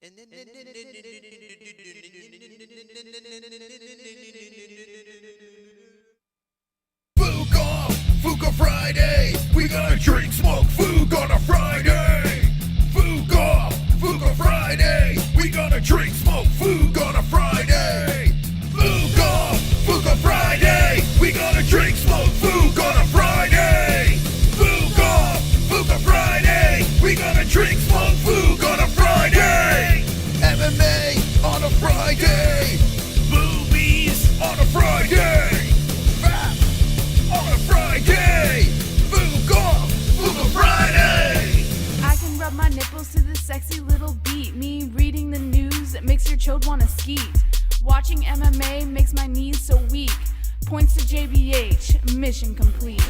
Fook off, Fook Friday. We gonna drink, smoke, Fook on a Friday. Fook off, Fook Friday. We gonna drink, smoke, Fook on a Friday. Fook off, Fook Friday. We gonna drink, smoke, Fook on a Friday. Fook off, Fook Friday. We gonna drink, smoke, Fook on a Friday. MMA on a Friday. Boobies on a Friday. Fat on a Friday. Fook off, Fook Friday. I can rub my nipples to this sexy little beat. Me reading the news, it makes your chode wanna skeet. Watching MMA makes my knees so weak. Points to JBH, mission complete.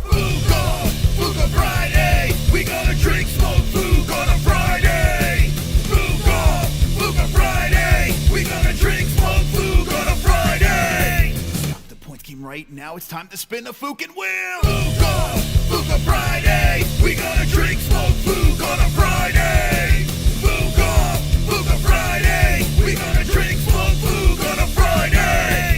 Fook off, Fook Friday. We gonna drink, smoke, Fook on a Friday. Fook off, Fook Friday. We gonna drink, smoke, Fook on a Friday. Stop the points game right now. It's time to spin the Fookin' wheel. Fook off, Fook Friday. We gonna drink, smoke, Fook on a Friday. Fook off, Fook Friday. We gonna drink, smoke, Fook on a Friday.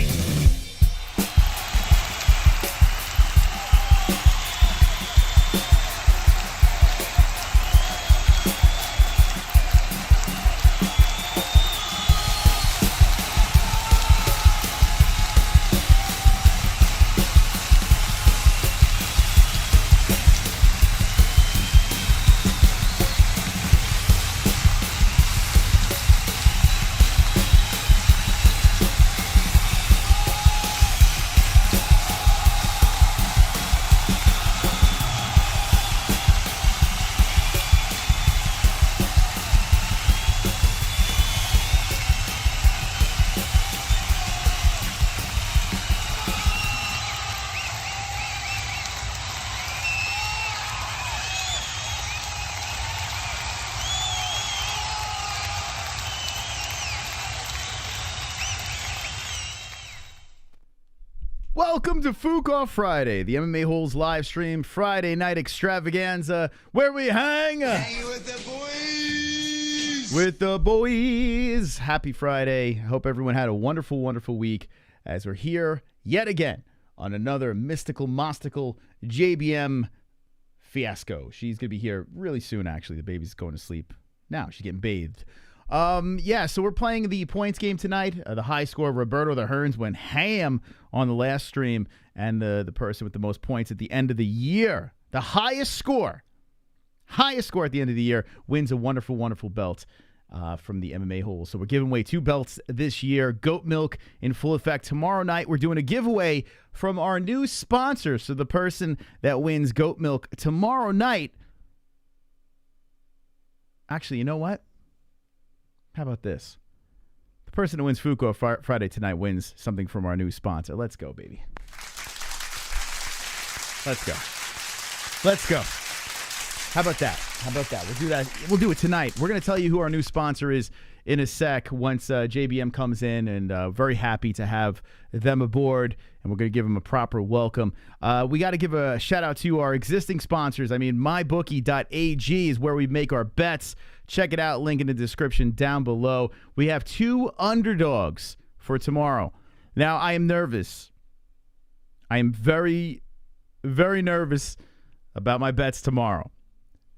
Welcome to Fook Off Friday, the MMA-Holes live stream Friday night extravaganza where we hang With the boys. with the boys. Happy Friday. Hope everyone had a wonderful, wonderful week as we're here yet again on another mystical, mostical JBM fiasco. She's going to be here really soon, actually. The baby's going to sleep now. She's getting bathed. Yeah, so we're playing the points game tonight. The high score, Roberto the Hearns went ham on the last stream, and the person with the most points at the end of the year, the highest score at the end of the year, wins a wonderful, wonderful belt from the MMA-Holes. So we're giving away 2 belts this year. Goat milk in full effect. Tomorrow night, we're doing a giveaway from our new sponsor. So the person that wins goat milk tomorrow night, actually, you know what? How about this? The person who wins Fook Off Friday tonight wins something from our new sponsor. Let's go, baby. Let's go. Let's go. How about that? How about that? We'll do that. We'll do it tonight. We're going to tell you who our new sponsor is in a sec once JBM comes in, and very happy to have them aboard, and we're going to give them a proper welcome. We got to give a shout-out to our existing sponsors. I mean, mybookie.ag is where we make our bets. Check it out. Link in the description down below. We have 2 underdogs for tomorrow. Now, I am nervous. I am very, very nervous about my bets tomorrow.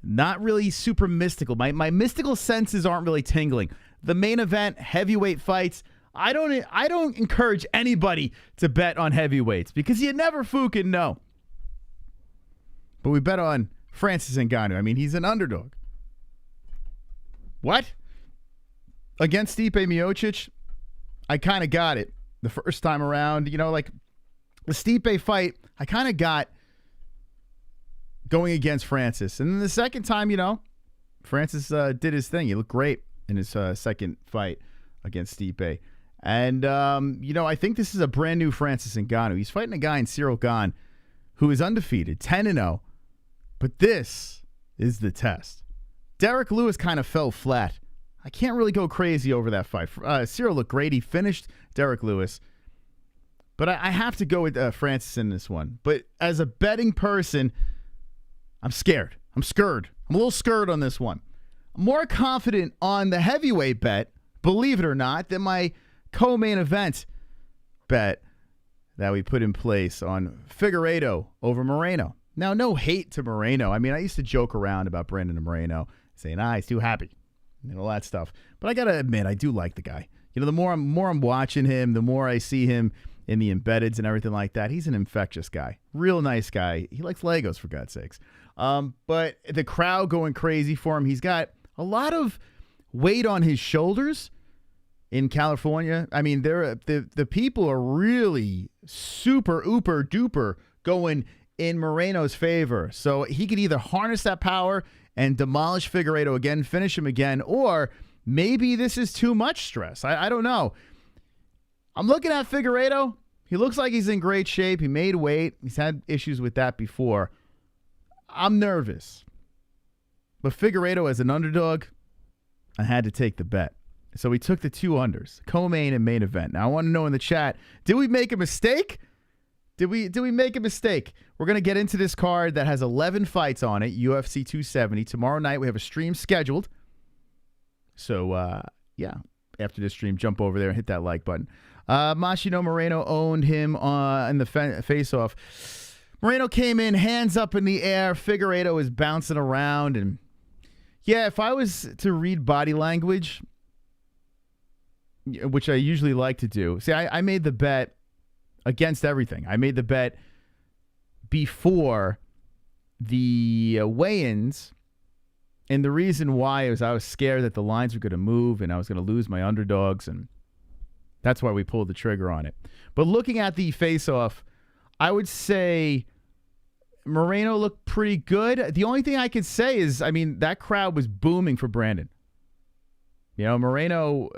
Not really super mystical. My mystical senses aren't really tingling. The main event, heavyweight fights, I don't encourage anybody to bet on heavyweights because you never fucking know. But we bet on Francis Ngannou. I mean, he's an underdog. What? Against Stipe Miocic, I kind of got it the first time around. You know, like the Stipe fight, I kind of got going against Francis. And then the second time, you know, Francis did his thing. He looked great in his second fight against Stipe. And, you know, I think this is a brand new Francis Ngannou. He's fighting a guy in Ciryl Gane who is undefeated, 10-0. But this is the test. Derek Lewis kind of fell flat. I can't really go crazy over that fight. Ciryl looked great. He finished Derek Lewis. But I have to go with Francis in this one. But as a betting person, I'm scared. I'm scared. I'm a little scared on this one. more confident on the heavyweight bet, believe it or not, than my co-main event bet that we put in place on Figueiredo over Moreno. Now, no hate to Moreno. I mean, I used to joke around about Brandon Moreno, saying, he's too happy, and all that stuff. But I got to admit, I do like the guy. You know, the more I'm watching him, the more I see him in the embeddeds and everything like that. He's an infectious guy. Real nice guy. He likes Legos, for God's sakes. But the crowd going crazy for him. He's got a lot of weight on his shoulders in California. I mean, the people are really super, ooper, duper going in Moreno's favor. So he could either harness that power and demolish Figueiredo again, finish him again, or maybe this is too much stress. I don't know. I'm looking at Figueiredo. He looks like he's in great shape. He made weight. He's had issues with that before. I'm nervous. But Figueiredo as an underdog, I had to take the bet. So we took the 2 unders, co-main and main event. Now I want to know in the chat, did we make a mistake? Did we make a mistake? We're going to get into this card that has 11 fights on it, UFC 270. Tomorrow night we have a stream scheduled. So, yeah, after this stream, jump over there and hit that like button. Machino Moreno owned him in the face-off. Moreno came in, hands up in the air. Figueiredo is bouncing around. And, yeah, if I was to read body language, which I usually like to do. See, I made the bet against everything. I made the bet before the weigh-ins. And the reason why is I was scared that the lines were going to move and I was going to lose my underdogs, and that's why we pulled the trigger on it. But looking at the face-off, I would say Moreno looked pretty good. The only thing I could say is, I mean, that crowd was booming for Brandon. You know, Moreno,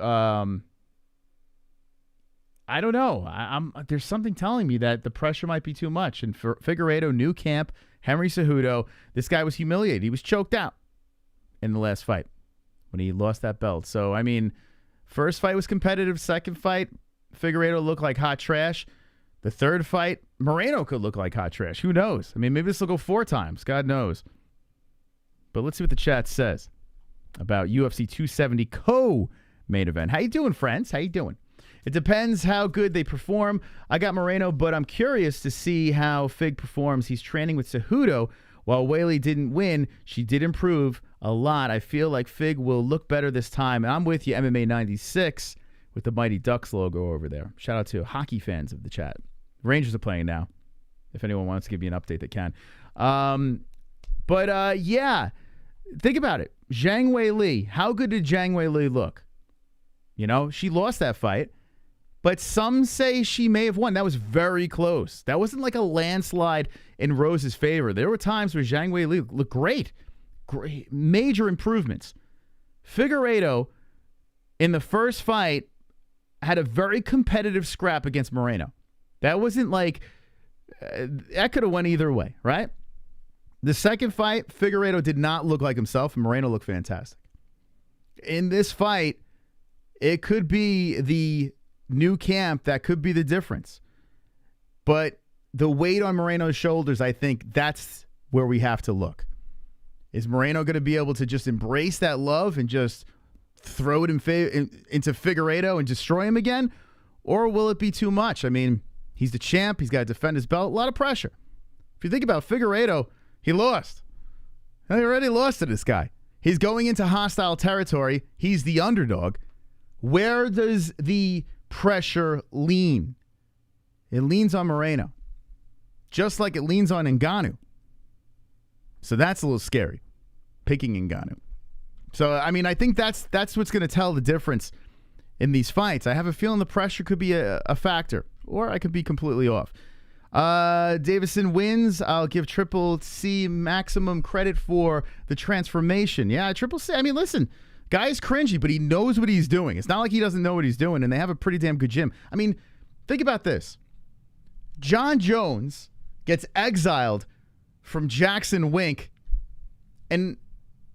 I don't know. There's something telling me that the pressure might be too much. And for Figueiredo, new camp, Henry Cejudo, this guy was humiliated. He was choked out in the last fight when he lost that belt. So, I mean, first fight was competitive. Second fight, Figueiredo looked like hot trash. The third fight, Moreno could look like hot trash. Who knows? I mean, maybe this will go 4 times. God knows. But let's see what the chat says about UFC 270 co-main event. How you doing, friends? How you doing? It depends how good they perform. I got Moreno, but I'm curious to see how Fig performs. He's training with Cejudo. While Whaley didn't win, she did improve a lot. I feel like Fig will look better this time. And I'm with you, MMA 96, with the Mighty Ducks logo over there. Shout out to hockey fans of the chat. Rangers are playing now. If anyone wants to give me an update, they can. Yeah, think about it. Zhang Weili. How good did Zhang Weili look? You know, she lost that fight. But some say she may have won. That was very close. That wasn't like a landslide in Rose's favor. There were times where Zhang Weili looked great. Great. Major improvements. Figueiredo, in the first fight, had a very competitive scrap against Moreno. That wasn't like... that could have went either way, right? The second fight, Figueiredo did not look like himself, and Moreno looked fantastic. In this fight, it could be the new camp that could be the difference. But the weight on Moreno's shoulders, I think that's where we have to look. Is Moreno going to be able to just embrace that love and just throw it into Figueiredo and destroy him again? Or will it be too much? I mean, he's the champ. He's got to defend his belt. A lot of pressure. If you think about Figueiredo, he lost. He already lost to this guy. He's going into hostile territory. He's the underdog. Where does the pressure lean? It leans on Moreno, just like it leans on Ngannou. So that's a little scary, picking Ngannou. So, I mean, I think that's what's going to tell the difference in these fights. I have a feeling the pressure could be a factor, or I could be completely off. Deiveson wins. I'll give Triple C maximum credit for the transformation. Yeah, Triple C. I mean, listen, guy's cringy, but he knows what he's doing. It's not like he doesn't know what he's doing, and they have a pretty damn good gym. I mean, think about this. John Jones gets exiled from Jackson Wink, and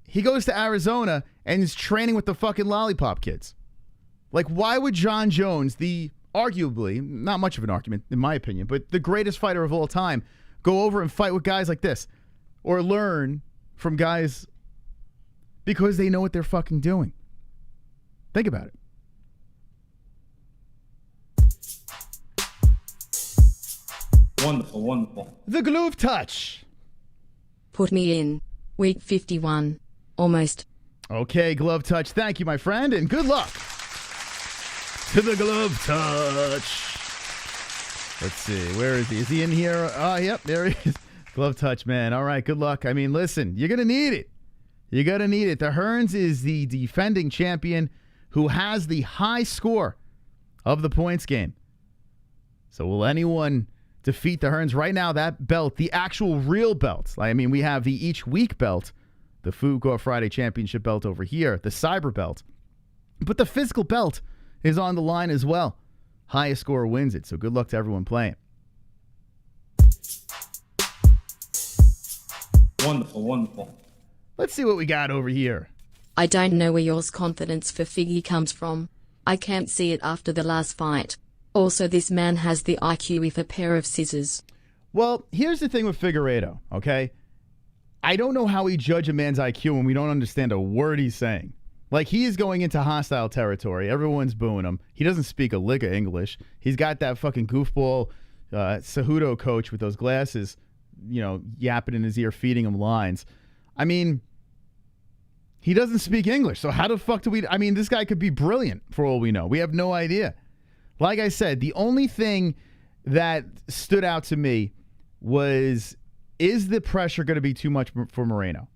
he goes to Arizona and is training with the fucking Lollipop Kids. Like, why would John Jones, the arguably, not much of an argument in my opinion, but the greatest fighter of all time, go over and fight with guys like this or learn from guys? because they know what they're fucking doing. Think about it. Wonderful, wonderful. The glove touch. Put me in. Week 51. Almost. Okay, glove touch. Thank you, my friend, and good luck to the glove touch. Let's see. Where is he? Is he in here? Oh, yep, there he is. Glove touch, man. All right, good luck. I mean, listen, you're going to need it. You're going to need it. The Hearns is the defending champion who has the high score of the points game. So will anyone defeat the Hearns? Right now, that belt, the actual real belt. I mean, we have the each week belt, the FOOK Friday Championship belt over here, the Cyber belt. But the physical belt is on the line as well. Highest score wins it. So good luck to everyone playing. Wonderful, wonderful. Let's see what we got over here. I don't know where your confidence for Figgy comes from. I can't see it after the last fight. Also, this man has the IQ with a pair of scissors. Well, here's the thing with Figueiredo, okay? I don't know how we judge a man's IQ when we don't understand a word he's saying. Like, he is going into hostile territory. Everyone's booing him. He doesn't speak a lick of English. He's got that fucking goofball Cejudo coach with those glasses, you know, yapping in his ear, feeding him lines. I mean, he doesn't speak English. So how the fuck do we... I mean, this guy could be brilliant for all we know. We have no idea. Like I said, the only thing that stood out to me was, is the pressure going to be too much for Moreno?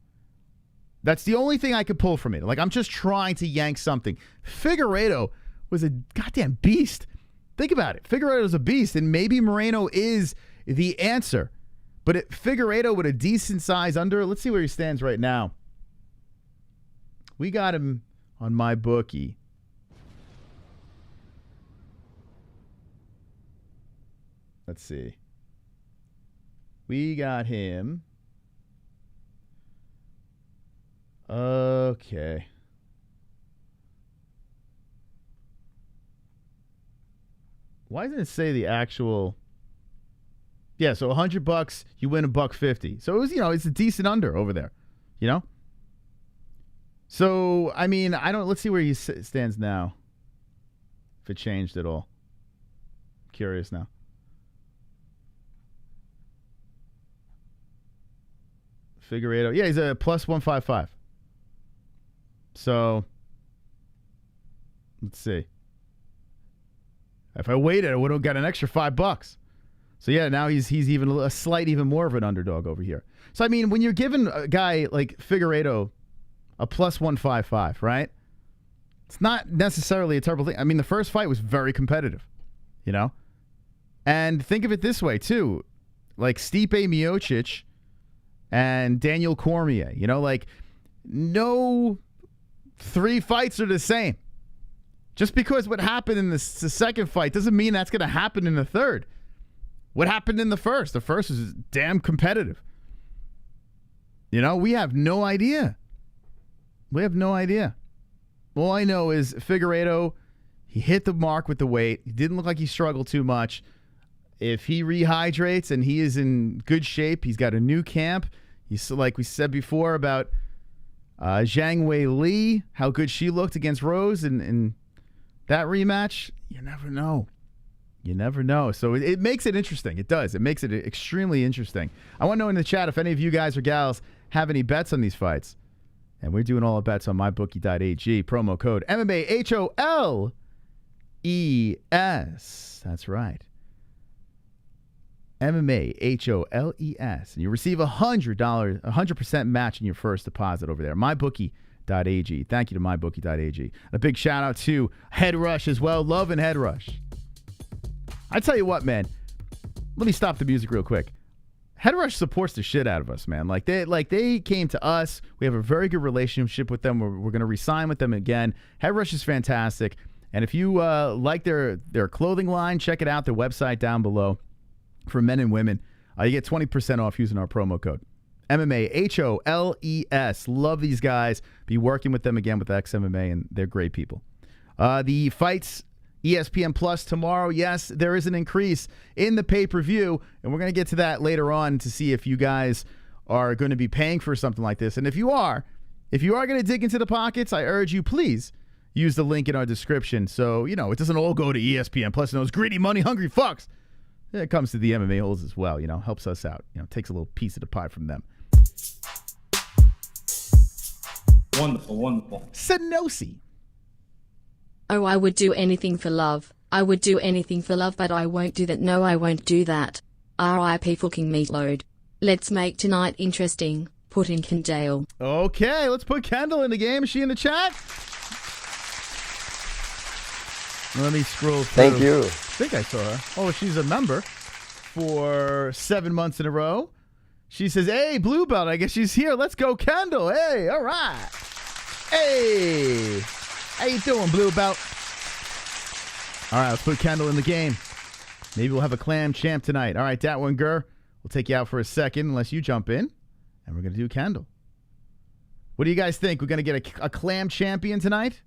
That's the only thing I could pull from it. Like, I'm just trying to yank something. Figueiredo was a goddamn beast. Think about it. Figueiredo's a beast, and maybe Moreno is the answer. But Figueiredo with a decent size under, let's see where he stands right now. We got him on my bookie. Let's see. We got him. Okay. Why doesn't it say the actual? Yeah, so $100, you win $150. So it was, you know, it's a decent under over there, you know? So, I mean, let's see where he stands now. If it changed at all. Curious now. Figueiredo. Yeah, he's a plus 155. So, let's see. If I waited, I would have got an extra $5. So, yeah, now he's even even more of an underdog over here. So, I mean, when you're giving a guy like Figueiredo a plus 155, right? It's not necessarily a terrible thing. I mean, the first fight was very competitive, you know? And think of it this way, too. Like Stipe Miocic and Daniel Cormier, you know, like no 3 fights are the same. Just because what happened in the second fight doesn't mean that's going to happen in the third. What happened in the first? The first was damn competitive. You know, we have no idea. We have no idea. All I know is Figueiredo, he hit the mark with the weight. He didn't look like he struggled too much. If he rehydrates and he is in good shape, he's got a new camp. He's, like we said before about Zhang Wei Li, how good she looked against Rose in that rematch. You never know. You never know. So it makes it interesting. It does. It makes it extremely interesting. I want to know in the chat if any of you guys or gals have any bets on these fights. And we're doing all the bets on mybookie.ag. Promo code MMA-HOLES. That's right. MMA-HOLES. And you receive $100% match in your first deposit over there. MyBookie.ag. Thank you to MyBookie.ag. And a big shout out to Head Rush as well. Love and Head Rush. I tell you what, man. Let me stop the music real quick. Head Rush supports the shit out of us, man. Like they came to us. We have a very good relationship with them. We're going to re-sign with them again. Head Rush is fantastic. And if you like their clothing line, check it out. Their website down below. For men and women, you get 20% off using our promo code. MMA-HOLES. Love these guys. Be working with them again with XMMA, and they're great people. The fights, ESPN Plus tomorrow. Yes, there is an increase in the pay-per-view, and we're going to get to that later on to see if you guys are going to be paying for something like this. And if you are, if you are going to dig into the pockets, I urge you, please use the link in our description so, it doesn't all go to ESPN Plus and those greedy, money-hungry fucks. It comes to the MMA holes as well, helps us out. Takes a little piece of the pie from them. Wonderful, wonderful. Senosi. Oh, I would do anything for love. I would do anything for love, but I won't do that. No, I won't do that. R.I.P. fucking meatload. Let's make tonight interesting. Put in Kendall. Okay, let's put Kendall in the game. Is she in the chat? Let me scroll through. Thank you. I think I saw her. Oh, she's a member for 7 months in a row. She says, hey, Blue Belt, I guess she's here. Let's go, Kendall. Hey, all right. Hey. How you doing, Blue Belt? All right, let's put Kendall in the game. Maybe we'll have a clam champ tonight. All right, that one, Gur. We'll take you out for a second unless you jump in. And we're going to do Kendall. What do you guys think? We're going to get a clam champion tonight?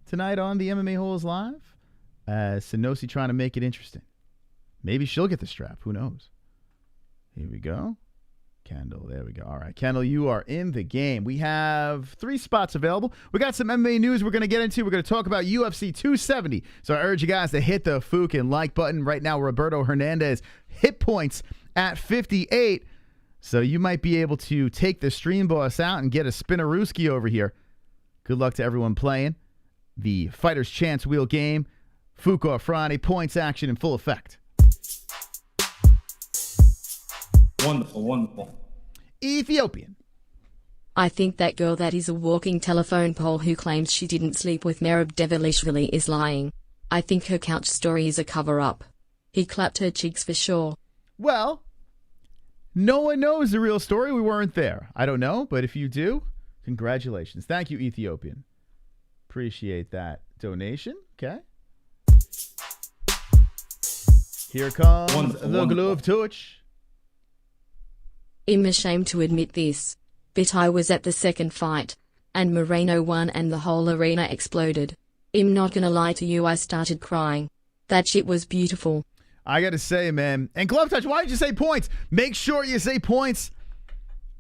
Tonight on the MMA Holes Live? Senosi trying to make it interesting. Maybe she'll get the strap. Who knows? Here we go. Kendall, there we go. All right, Kendall, you are in the game. We have 3 spots available. We got some MMA news we're going to get into. We're going to talk about UFC 270. So I urge you guys to hit the FOOK and like button. Right now, Roberto Hernandez hit points at 58. So you might be able to take the stream boss out and get a Spinnerooski over here. Good luck to everyone playing. The Fighter's Chance Wheel game. FOOK off Friday. Points action in full effect. Wonderful, wonderful. Ethiopian. I think that girl that is a walking telephone pole who claims she didn't sleep with Merab Devilishvili is lying. I think her couch story is a cover-up. He clapped her cheeks for sure. Well, no one knows the real story. We weren't there. I don't know, but if you do, congratulations. Thank you, Ethiopian. Appreciate that donation. Okay. Here comes Wonderful, the glove touch. I'm ashamed to admit this, but I was at the second fight, and Moreno won and the whole arena exploded. I'm not gonna lie to you, I started crying. That shit was beautiful. I got to say, man. And Glove Touch, why did you say points? Make sure you say points.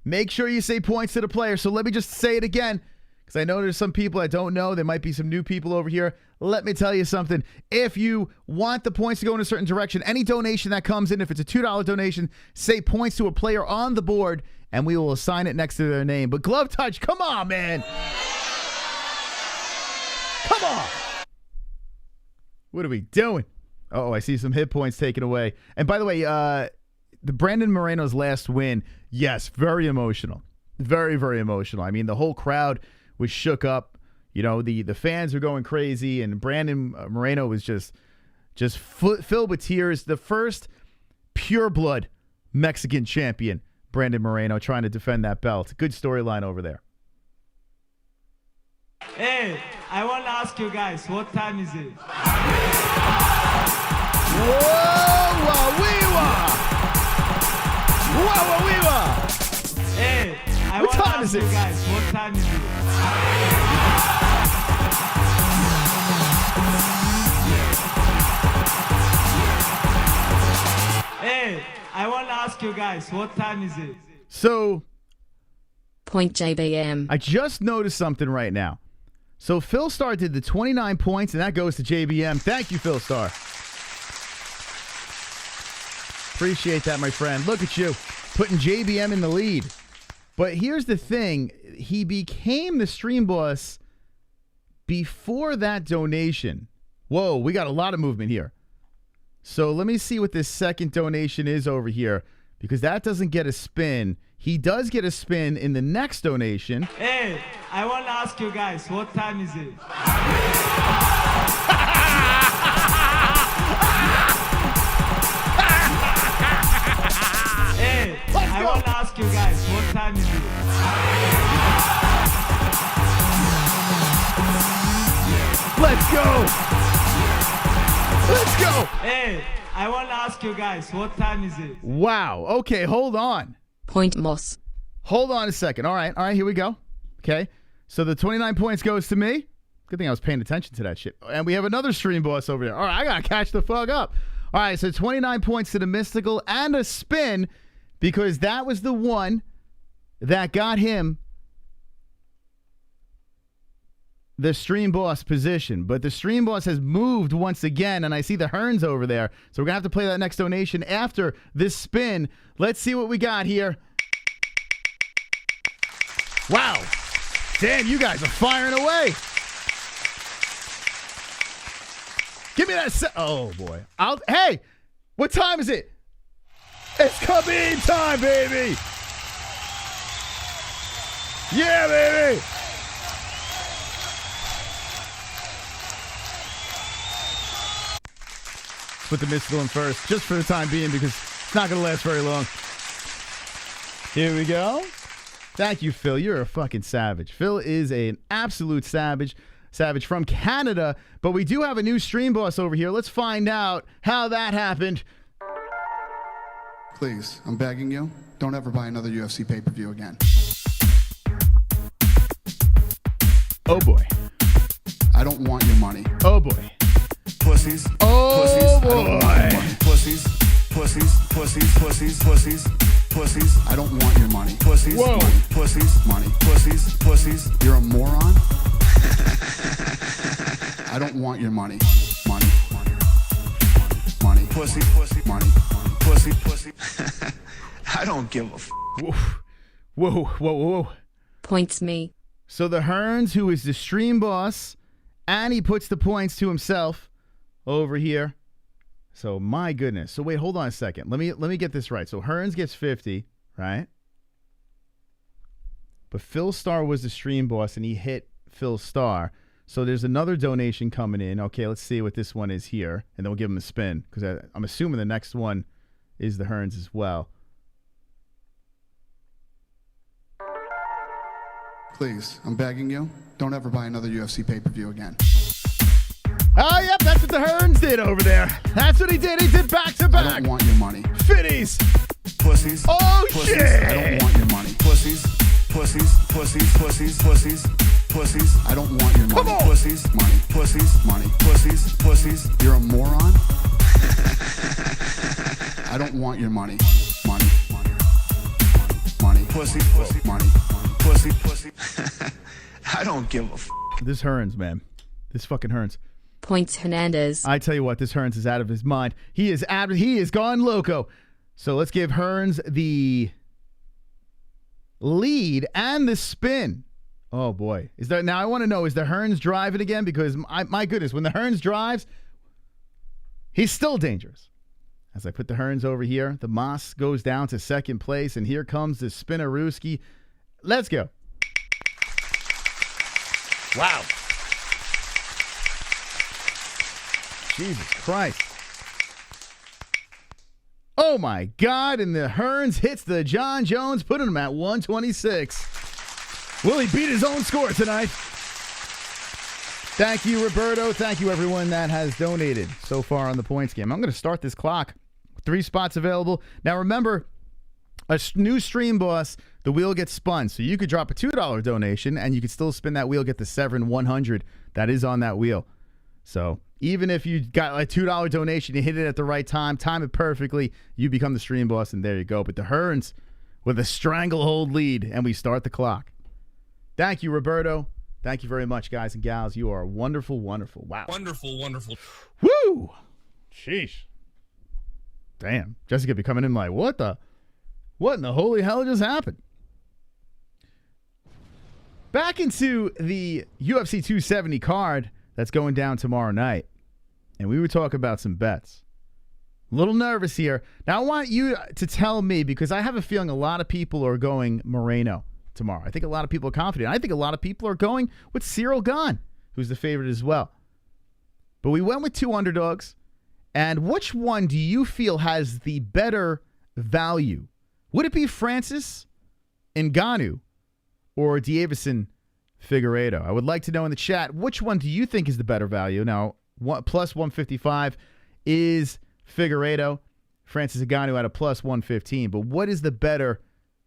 Make sure you say points to the player. So let me just say it again, because I know there's some people I don't know. There might be some new people over here. Let me tell you something. If you want the points to go in a certain direction, any donation that comes in, if it's a $2 donation, say points to a player on the board, and we will assign it next to their name. But Glove Touch, come on, man. Come on. What are we doing? Oh, I see some hit points taken away. And by the way, the Brandon Moreno's last win, yes, very emotional. Very, very emotional. I mean, the whole crowd was shook up. The fans are going crazy, and Brandon Moreno was just filled with tears. The first pure blood Mexican champion, Brandon Moreno, trying to defend that belt. Good storyline over there. Hey, I want to ask you guys, what time is it? Hey, I What want to time is ask you it? guys, what time is it? Hey, I want to ask you guys, what time is it? So Point JBM. I just noticed something right now. So Phil Star did the 29 points, and that goes to JBM. Thank you, Phil Star. Appreciate that, my friend. Look at you, putting JBM in the lead. But here's the thing. He became the stream boss before that donation. Whoa, we got a lot of movement here. So let me see what this second donation is over here, because that doesn't get a spin. He does get a spin in the next donation. Hey, I want to ask you guys, what time is it? Hey, I want to ask you guys, what time is it? Let's go. Let's go. Hey, I want to ask you guys, what time is it? Wow. Okay, hold on. Point Moss. Hold on a second. All right, here we go. Okay, so the 29 points goes to me. Good thing I was paying attention to that shit. And we have another stream boss over there. All right, I got to catch the fuck up. All right, so 29 points to the Mystical and a spin, because that was the one that got him the stream boss position, but the stream boss has moved once again, and I see the Hearns over there. So we're going to have to play that next donation after this spin. Let's see what we got here. Wow. Damn, you guys are firing away. Give me that. Oh, boy. Hey, what time is it? It's come-in time, baby. Yeah, baby. Put the mystical in first, just for the time being, because it's not going to last very long. Here we go. Thank you, Phil. You're a fucking savage. Phil is an absolute savage from Canada, but we do have a new stream boss over here. Let's find out how that happened. Please, I'm begging you, don't ever buy another UFC pay-per-view again. Oh, boy. I don't want your money. Oh, boy. Pussies. Oh, pussies. boy. I don't want your money. Pussies. Pussies. Pussies. Pussies. Pussies. Pussies. I don't want your money. Pussies. Whoa. Money. Pussies. Money. Pussies. Pussies. You're a moron. I don't want your money. Money. Money. Pussy. Pussy. Money. Pussy. Pussy. I don't give a f. Whoa. Whoa. Points me. So the Hearns, who is the stream boss, and he puts the points to himself over here. So my goodness. So wait, hold on a second. Let me get this right. So Hearns gets 50, right? But Phil Starr was the stream boss, and he hit Phil Starr. So there's another donation coming in. Okay, let's see what this one is here, and then we'll give him a spin, because I'm assuming the next one is the Hearns as well. Please, I'm begging you, don't ever buy another UFC pay-per-view again. Oh, yep, that's what the Hearns did over there. That's what he did. He did back-to-back. I don't want your money. Fitties. Pussies. Oh, pussies. shit. I don't want your money. Pussies. Pussies. Pussies. Pussies. Pussies. Pussies. I don't want your money. Come on. Pussies. Money. Pussies. Money. Pussies. Pussies. You're a moron. I don't want your money. Money. Money. Pussy. Pussy. Money. Pussy. Pussy. I don't give a f. This Hearns, man. This fucking Hearns. Points Hernandez. I tell you what, this Hearns is out of his mind. He is gone loco. So let's give Hearns the lead and the spin. Oh boy. Now I want to know, is the Hearns driving again? Because my goodness, when the Hearns drives, he's still dangerous. As I put the Hearns over here, the Moss goes down to second place, and here comes the Spinarooski. Let's go. Wow. Jesus Christ. Oh my God, and the Hearns hits the John Jones, putting him at 126. Will he beat his own score tonight? Thank you, Roberto. Thank you, everyone that has donated so far on the points game. I'm going to start this clock. 3 spots available. Now remember, a new stream boss, the wheel gets spun. So you could drop a $2 donation, and you could still spin that wheel, get the 7-100 that is on that wheel. So even if you got a $2 donation, you hit it at the right time it perfectly, you become the stream boss, and there you go. But the Hearns with a stranglehold lead, and we start the clock. Thank you, Roberto. Thank you very much, guys and gals. You are wonderful, wonderful. Wow. Wonderful, wonderful. Woo! Sheesh. Damn. Jessica be coming in like, what in the holy hell just happened? Back into the UFC 270 card that's going down tomorrow night. And we were talking about some bets. A little nervous here. Now I want you to tell me, because I have a feeling a lot of people are going Moreno tomorrow. I think a lot of people are confident. I think a lot of people are going with Ciryl Gane, who's the favorite as well. But we went with 2 underdogs. And which one do you feel has the better value? Would it be Francis Ngannou or Deiveson Figueiredo? I would like to know in the chat, which one do you think is the better value? Now, plus 155 is Figueiredo. Francis Ngannou at a plus 115. But what is the better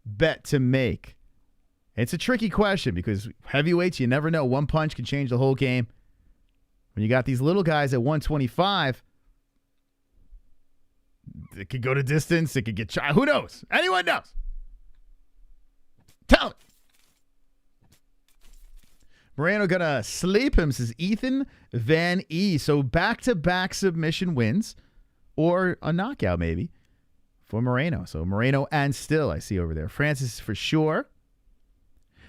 bet to make? It's a tricky question because heavyweights, you never know. One punch can change the whole game. When you got these little guys at 125, it could go to distance. It could get shot. Who knows? Anyone knows. Tell it. Moreno gonna sleep him, says Ethan Van E. So back-to-back submission wins or a knockout maybe for Moreno. So Moreno and Still I see over there. Francis for sure.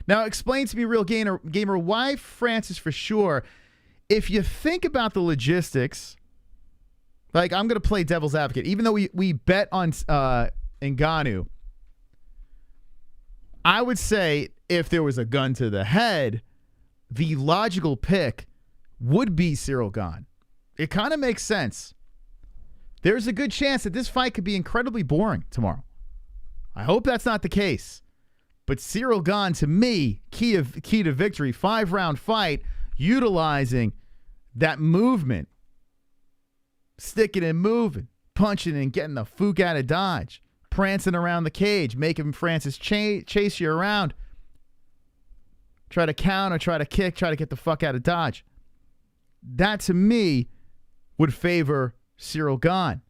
Now explain to me, Real Gamer, why Francis for sure? If you think about the logistics, like I'm gonna play devil's advocate, even though we bet on Ngannou, I would say if there was a gun to the head, the logical pick would be Ciryl Gane. It kind of makes sense. There's a good chance that this fight could be incredibly boring tomorrow. I hope that's not the case. But Ciryl Gane, to me, key to victory, 5-round fight, utilizing that movement, sticking and moving, punching and getting the FOOK out of dodge, prancing around the cage, making Francis chase you around, try to counter, try to kick, try to get the fuck out of dodge. That, to me, would favor Ciryl Gane.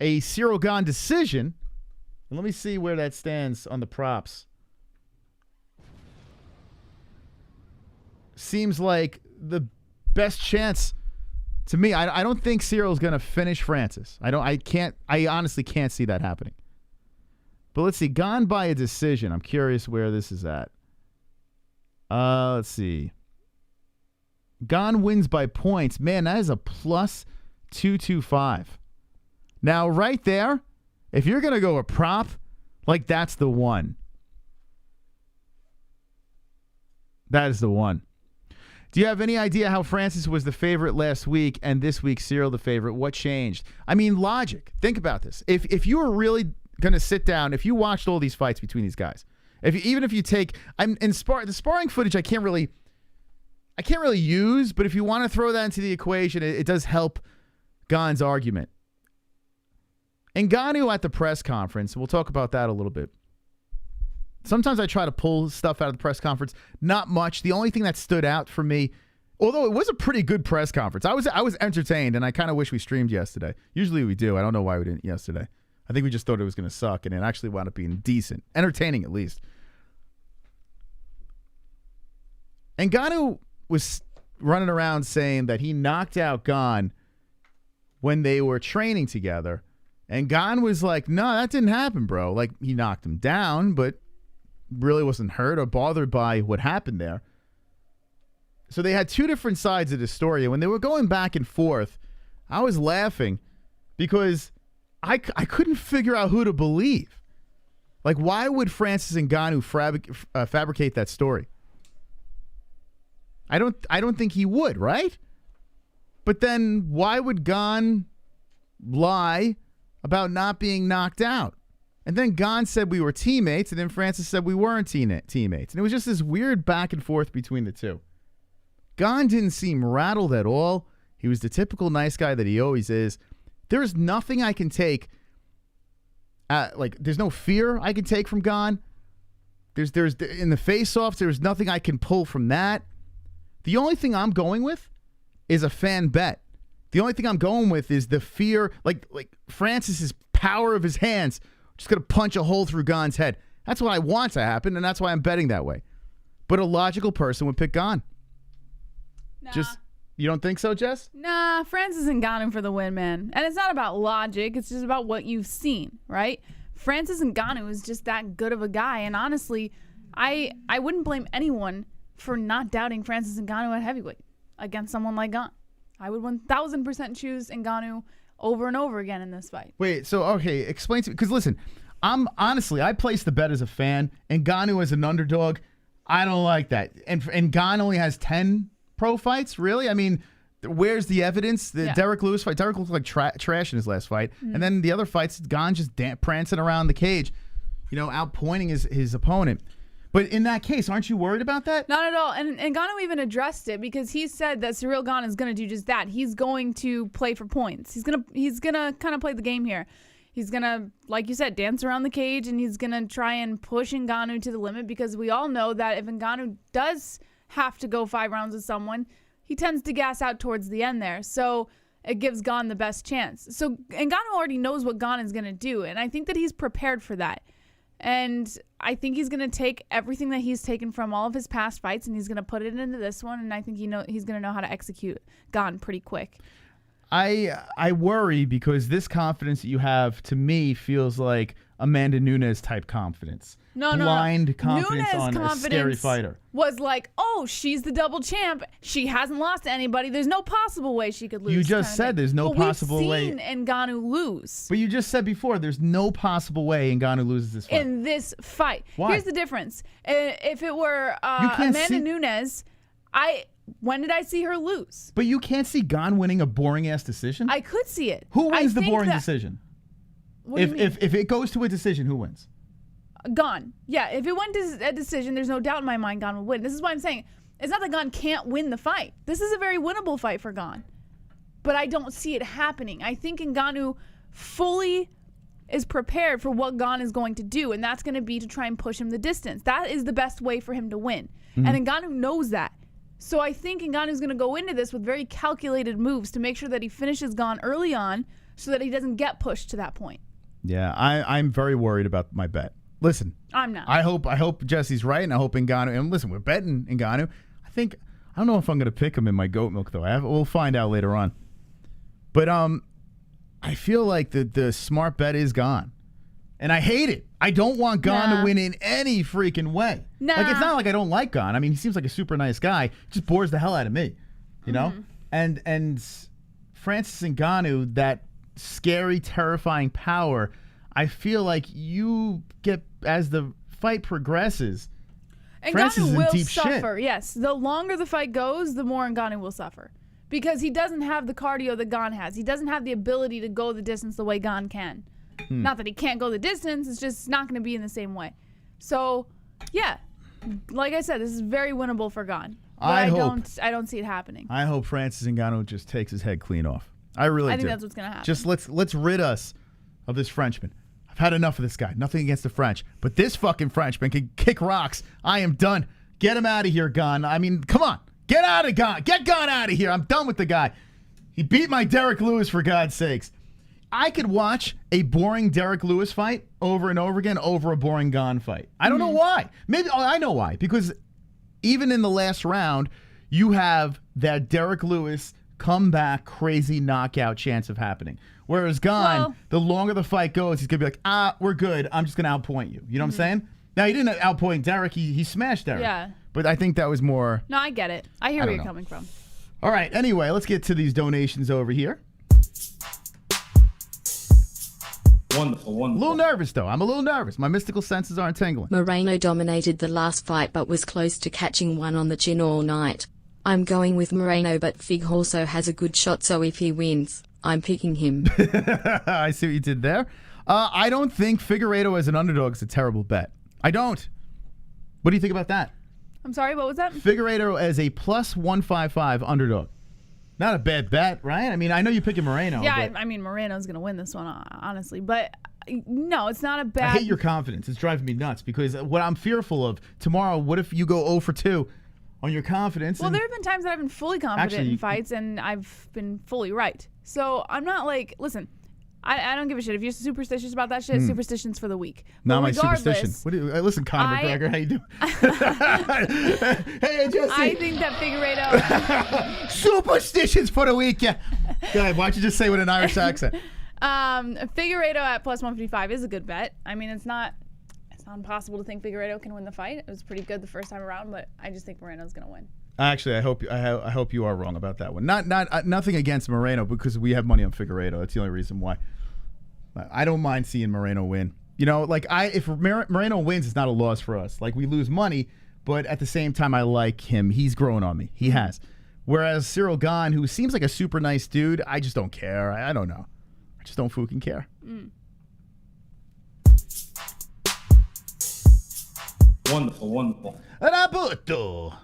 A Ciryl Gane decision, and let me see where that stands on the props. Seems like the best chance to me. I don't think Cyryl's going to finish Francis. I honestly can't see that happening. But let's see. Gane by a decision. I'm curious where this is at. Let's see. Gane wins by points. Man, that is a plus 225. Now, right there, if you're going to go a prop, like that's the one. That is the one. Do you have any idea how Francis was the favorite last week and this week Ciryl the favorite? What changed? I mean, logic. Think about this. If you were really going to sit down, if you watched all these fights between these guys, even if you take, the sparring footage, I can't really use, but if you want to throw that into the equation, it does help Gane's argument. And Ngannou at the press conference, we'll talk about that a little bit. Sometimes I try to pull stuff out of the press conference. Not much. The only thing that stood out for me, although it was a pretty good press conference, I was entertained, and I kind of wish we streamed yesterday. Usually we do. I don't know why we didn't yesterday. I think we just thought it was going to suck, and it actually wound up being decent. Entertaining, at least. And Ngannou was running around saying that he knocked out Gane when they were training together. And Gane was like, no, that didn't happen, bro. Like, he knocked him down, but really wasn't hurt or bothered by what happened there. So they had two different sides of the story. And when they were going back and forth, I was laughing because I couldn't figure out who to believe. Like, why would Francis Ngannou fabricate that story? I don't think he would, right? But then why would Gane lie about not being knocked out? And then Gane said we were teammates, and then Francis said we weren't teammates. And it was just this weird back and forth between the two. Gane didn't seem rattled at all. He was the typical nice guy that he always is. There's nothing I can take. There's no fear I can take from Gane. There's in the face-offs, there's nothing I can pull from that. The only thing I'm going with is a fan bet. The only thing I'm going with is the fear, like Francis's power of his hands, just going to punch a hole through Gane's head. That's what I want to happen, and that's why I'm betting that way. But a logical person would pick Gane. Nah. You don't think so, Jess? Nah, Francis Ngannou for the win, man. And it's not about logic. It's just about what you've seen, right? Francis Ngannou is just that good of a guy. And honestly, I wouldn't blame anyone for not doubting Francis Ngannou at heavyweight against someone like Gane. I would 1,000% choose Ngannou over and over again in this fight. Wait, so, okay, explain to me. Because, listen, I placed the bet as a fan, and Ngannou as an underdog. I don't like that. And Gane only has 10 pro fights? Really? I mean, where's the evidence? The Derek Lewis fight. Derek looked like trash in his last fight. Mm-hmm. And then the other fights, Gane just prancing around the cage, outpointing his opponent. But in that case, aren't you worried about that? Not at all. And Ngannou even addressed it because he said that Ciryl Gane is going to do just that. He's going to play for points. He's gonna kind of play the game here. He's going to, like you said, dance around the cage, and he's going to try and push Ngannou to the limit because we all know that if Ngannou does have to go 5 rounds with someone, he tends to gas out towards the end there. So it gives Gane the best chance. So Ngannou already knows what Gane is going to do, and I think that he's prepared for that. And I think he's going to take everything that he's taken from all of his past fights and he's going to put it into this one. And I think he's going to know how to execute Gane pretty quick. I worry because this confidence that you have, to me, feels like Amanda Nunes type confidence. Blind confidence Nunes' on a scary fighter. Was like, oh, she's the double champ. She hasn't lost to anybody. There's no possible way she could lose. You just said there's no possible way. We've seen Ngannou lose. But you just said before there's no possible way Ngannou loses this fight. In this fight. Why? Here's the difference. If it were Amanda Nunes, when did I see her lose? But you can't see Gane winning a boring-ass decision? I could see it. Who wins the boring decision? If it goes to a decision, who wins? Gane. Yeah, if it went to a decision, there's no doubt in my mind Gane would win. This is why I'm saying it's not that Gane can't win the fight. This is a very winnable fight for Gane. But I don't see it happening. I think Ngannou fully is prepared for what Gane is going to do, and that's going to be to try and push him the distance. That is the best way for him to win. And Ngannou knows that. So I think Ngannou's going to go into this with very calculated moves to make sure that he finishes Gane early on so that he doesn't get pushed to that point. Yeah, I'm very worried about my bet. Listen, I'm not. I hope Jesse's right, and I hope Ngannou. And listen, we're betting Ngannou. I don't know if I'm going to pick him in my goat milk though. We'll find out later on. But I feel like the smart bet is Gane, and I hate it. I don't want Gane to win in any freaking way. Like, it's not like I don't like Gane. I mean, he seems like a super nice guy. He just bores the hell out of me, you know. And Francis Ngannou, that scary, terrifying power. I feel like you get, as the fight progresses, Francis is in deep suffer. shit. Yes, the longer the fight goes, the more Ngannou will suffer because he doesn't have the cardio that Gane has. He doesn't have the ability to go the distance the way Gane can. Not that he can't go the distance; it's just not going to be in the same way. So, yeah, like I said, this is very winnable for Gane. But I don't see it happening. I hope Francis Ngannou just takes his head clean off. I really do. I think that's what's going to happen. Just let's rid us of this Frenchman. I've had enough of this guy. Nothing against the French, but this fucking Frenchman can kick rocks. I am done. Get him out of here, Gane. I mean, come on. Get out of Gane. Get Gane out of here. I'm done with the guy. He beat my Derek Lewis, for God's sakes. I could watch a boring Derek Lewis fight over and over again over a boring Gane fight. I don't know why. Maybe I know why. Because even in the last round, you have that Derek Lewis comeback crazy knockout chance of happening. Whereas Gane, the longer the fight goes, he's going to be like, we're good. I'm just going to outpoint you. You know what I'm saying? Now, he didn't outpoint Derek. He smashed Derek. Yeah. But I think that was more... No, I get it. I hear where you're coming from. All right. Anyway, let's get to these donations over here. Wonderful, wonderful. A little nervous, though. I'm a little nervous. My mystical senses aren't tingling. Moreno dominated the last fight but was close to catching one on the chin all night. I'm going with Moreno, but Fig also has a good shot, so if he wins, I'm picking him. I see what you did there. I don't think Figueiredo as an underdog is a terrible bet. I don't. What do you think about that? I'm sorry, what was that? Figueiredo as a plus 155 underdog. Not a bad bet, right? I mean, I know you're picking Moreno. Yeah, I mean, Moreno's going to win this one, honestly. But no, it's not a bad... I hate your confidence. It's driving me nuts because what I'm fearful of tomorrow, what if you go 0 for 2 on your confidence? Well, there have been times that I've been fully confident in fights and I've been fully right. So I'm not like... Listen, I don't give a shit. If you're superstitious about that shit, superstition's for the weak. Not my superstition. What do you, listen, Conor McGregor, how you doing? Hey, Jesse. I think that Figueiredo... Superstitions for the weak, yeah. Go ahead, why don't you just say with an Irish accent? Figueiredo at plus 155 is a good bet. I mean, it's not impossible to think Figueiredo can win the fight. It was pretty good the first time around, but I just think Moreno's going to win. Actually, I hope you are wrong about that one. Nothing against Moreno because we have money on Figueiredo. That's the only reason why. I don't mind seeing Moreno win. You know, like if Moreno wins, it's not a loss for us. Like we lose money, but at the same time, I like him. He's grown on me. He has. Whereas Ciryl Gane, who seems like a super nice dude, I just don't care. I don't know. I just don't fucking care. Wonderful, wonderful. Rabuto.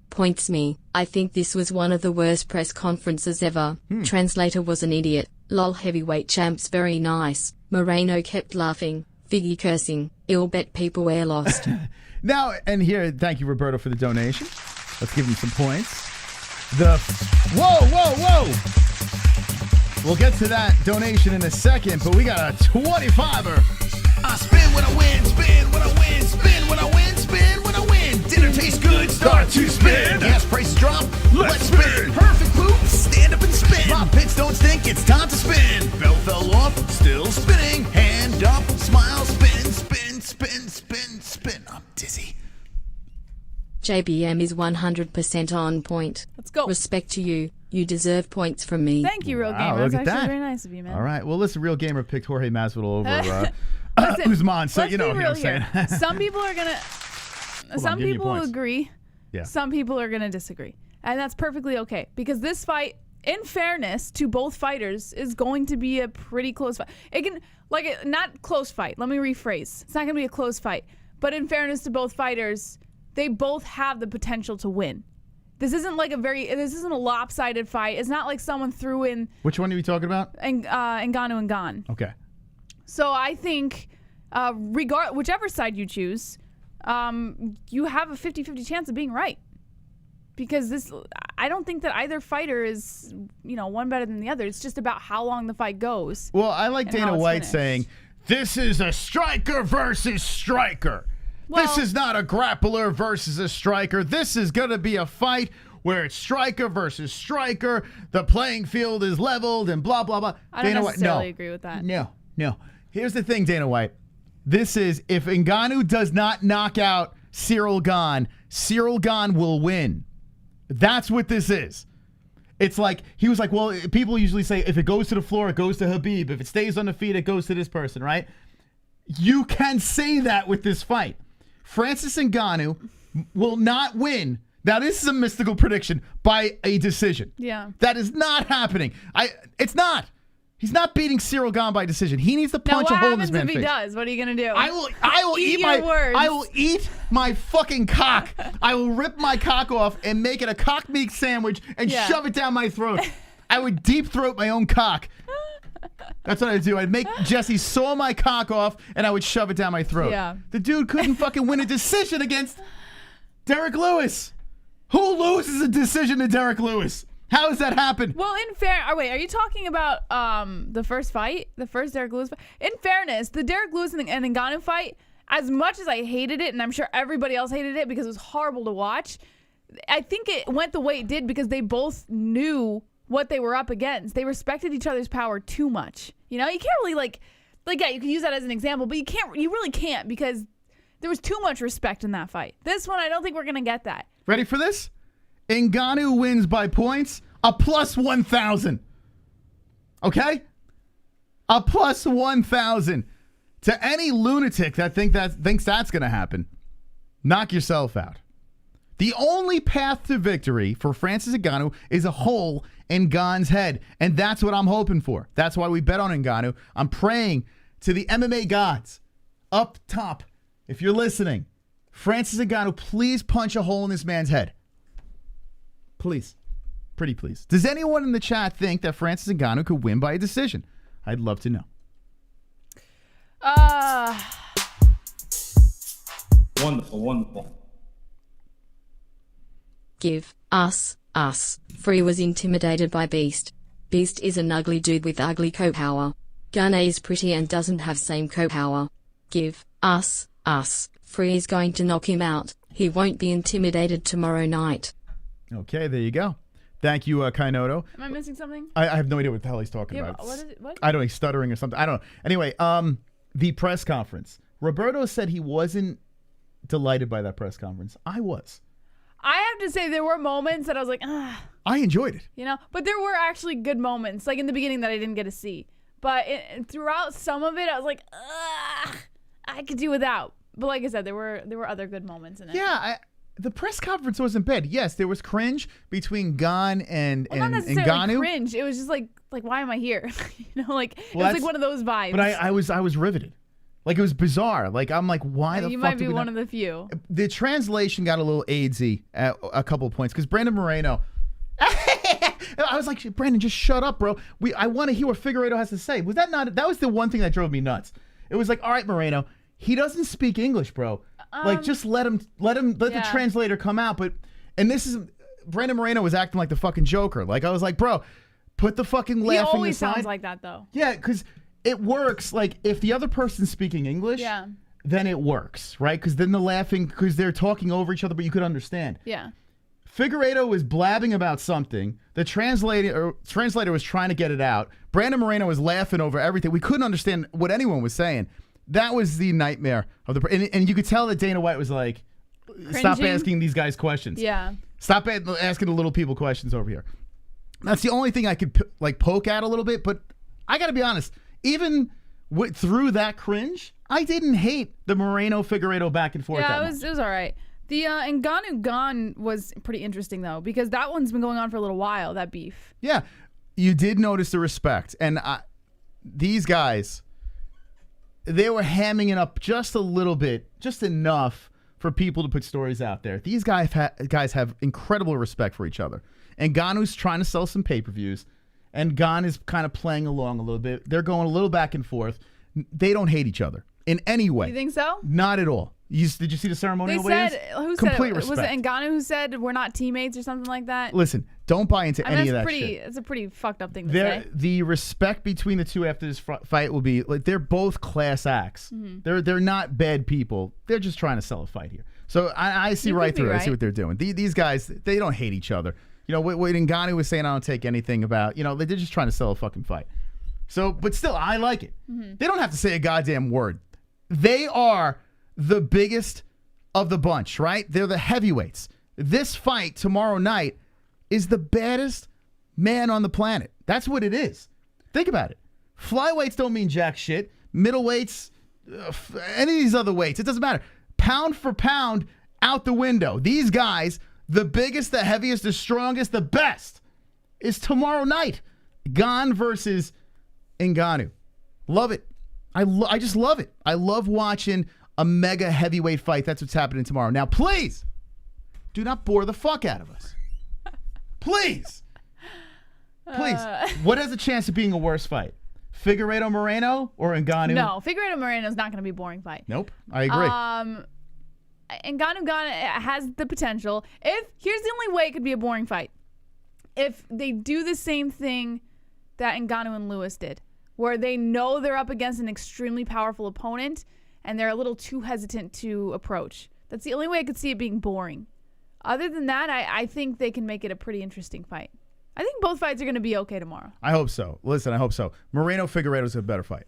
Points me. I think this was one of the worst press conferences ever. Translator was an idiot. Lol, heavyweight champs very nice. Moreno kept laughing. Figgy cursing. Ill bet people were lost. Now, and here, thank you, Roberto, for the donation. Let's give him some points. Whoa! We'll get to that donation in a second, but we got a 25er I spin when I win, spin when I win, spin when I win, spin when I win. Dinner tastes good, start to spin. Gas prices drop, let's spin. Perfect poop, stand up and spin. My pits don't stink, it's time to spin. Belt fell off, still spinning. Hand up, smile, spin, spin, spin, spin, spin. I'm dizzy. JBM is 100% on point. Let's go. Respect to you. You deserve points from me. Thank you, Real Wow, Gamer. look That's at actually that. very nice of you, man. All right. Well, listen, Real Gamer picked Jorge Masvidal over Listen, Usman, so let's you know be what real I'm saying. here. Some people are gonna. Some give me people points. agree. Yeah. Some people are gonna disagree, and that's perfectly okay because this fight, in fairness to both fighters, is going to be a pretty close fight. It can not close fight. Let me rephrase. It's not gonna be a close fight, but in fairness to both fighters, they both have the potential to win. This isn't like this isn't a lopsided fight. It's not like someone threw in Which one are you talking about? Ngannou and Gane. Okay. So I think, whichever side you choose, you have a 50-50 chance of being right. Because I don't think that either fighter is, one better than the other. It's just about how long the fight goes. Well, I like and how Dana it's White finished. saying, this is a striker versus striker. This Well- is not a grappler versus a striker. This is going to be a fight where it's striker versus striker. The playing field is leveled and blah, blah, blah. I don't Dana necessarily White, agree with that. No. Here's the thing, Dana White. This is, if Ngannou does not knock out Ciryl Gane will win. That's what this is. It's like, he was like, well, people usually say if it goes to the floor, it goes to Khabib. If it stays on the feet, it goes to this person, right? You can say that with this fight. Francis Ngannou will not win. Now, this is a mystical prediction by a decision. Yeah. That is not happening. It's not. He's not beating Ciryl Gane by decision. He needs to Now, punch what a hole in happens this man's if he face. does? What are you gonna do? I will Eat eat your my words. I will eat my fucking cock. I will rip my cock off and make it a cock meat sandwich and Yeah. shove it down my throat. I would deep throat my own cock. That's what I'd do. I'd make Jesse saw my cock off and I would shove it down my throat. Yeah. The dude couldn't fucking win a decision against Derek Lewis. Who loses a decision to Derek Lewis? How does that happen? Well, wait, are you talking about the first fight? The first Derek Lewis fight? In fairness, the Derek Lewis and Ngannou fight, as much as I hated it, and I'm sure everybody else hated it because it was horrible to watch, I think it went the way it did because they both knew what they were up against. They respected each other's power too much. You can't really yeah, you can use that as an example, but you really can't because there was too much respect in that fight. This one, I don't think we're going to get that. Ready for this? Ngannou wins by points, a plus 1,000. Okay? A plus 1,000. To any lunatic that thinks that's going to happen, knock yourself out. The only path to victory for Francis Ngannou is a hole in Gane's head, and that's what I'm hoping for. That's why we bet on Ngannou. I'm praying to the MMA gods up top. If you're listening, Francis Ngannou, please punch a hole in this man's head. Please. Pretty please. Does anyone in the chat think that Francis Ngannou could win by a decision? I'd love to know. Wonderful. Give us. Free was intimidated by Beast. Beast is an ugly dude with ugly co-power. Gane is pretty and doesn't have same co-power. Give us. Free is going to knock him out. He won't be intimidated tomorrow night. Okay, there you go. Thank you, Kainoto. Am I missing something? I have no idea what the hell he's talking Yeah, about. what is it? What? I don't know, he's stuttering or something. I don't know. Anyway, the press conference. Roberto said he wasn't delighted by that press conference. I was. I have to say there were moments that I was like, I enjoyed it. but there were actually good moments, like in the beginning that I didn't get to see. But throughout some of it, I was like, I could do without. But like I said, there were other good moments in it. Yeah, the press conference wasn't bad. Yes, there was cringe between Gane and Well, not necessarily Ngannou. cringe. It was just like why am I here? It was that's- like one of those vibes. But I was riveted. Like, it was bizarre. Like, I'm like, why the you fuck might did be we one not- of the few. The translation got a little AIDSy at a couple of points because Brandon Moreno. I was like, Brandon, just shut up, bro. I want to hear what Figueiredo has to say. Was that not? That was the one thing that drove me nuts. It was like, all right, Moreno, he doesn't speak English, bro. Like, just let the translator come out. And this is Brandon Moreno was acting like the fucking Joker. Like, I was like, bro, put the fucking He laughing always aside. sounds like that though. Yeah, because it works. Like if the other person's speaking English, then it works, right? Because then they're laughing because they're talking over each other, but you could understand. Yeah. Figueiredo was blabbing about something. The translator was trying to get it out. Brandon Moreno was laughing over everything. We couldn't understand what anyone was saying. That was the nightmare of the. And you could tell that Dana White was like, "Stop asking these guys questions. Yeah. Stop asking the little people questions over here." That's the only thing I could like poke at a little bit. But I got to be honest, even through that cringe, I didn't hate the Moreno Figueiredo back and forth. Yeah, it was all right. The Ngannou Gane was pretty interesting though, because that one's been going on for a little while. That beef. Yeah, you did notice the respect, and these guys, they were hamming it up just a little bit, just enough for people to put stories out there. These guys have incredible respect for each other. And Ngannou's trying to sell some pay-per-views, and Gane is kind of playing along a little bit. They're going a little back and forth. They don't hate each other in any way. You think so? Not at all. Did you see the ceremonial ways? Who Complete said it? Respect. Was it Ngannou who said we're not teammates or something like that? Listen, don't buy into any of that shit. It's a pretty fucked up thing to say. The respect between the two after this fight will be like they're both class acts. They're not bad people. They're just trying to sell a fight here. So I see right through it. I see what they're doing. These guys, they don't hate each other. You know, what Ngannou was saying, I don't take anything about, they're just trying to sell a fucking fight. So, but still, I like it. They don't have to say a goddamn word. They are the biggest of the bunch, right? They're the heavyweights. This fight tomorrow night is the baddest man on the planet. That's what it is. Think about it. Flyweights don't mean jack shit. Middleweights, any of these other weights, it doesn't matter. Pound for pound, out the window. These guys, the biggest, the heaviest, the strongest, the best, is tomorrow night. Gane versus Ngannou. Love it. I just love it. I love watching a mega heavyweight fight. That's what's happening tomorrow. Now, please, do not bore the fuck out of us. Please. Please. What has a chance of being a worse fight? Figueiredo Moreno or Ngannou? No, Figueiredo Moreno is not going to be a boring fight. Nope. I agree. Ngannou Gane has the potential. Here's the only way it could be a boring fight. If they do the same thing that Ngannou and Lewis did, where they know they're up against an extremely powerful opponent and they're a little too hesitant to approach. That's the only way I could see it being boring. Other than that, I think they can make it a pretty interesting fight. I think both fights are going to be okay tomorrow. I hope so. Listen, I hope so. Moreno Figueiredo is a better fight.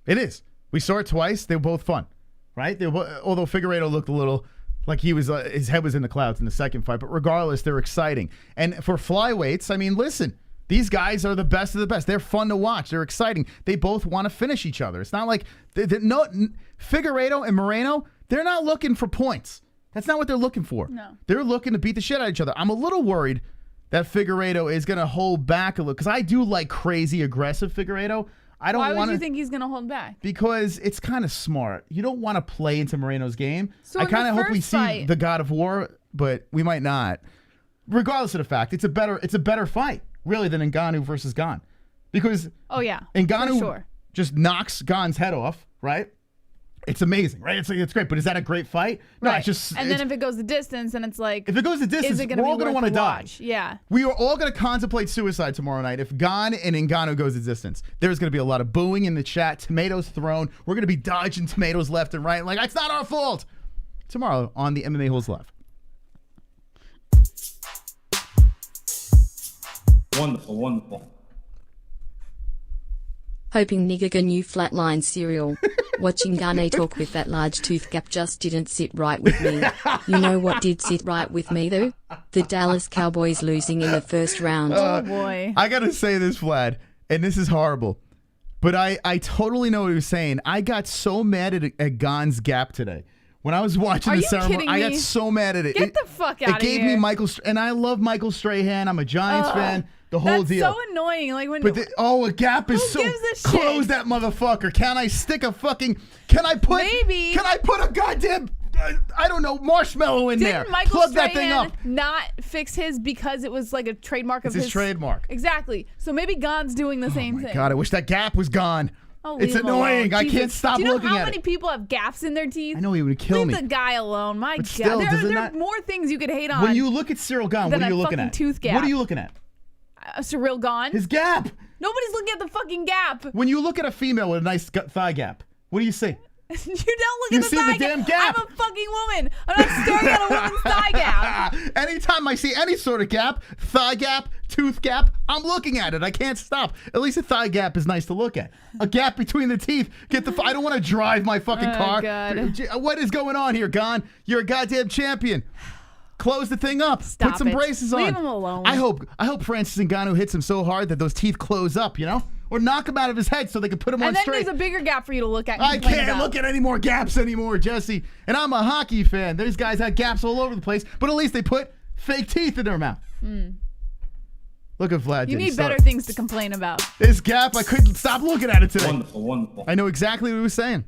It is. We saw it twice. They were both fun, right? Although Figueiredo looked a little like he was, his head was in the clouds in the second fight. But regardless, they're exciting. And for flyweights, I mean, listen. These guys are the best of the best. They're fun to watch. They're exciting. They both want to finish each other. It's not like Figueiredo and Moreno, they're not looking for points. That's not what they're looking for. No. They're looking to beat the shit out of each other. I'm a little worried that Figueiredo is going to hold back a little because I do like crazy aggressive Figueiredo. I don't want to. Why would you think he's going to hold back? Because it's kind of smart. You don't want to play into Moreno's game. So I kind of hope we see the God of War, but we might not. Regardless of the fact, it's a better fight. Really, than Ngannou versus Gane. Because Ngannou just knocks Gane's head off, right? It's amazing, right? It's great, but is that a great fight? No, right. It's just... And then if it goes the distance, then it's like... If it goes the distance, we're all going to want to die. Yeah. We are all going to contemplate suicide tomorrow night if Gane and Ngannou goes the distance. There's going to be a lot of booing in the chat, tomatoes thrown. We're going to be dodging tomatoes left and right. Like, it's not our fault. Tomorrow on the MMA-Holes Live. Wonderful, wonderful. Hoping nigga new flatline Ciryl. Watching Gane talk with that large tooth gap just didn't sit right with me. You know what did sit right with me though? The Dallas Cowboys losing in the first round. Oh boy. I gotta say this, Vlad, and this is horrible, but I totally know what he was saying. I got so mad at Gane's gap today. When I was watching the ceremony, I got so mad at it. Get the fuck out of here. It gave me Michael, and I love Michael Strahan. I'm a Giants fan. The whole deal. That's so annoying. Like when. But a gap is so. Close that motherfucker. Can I stick a fucking? Can I put? Maybe. Can I put a goddamn? I don't know, marshmallow in there. Didn't Michael Plug Strahan that thing up. not fix his because it was like a trademark of his trademark. Exactly. So maybe Gane's doing the same thing. God, I wish that gap was gone. Oh, it's annoying. I can't stop looking at it. Do you know how many people have gaps in their teeth? I know he would kill me. Leave the guy alone. My God. Still, there are more things you could hate on. When you look at Ciryl Gane, what are you looking at? Tooth gap. What are you looking at? Ciryl Gane? His gap. Nobody's looking at the fucking gap. When you look at a female with a nice thigh gap, what do you see? You don't look You at the see thigh the damn gap. I'm a fucking woman. I'm not staring at a woman's thigh gap. Anytime I see any sort of gap, thigh gap, tooth gap, I'm looking at it. I can't stop. At least a thigh gap is nice to look at. A gap between the teeth. I don't want to drive my fucking car. God. What is going on here, Gane? You're a goddamn champion. Close the thing up. Stop Put some it. braces on. Leave him alone. I hope Francis Ngannou hits him so hard that those teeth close up, you know? Or knock him out of his head so they can put him on And then straight. there's a bigger gap for you to look at. And I complain can't about. look at any more gaps anymore, Jesse. And I'm a hockey fan. These guys have gaps all over the place, but at least they put fake teeth in their mouth. Look at Vlad. You getting need better started. things to complain about. This gap, I couldn't stop looking at it today. Wonderful, wonderful. I know exactly what he was saying.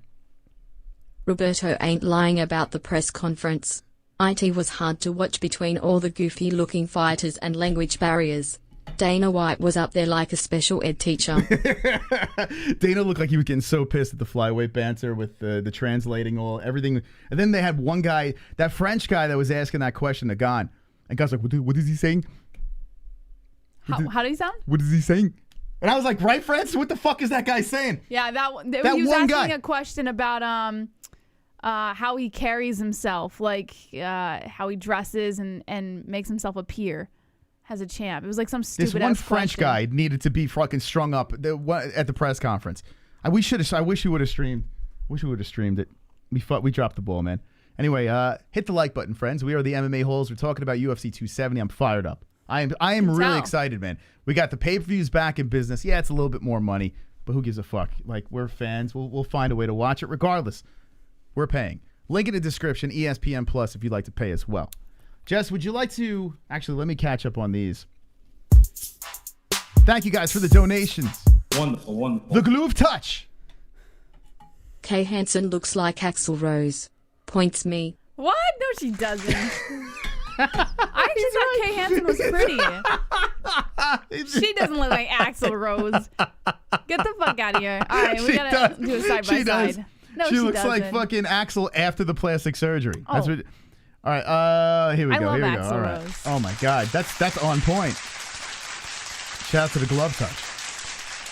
Roberto ain't lying about the press conference. IT was hard to watch between all the goofy-looking fighters and language barriers. Dana White was up there like a special ed teacher. Dana looked like he was getting so pissed at the flyweight banter with the translating everything. And then they had one guy, that French guy that was asking that question to Gane. And Gane's like, what is he saying? How do you sound? What is he saying? And I was like, right, France? What the fuck is that guy saying? Yeah, that That he was one asking guy. a question about how he carries himself, like how he dresses and makes himself appear as a champ. It was like some stupid. This one French guy needed to be fucking strung up at the press conference. I wish you would have streamed. Wish we would have streamed it. We dropped the ball, man. Anyway, hit the like button, friends. We are the MMA-Holes. We're talking about UFC 270. I'm fired up. I am really excited, man. We got the pay-per-views back in business. Yeah, it's a little bit more money, but who gives a fuck? Like, we're fans. We'll find a way to watch it regardless. We're paying. Link in the description, ESPN Plus, if you'd like to pay as well. Jess, would you like to... Actually, let me catch up on these. Thank you guys for the donations. Wonderful, wonderful. The Glove Touch. Kay Hansen looks like Axl Rose. Points me. What? No, she doesn't. I actually thought Kay Hansen was pretty. She doesn't look like Axl Rose. Get the fuck out of here. All right, we She gotta does. do a side by She does. side. No, she looks doesn't. like fucking Axel after the plastic surgery. That's Oh. what. All right, here we I go. love Here we go. Axl All right. Rose. Oh my God, that's on point. Shout out to the Glove Touch.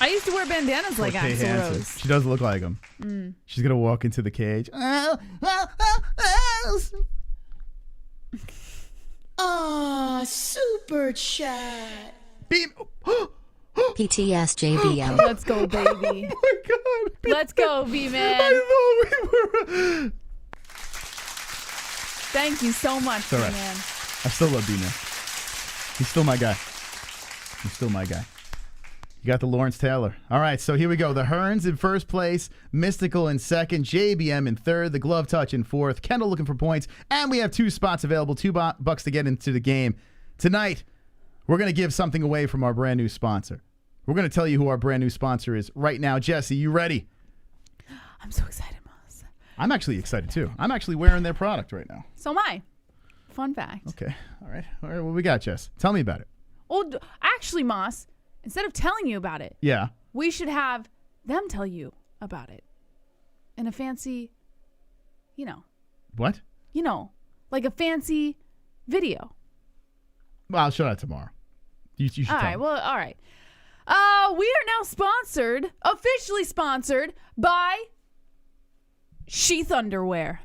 I used to wear bandanas like Poor Kay Axl Hansen. Rose. She does look like him. She's gonna walk into the cage. Oh, super chat. Beam. PTS JBL. Let's go, baby. Oh my God. Let's go, B-Man. I thought we were. Thank you so much, all right. B-Man. I still love B-Man. He's still my guy. He's still my guy. You got the Lawrence Taylor. All right, so here we go. The Hearns in first place, Mystical in second, JBM in third, the Glove Touch in fourth, Kendall looking for points, and we have 2 spots available, $2 to get into the game. Tonight, we're going to give something away from our brand new sponsor. We're going to tell you who our brand new sponsor is right now. Jesse, you ready? I'm so excited, Moss. I'm actually excited too. I'm actually wearing their product right now. So am I. Fun fact. Okay. All right. What we got, Jess? Tell me about it. Well, actually, Moss, instead of telling you about it, Yeah. we should have them tell you about it in a fancy, What? like a fancy video. Well, I'll show that tomorrow. You should All tell right. me. Well, all right. We are now officially sponsored by Sheath Underwear.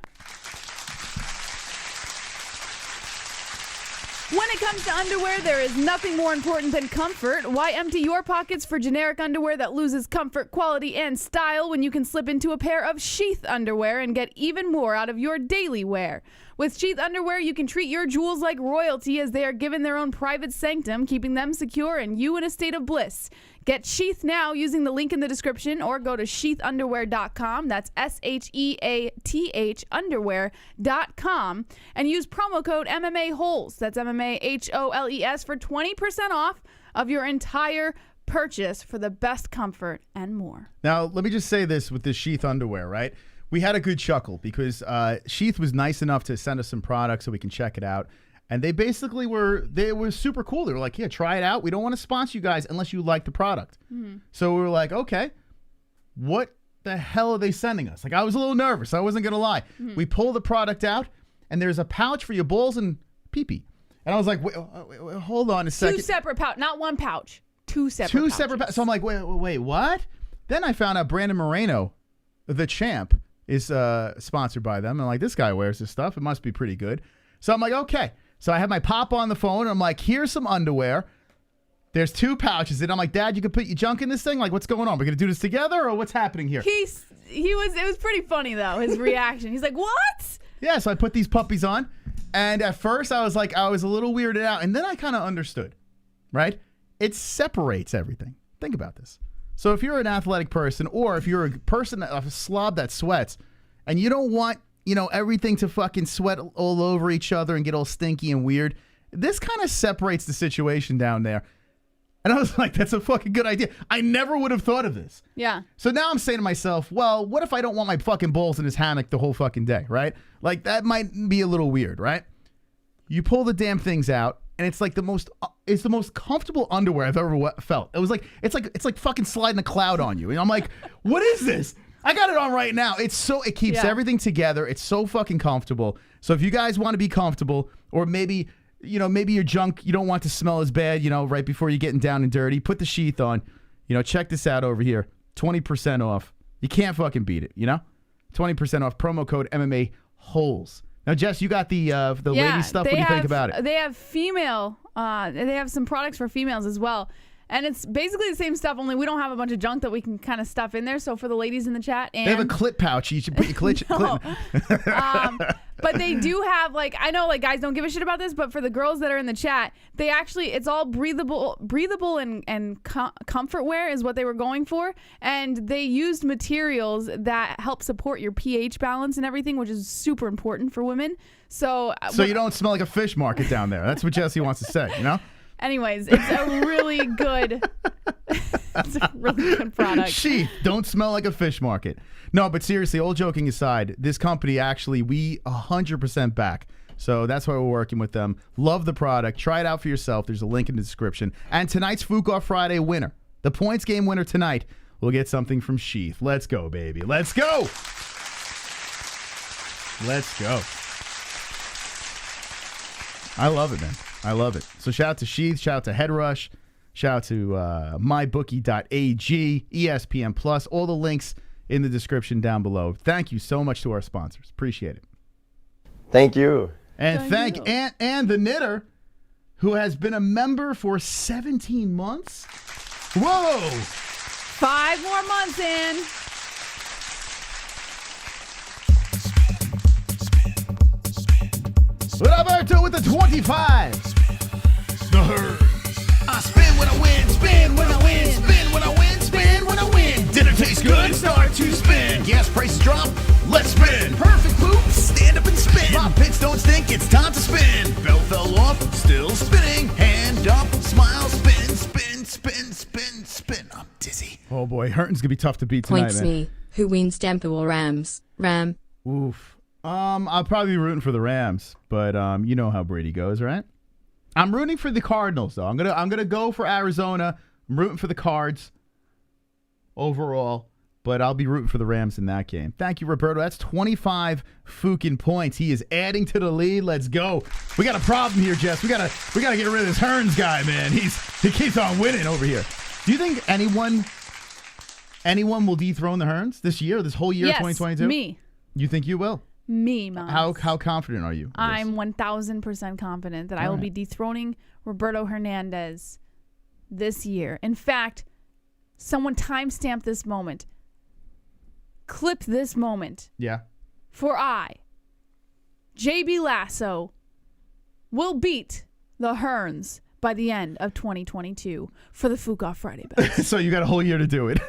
When it comes to underwear, there is nothing more important than comfort. Why empty your pockets for generic underwear that loses comfort, quality, and style when you can slip into a pair of Sheath underwear and get even more out of your daily wear? With Sheath underwear, you can treat your jewels like royalty as they are given their own private sanctum, keeping them secure and you in a state of bliss. Get Sheath now using the link in the description or go to sheathunderwear.com. That's SHEATH underwear.com and use promo code MMA-Holes. That's MMA-HOLES for 20% off of your entire purchase for the best comfort and more. Now, let me just say this with this Sheath underwear, right? We had a good chuckle because Sheath was nice enough to send us some products so we can check it out. And they basically were super cool. They were like, yeah, try it out. We don't want to sponsor you guys unless you like the product. So we were like, okay, what the hell are they sending us? Like, I was a little nervous. I wasn't going to lie. We pull the product out, and there's a pouch for your balls and pee-pee. And I was like, wait, hold on a second. 2 separate pouch, not 1 pouch. two separate pouches. So I'm like, wait, what? Then I found out Brandon Moreno, the champ, is sponsored by them. And like, this guy wears this stuff. It must be pretty good. So I'm like, okay. So I have my pop on the phone. And I'm like, here's some underwear. There's 2 pouches. And I'm like, Dad, you can put your junk in this thing? Like, what's going on? We're going to do this together or what's happening here? It was pretty funny, though, his reaction. He's like, what? Yeah, so I put these puppies on. And at first I was like, I was a little weirded out. And then I kind of understood, right? It separates everything. Think about this. So if you're an athletic person or if you're a person, a slob that sweats and you don't want, everything to fucking sweat all over each other and get all stinky and weird, this kind of separates the situation down there. And I was like, that's a fucking good idea. I never would have thought of this. Yeah. So now I'm saying to myself, well, what if I don't want my fucking balls in his hammock the whole fucking day, right? Like, that might be a little weird, right? You pull the damn things out, and it's like the most comfortable underwear I've ever felt. It's like fucking sliding a cloud on you. And I'm like, what is this? I got it on right now. It keeps everything together. It's so fucking comfortable. So if you guys want to be comfortable, or maybe your junk, you don't want to smell as bad, right before you're getting down and dirty, put the sheath on. Check this out over here. 20% off. You can't fucking beat it, 20% off. Promo code MMA-Holes. Now, Jess, you got the lady stuff. What do you think about it? They have they have some products for females as well. And it's basically the same stuff, only we don't have a bunch of junk that we can kind of stuff in there. So for the ladies in the chat, and they have a clip pouch. You should put your clip. But they do have, like, I know, like, guys don't give a shit about this, but for the girls that are in the chat, they actually, it's all breathable and comfort wear is what they were going for. And they used materials that help support your pH balance and everything, which is super important for women. So you don't smell like a fish market down there. That's what Jesse wants to say, Anyways, it's a really good, product. Sheath, don't smell like a fish market. No, but seriously, all joking aside, this company actually, we 100% back. So that's why we're working with them. Love the product. Try it out for yourself. There's a link in the description. And tonight's FOOK Off Friday winner, the points game winner tonight, will get something from Sheath. Let's go, baby. Let's go. Let's go. I love it, man. I love it. So shout out to Sheath, shout out to Head Rush, shout out to mybookie.ag, ESPN Plus, all the links in the description down below. Thank you so much to our sponsors. Appreciate it. Thank you. And thank Ann the Knitter, who has been a member for 17 months. Whoa! 5 more months in. Roberto with the 25. The herd. I spin when I win, spin when I win, spin when I win, spin when I win. Dinner tastes good, start to spin. Gas prices drop, let's spin. Perfect poop, stand up and spin. My pits don't stink, it's time to spin. Bell fell off, still spinning. Hand up, smile, spin, spin, spin, spin, spin. I'm dizzy. Oh boy, Hurton's gonna be tough to beat tonight, Points man. me. Who wins, Tampa or Rams? Ram. Oof. I'll probably be rooting for the Rams, but you know how Brady goes, right? I'm rooting for the Cardinals, though. I'm gonna go for Arizona. I'm rooting for the Cards overall, but I'll be rooting for the Rams in that game. Thank you, Roberto. That's 25 fucking points. He is adding to the lead. Let's go. We got a problem here, Jess. We gotta get rid of this Hearns guy, man. He keeps on winning over here. Do you think anyone will dethrone the Hearns this year, this whole year, yes, 2022? Me. You think you will? Me, Mom. How confident are you? I'm 1,000% confident that I will be dethroning Roberto Hernandez this year. In fact, someone timestamp this moment. Clip this moment. Yeah. For JB Lasso, will beat the Hearns by the end of 2022 for the FOOK Off Friday belt. So you got a whole year to do it.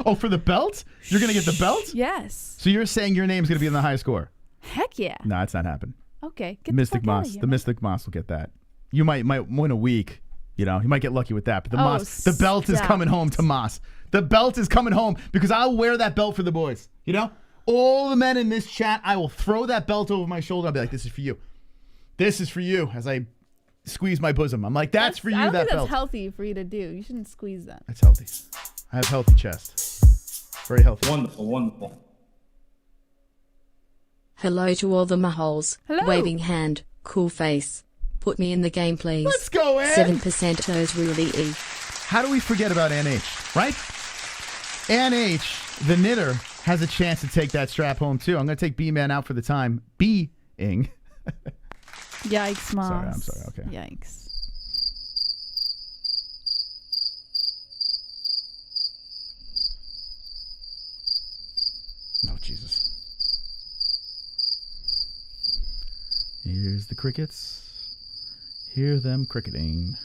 Oh, for the belt? You're going to get the belt? Yes. So you're saying your name's going to be in the high score? Heck yeah. No, it's not happening. Okay. Get Mystic the fuck Moss. out of here, The man. Mystic Moss will get that. You might win a week. You might get lucky with that. But the belt is coming home to Moss. The belt is coming home because I'll wear that belt for the boys. All the men in this chat, I will throw that belt over my shoulder. I'll be like, this is for you. This is for you, as I squeeze my bosom. I'm like, that's for you, I don't that think belt. that's healthy for you to do. You shouldn't squeeze that. That's healthy. I have healthy chest. Very healthy. Wonderful, wonderful. Hello to all the maholes. Hello. Waving hand. Cool face. Put me in the game, please. Let's go, Ann. 7% toes really E. How do we forget about Ann H, right? Ann H, the knitter, has a chance to take that strap home, too. I'm going to take B-Man out for the time being. Yikes, Moss. Sorry, I'm sorry. Okay. Yikes. Oh, Jesus. Here's the crickets. Hear them cricketing.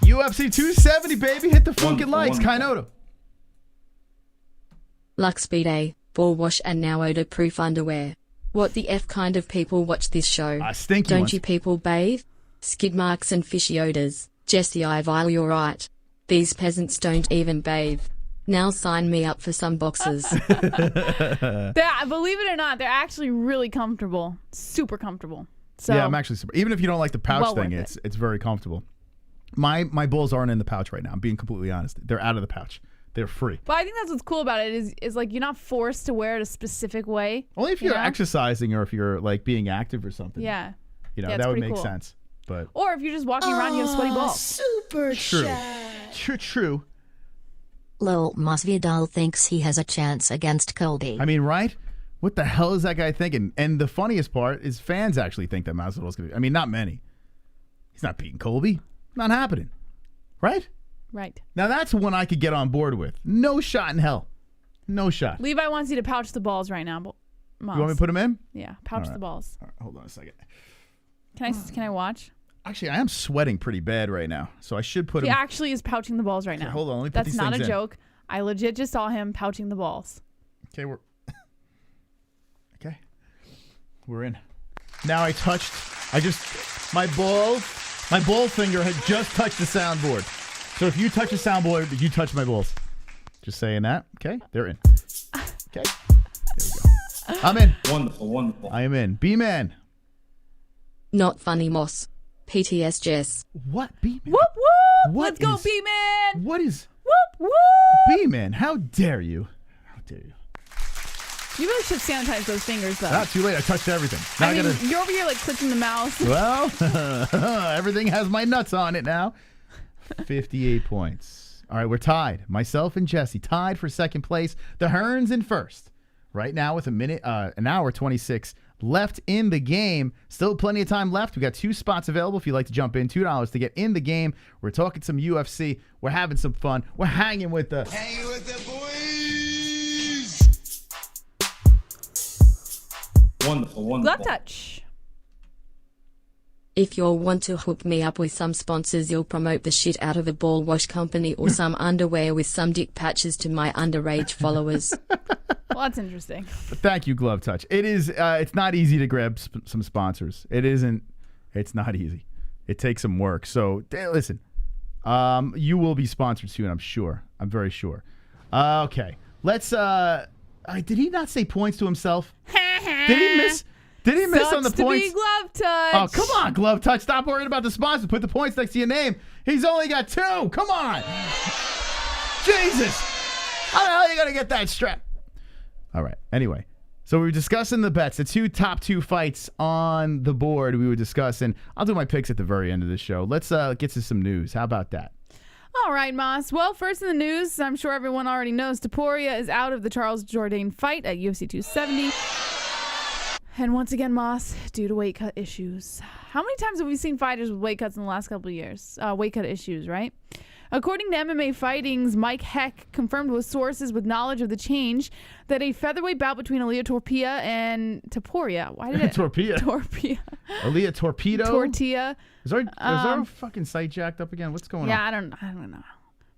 UFC 270, baby. Hit the fucking likes. Kainoto. Lux Speed A, ball wash and now odor-proof underwear. What the F kind of people watch this show? Stinky Don't ones. you people bathe? Skid marks and fishy odors. Jesse Ivile, you're right. These peasants don't even bathe. Now sign me up for some boxes. Believe it or not, they're actually really comfortable. Super comfortable. So Yeah, I'm actually super. Even if you don't like the pouch Well thing, worth it's very comfortable. My balls aren't in the pouch right now. I'm being completely honest. They're out of the pouch. They're free. But I think that's what's cool about it is like you're not forced to wear it a specific way. Only if you're know? exercising or if you're like being active or something. Yeah. You know, Yeah, it's that would pretty make cool. sense. But Or if you're just walking around, you have sweaty balls. Super true. chat. True. Lol, Masvidal thinks he has a chance against Colby. I mean, right? What the hell is that guy thinking? And the funniest part is fans actually think that Masvidal's going to be. I mean, not many. He's not beating Colby. Not happening. Right? Right. Now that's one I could get on board with. No shot in hell. No shot. Levi wants you to pouch the balls right now. Moss. You want me to put him in? Yeah, pouch All right. the balls. All right, hold on a second. Can I watch? Actually, I am sweating pretty bad right now, so I should put He him. actually is pouching the balls right now. hold on, let me put That's these not a things in. joke. I legit just saw him pouching the balls. Okay, we're in. Now my ball finger had just touched the soundboard. So if you touch the soundboard, you touch my balls. Just saying that. Okay, they're in. Okay, there we go. I'm in. Wonderful. I am in. B-Man. Not funny, Moss. PTS Jess. What? B-Man? Whoop whoop! What Let's go, is- B-Man! What is Whoop whoop! B-Man? How dare you? How dare you? You really should sanitize those fingers, though. Not too late. I touched everything. Now I mean, gotta... you're over here like clicking the mouse. Well, everything has my nuts on it now. 58 points. All right, we're tied. Myself and Jesse tied for second place. The Hearns in first. Right now with an hour 26 left in the game. Still plenty of time left. We got 2 spots available if you'd like to jump in. $2 to get in the game. We're talking some UFC. We're having some fun. We're hanging with the boys. Wonderful. Glove touch. If you want to hook me up with some sponsors, you'll promote the shit out of a ball wash company or some underwear with some dick patches to my underage followers. Well, that's interesting. But thank you, Glove Touch. It is. It's not easy to grab some sponsors. It isn't. It's not easy. It takes some work. So listen, you will be sponsored soon. I'm sure. I'm very sure. Okay. Let's. Did he not say points to himself? Did he miss? Did he miss on the Sucks to points? be Glove Touch. Oh, come on, Glove Touch. Stop worrying about the sponsors. Put the points next to your name. He's only got 2. Come on. Jesus. How the hell are you going to get that strap? All right. Anyway, so we were discussing the bets, the top two fights on the board we were discussing. I'll do my picks at the very end of the show. Let's get to some news. How about that? All right, Moss. Well, first in the news, I'm sure everyone already knows, Topuria is out of the Charles Jourdain fight at UFC 270. And once again, Moss, due to weight cut issues. How many times have we seen fighters with weight cuts in the last couple of years? Weight cut issues, right? According to MMA Fighting's Mike Heck, confirmed with sources with knowledge of the change, that a featherweight bout between Aaliyah Torpilla and Topuria. Why did it? Torpilla. Aaliyah Torpedo. Tortilla. Is our fucking site jacked up again? What's going on? Yeah, I don't know.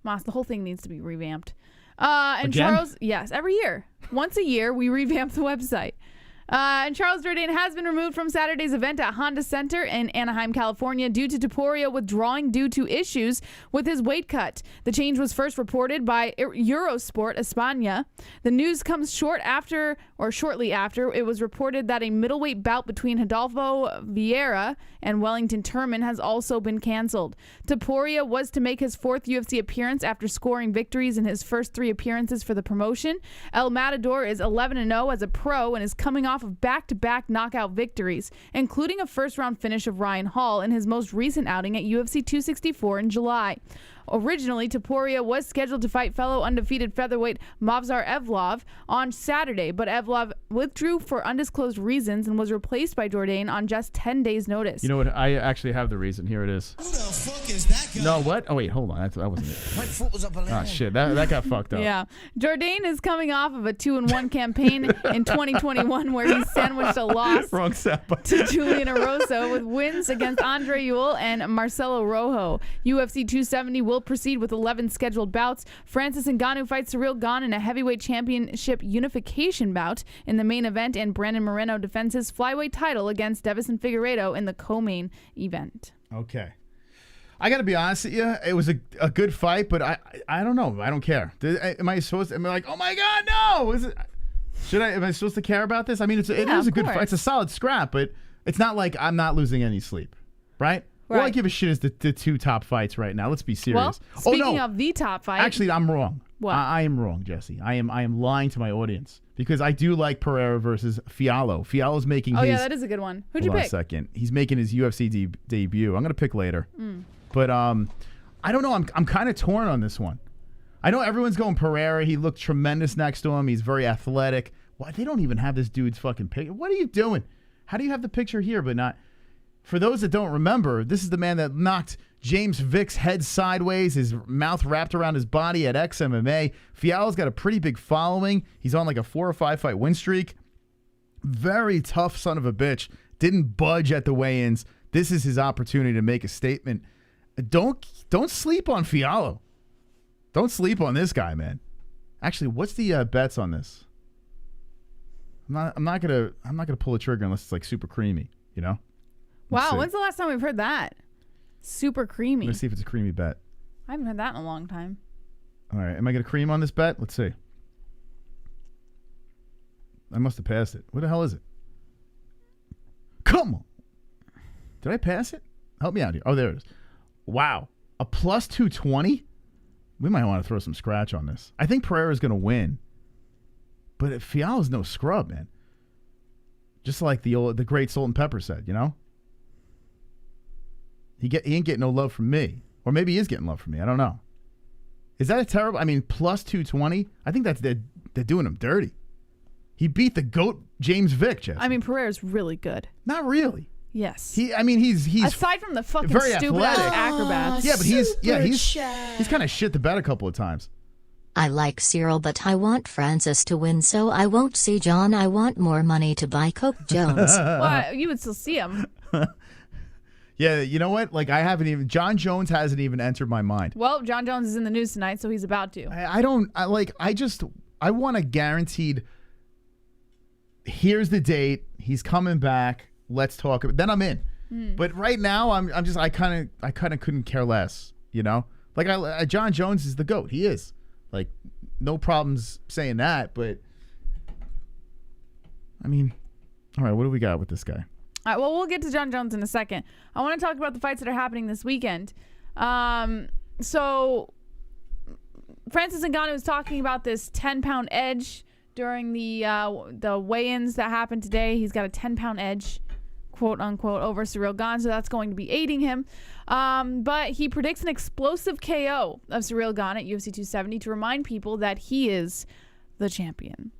Moss, the whole thing needs to be revamped. And Again? Charles, yes, every year. Once a year, we revamp the website. And Charles Jourdain has been removed from Saturday's event at Honda Center in Anaheim, California, due to Topuria withdrawing due to issues with his weight cut. The change was first reported by Eurosport España. The news comes shortly after it was reported that a middleweight bout between Rodolfo Vieira and Wellington Turman has also been canceled. Topuria was to make his 4th UFC appearance after scoring victories in his first 3 appearances for the promotion. El Matador is 11-0 as a pro and is coming off off of back-to-back knockout victories, including a first-round finish of Ryan Hall in his most recent outing at UFC 264 in July. Originally, Topuria was scheduled to fight fellow undefeated featherweight Movsar Evloev on Saturday, but Evloev withdrew for undisclosed reasons and was replaced by Jourdain on just 10 days' notice. You know what? I actually have the reason. Here it is. Who the fuck is that guy? No, what? Oh, wait, hold on. That wasn't it. My foot was up a Oh, shit. That got fucked up. Yeah. Jourdain is coming off of a 2-1 campaign in 2021 where he sandwiched a loss Wrong set. to Julian Erosa with wins against Andre Ewell and Marcelo Rojo. UFC 270 will proceed with 11 scheduled bouts. Francis Ngannou fights Ciryl Gane in a heavyweight championship unification bout in the main event, and Brandon Moreno defends his flyweight title against Deiveson Figueiredo in the co-main event. Okay. I got to be honest with you. It was a good fight, but I don't know. I don't care. Am I supposed to? Am I like, oh my God, no? Am I supposed to care about this? I mean, it is a good fight. It's a solid scrap, but it's not like I'm not losing any sleep, right? All I give a shit is the two top fights right now. Let's be serious. Well, speaking of the top fight. Actually, I'm wrong. What? I am wrong, Jesse. I am lying to my audience because I do like Pereira versus Fiallo. Fiallo's making his... Oh, yeah, that is a good one. Who'd you Hold on pick? a second. He's making his UFC debut. I'm going to pick later. But I don't know. I'm kind of torn on this one. I know everyone's going Pereira. He looked tremendous next to him. He's very athletic. Why? They don't even have this dude's fucking picture. What are you doing? How do you have the picture here but not... For those that don't remember, this is the man that knocked James Vick's head sideways, his mouth wrapped around his body at XMMA. Fiallo's got a pretty big following. He's on like a 4 or 5 fight win streak. Very tough son of a bitch. Didn't budge at the weigh-ins. This is his opportunity to make a statement. Don't sleep on Fiallo. Don't sleep on this guy, man. Actually, what's the bets on this? I'm not gonna pull the trigger unless it's like super creamy, you know? Wow, when's the last time we've heard that? Super creamy. Let's see if it's a creamy bet. I haven't heard that in a long time. All right, am I going to cream on this bet? Let's see. I must have passed it. What the hell is it? Come on. Did I pass it? Help me out here. Oh, there it is. Wow. A plus 220? We might want to throw some scratch on this. I think Pereira's going to win. But Fiallo's no scrub, man. Just like the great Salt and Pepper said, you know? He ain't getting no love from me. Or maybe he is getting love from me. I don't know. Is that a terrible... I mean, plus 220? I think they're doing him dirty. He beat the GOAT James Vick, Jesse. I mean, Pereira's really good. Not really. Yes. He's aside from the fucking very stupid athletic. acrobats. Yeah, but he's kind of shit the bed a couple of times. I like Ciryl, but I want Francis to win, so I won't see John. I want more money to buy Coke Jones. Well, you would still see him. Yeah, you know what? Like, John Jones hasn't even entered my mind. Well, John Jones is in the news tonight, so he's about to. I want a guaranteed, here's the date, he's coming back, let's talk. Then I'm in. But right now, I kind of couldn't care less, you know? Like, John Jones is the GOAT. He is. Like, no problems saying that, but, I mean, all right, what do we got with this guy? All right, well, we'll get to John Jones in a second. I want to talk about the fights that are happening this weekend. So Francis Ngannou was talking about this 10-pound edge during the weigh-ins that happened today. He's got a 10-pound edge, quote unquote, over Ciryl Gane, so that's going to be aiding him. But he predicts an explosive KO of Ciryl Gane at UFC 270 to remind people that he is the champion.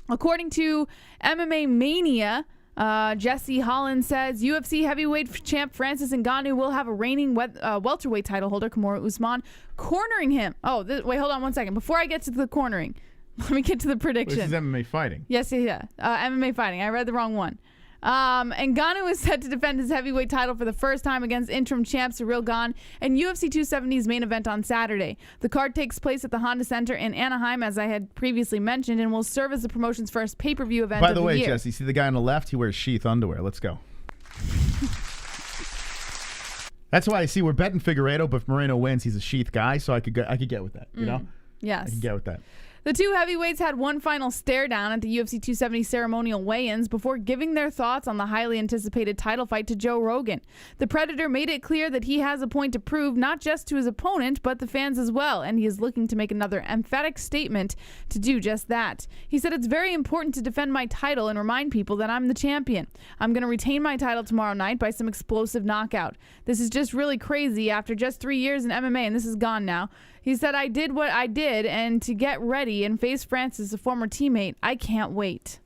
According to MMA Mania, Jesse Holland says UFC heavyweight champ Francis Ngannou will have a reigning welterweight title holder, Kamaru Usman, cornering him. Wait, hold on one second. Before I get to the cornering, let me get to the prediction. This is MMA fighting. Yes, MMA fighting. I read the wrong one. Ngannou is set to defend his heavyweight title for the first time against interim champ Ciryl Gane in UFC 270's main event on Saturday. The card takes place at the Honda Center in Anaheim, as I had previously mentioned, and will serve as the promotion's first pay-per-view event of the year. By the way, Jesse, see the guy on the left? He wears sheath underwear. Let's go. That's why I see we're betting Figueiredo, but if Moreno wins, he's a sheath guy, so I could get with that, you know? Yes. I can get with that. The two heavyweights had one final stare down at the UFC 270 ceremonial weigh-ins before giving their thoughts on the highly anticipated title fight to Joe Rogan. The Predator made it clear that he has a point to prove not just to his opponent but the fans as well, and he is looking to make another emphatic statement to do just that. He said, "It's very important to defend my title and remind people that I'm the champion. I'm going to retain my title tomorrow night by some explosive knockout. This is just really crazy after just 3 years in MMA, and this is gone now." He said, "I did what I did, and to get ready and face Francis, a former teammate, I can't wait."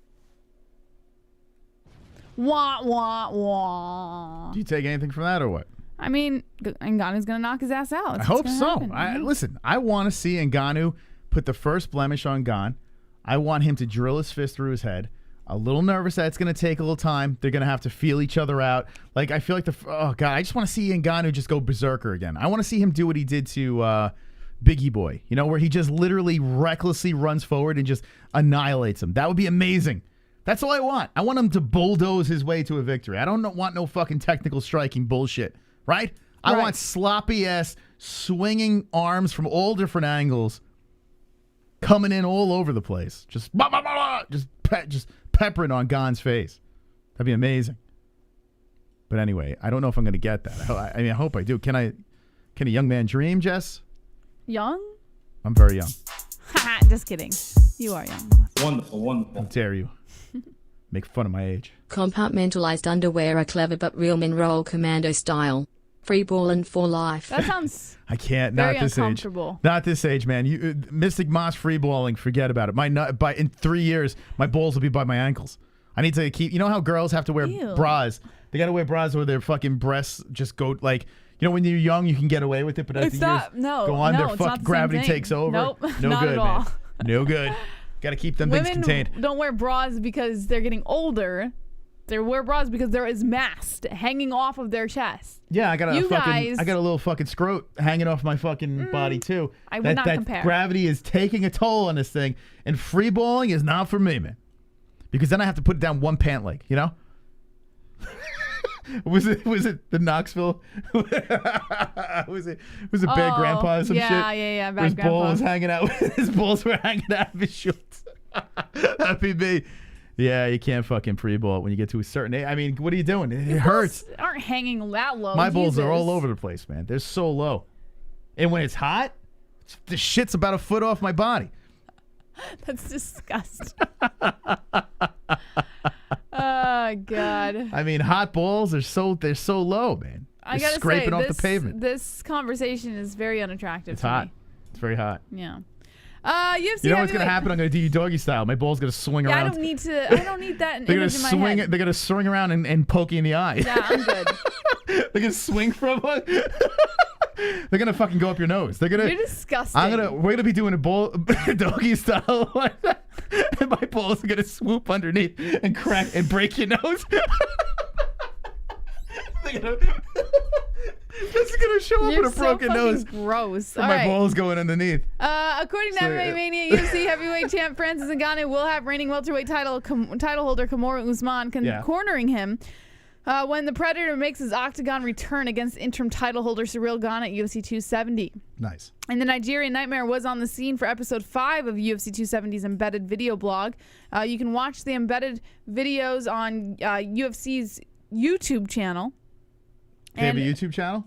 Wah, wah, wah. Do you take anything from that or what? I mean, Ngannou's going to knock his ass out. I hope so. Listen, I want to see Ngannou put the first blemish on Gane. I want him to drill his fist through his head. A little nervous that it's going to take a little time. They're going to have to feel each other out. Like, I feel like oh, God, I just want to see Ngannou just go berserker again. I want to see him do what he did to Biggie Boy, you know, where he just literally recklessly runs forward and just annihilates him. That would be amazing. That's all I want. I want him to bulldoze his way to a victory. I don't want no fucking technical striking bullshit, right? I want sloppy-ass swinging arms from all different angles coming in all over the place. Just blah, blah, blah, blah, just peppering on Gane's face. That'd be amazing. But anyway, I don't know if I'm going to get that. I mean, I hope I do. Can a young man dream, Jess? Young? I'm very young. Just kidding. You are young. Wonderful, wonderful. How dare you? Make fun of my age. Compartmentalized underwear are clever but real men roll commando style. Free ball and for life. That sounds I can't. very Not this age. uncomfortable. Not this age, man. You Mystic Moss free balling. Forget about it. In 3 years, my balls will be by my ankles. I need to keep. You know how girls have to wear bras? They got to wear bras where their fucking breasts just go like. You know, when you're young, you can get away with it, but as the years go on, their fucking gravity takes over. Nope, no not good, at all. man. No good. Got to keep them things contained. Women don't wear bras because they're getting older. They wear bras because there is mast hanging off of their chest. Yeah, I got a little fucking scrot hanging off my fucking body too. I would not that compare. Gravity is taking a toll on this thing, and free balling is not for me, man. Because then I have to put it down one pant leg, you know? Was it the Knoxville? was it Bad Grandpa or some shit? Yeah. Bad Grandpa. Ball was hanging out. His balls were hanging out of his shorts. That'd be me. Yeah, you can't fucking free ball when you get to a certain age. I mean, what are you doing? It hurts. Aren't hanging that low. My balls are all over the place, man. They're so low. And when it's hot, the shit's about a foot off my body. That's disgusting. Oh God. I mean, hot balls are they're so low, man. I gotta scraping off the pavement. This conversation is very unattractive. It's to hot. me. It's very hot. Yeah. UFC. You know what's gonna happen? I'm gonna do you doggy style. My ball's gonna swing around. I don't need that they're image in my head. They're gonna swing around and poke you in the eye. Yeah, I'm good. They're gonna swing from one. They're gonna fucking go up your nose. You're disgusting. We're gonna be doing a doggy style like that. And my balls are gonna swoop underneath and crack and break your nose. Just gonna show up with a broken nose. Gross. And my balls going underneath. According to MMA Mania, UFC heavyweight champ Francis Ngannou will have reigning welterweight title holder Kamaru Usman cornering him when the Predator makes his octagon return against interim title holder Ciryl Gane at UFC 270. Nice. And the Nigerian Nightmare was on the scene for episode 5 of UFC 270's embedded video blog. You can watch the embedded videos on UFC's YouTube channel. They have a YouTube channel?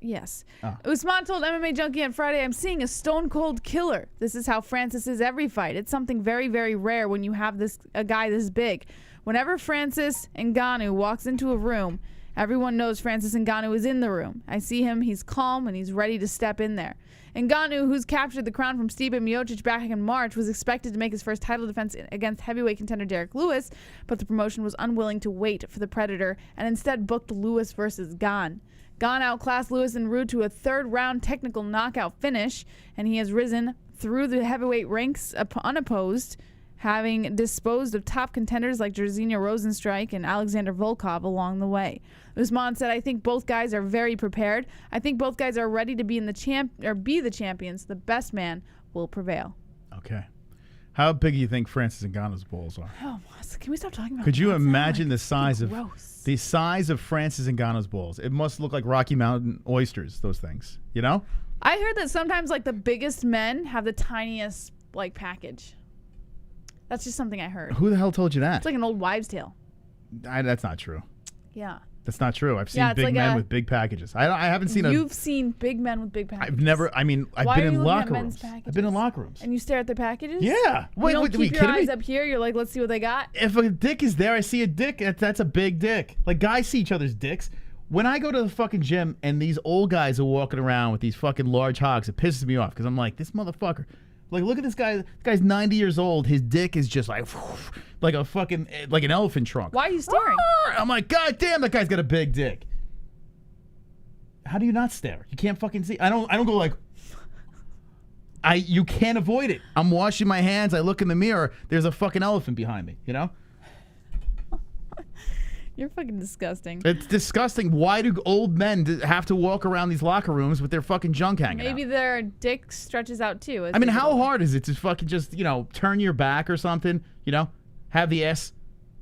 Yes. Oh. Usman told MMA Junkie on Friday, "I'm seeing a stone cold killer. This is how Francis is every fight. It's something very, very rare when you have a guy this big. Whenever Francis Ngannou walks into a room, everyone knows Francis Ngannou is in the room. I see him, he's calm, and he's ready to step in there." Ngannou, who's captured the crown from Stipe Miocic back in March, was expected to make his first title defense against heavyweight contender Derek Lewis, but the promotion was unwilling to wait for the Predator and instead booked Lewis versus Gane. Gane outclassed Lewis en route to a third-round technical knockout finish, and he has risen through the heavyweight ranks unopposed, having disposed of top contenders like Jairzinho Rozenstruik and Alexander Volkov along the way. Usman said, "I think both guys are very prepared. I think both guys are ready to be the champions. The best man will prevail." Okay. How big do you think Francis Ngannou's balls are? Oh, can we stop talking about? Could you imagine the size of Francis Ngannou's balls? It must look like Rocky Mountain oysters. Those things, you know. I heard that sometimes like the biggest men have the tiniest like package. That's just something I heard. Who the hell told you that? It's like an old wives' tale. That's not true. Yeah. That's not true. I've seen big men with big packages. I haven't seen You've seen big men with big packages. I've never. I mean, I've Why been are you in looking locker at rooms. men's I've been in locker rooms. And you stare at their packages? Yeah. You don't keep your eyes me? up here. You're like, let's see what they got. If a dick is there, I see a dick. That's a big dick. Like, guys see each other's dicks. When I go to the fucking gym and these old guys are walking around with these fucking large hogs, it pisses me off because I'm like, this motherfucker. Like, look at this guy. This guy's 90 years old. His dick is just like a fucking, like an elephant trunk. Why are you staring? I'm like, God damn, that guy's got a big dick. How do you not stare? You can't fucking see. I don't go like, you can't avoid it. I'm washing my hands. I look in the mirror. There's a fucking elephant behind me, you know? You're fucking disgusting. It's disgusting. Why do old men have to walk around these locker rooms with their fucking junk hanging Maybe out? their dick stretches out too. I mean, how hard is it to fucking just, turn your back or something, Have the ass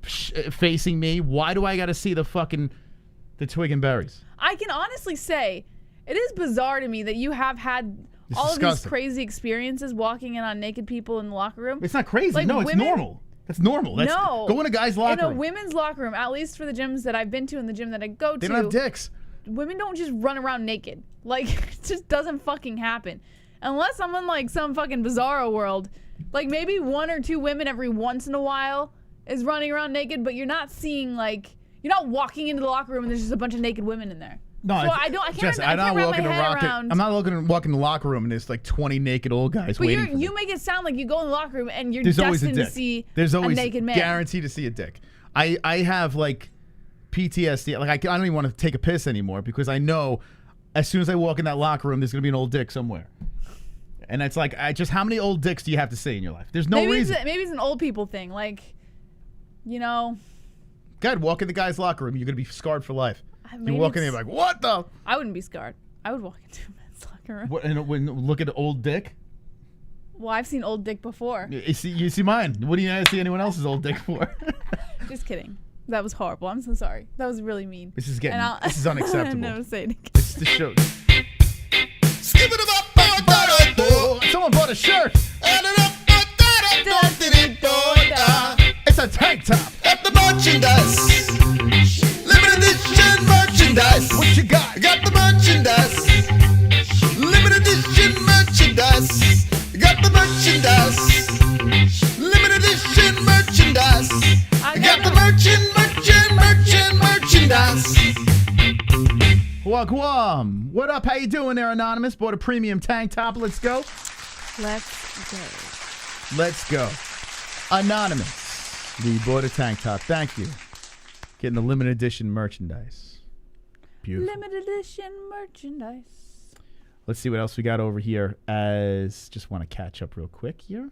facing me? Why do I got to see the twig and berries? I can honestly say, it is bizarre to me that you have had all of these crazy experiences walking in on naked people in the locker room. It's not crazy. Like, No, it's women- normal. That's normal. No. Go in a guy's locker room. In a women's locker room, at least for the gyms that I've been to and the gym that I go to. They don't have dicks. Women don't just run around naked. Like, it just doesn't fucking happen. Unless I'm in, like, some fucking bizarro world. Like, maybe 1 or 2 women every once in a while is running around naked, but you're not seeing, like, you're not walking into the locker room and there's just a bunch of naked women in there. No, so I can't wrap my head around. I'm not walking in the locker room and there's like 20 naked old guys But waiting for me. you make it sound like you go in the locker room and you're There's always a destined dick. to see There's always a naked man. guaranteed to see a dick. I have like PTSD. Like I don't even want to take a piss anymore because I know as soon as I walk in that locker room, there's gonna be an old dick somewhere. And it's like, how many old dicks do you have to see in your life? There's no reason. Maybe it's an old people thing. Like, God, walk in the guy's locker room, you're gonna be scarred for life. You Maybe walk in there like, what the? I wouldn't be scarred. I would walk into a men's locker room. What, and when look at the old dick. Well, I've seen old dick before. You see mine. What do you see anyone else's old dick for? Just kidding. That was horrible. I'm so sorry. That was really mean. This is unacceptable. I'll never say it again. It's the show. Someone bought a shirt. It's a tank top. At the merchandise. Limited edition merchandise. What you got? Got the merchandise. Limited edition merchandise. Got the merchandise. Limited edition merchandise. Got the merchandise. Wagwam. What up? How you doing there, Anonymous? Bought a premium tank top. Let's go. Let's go. Anonymous. We bought a tank top. Thank you. Getting the limited edition merchandise. Beautiful. Limited edition merchandise. Let's see what else we got over here. Just want to catch up real quick here.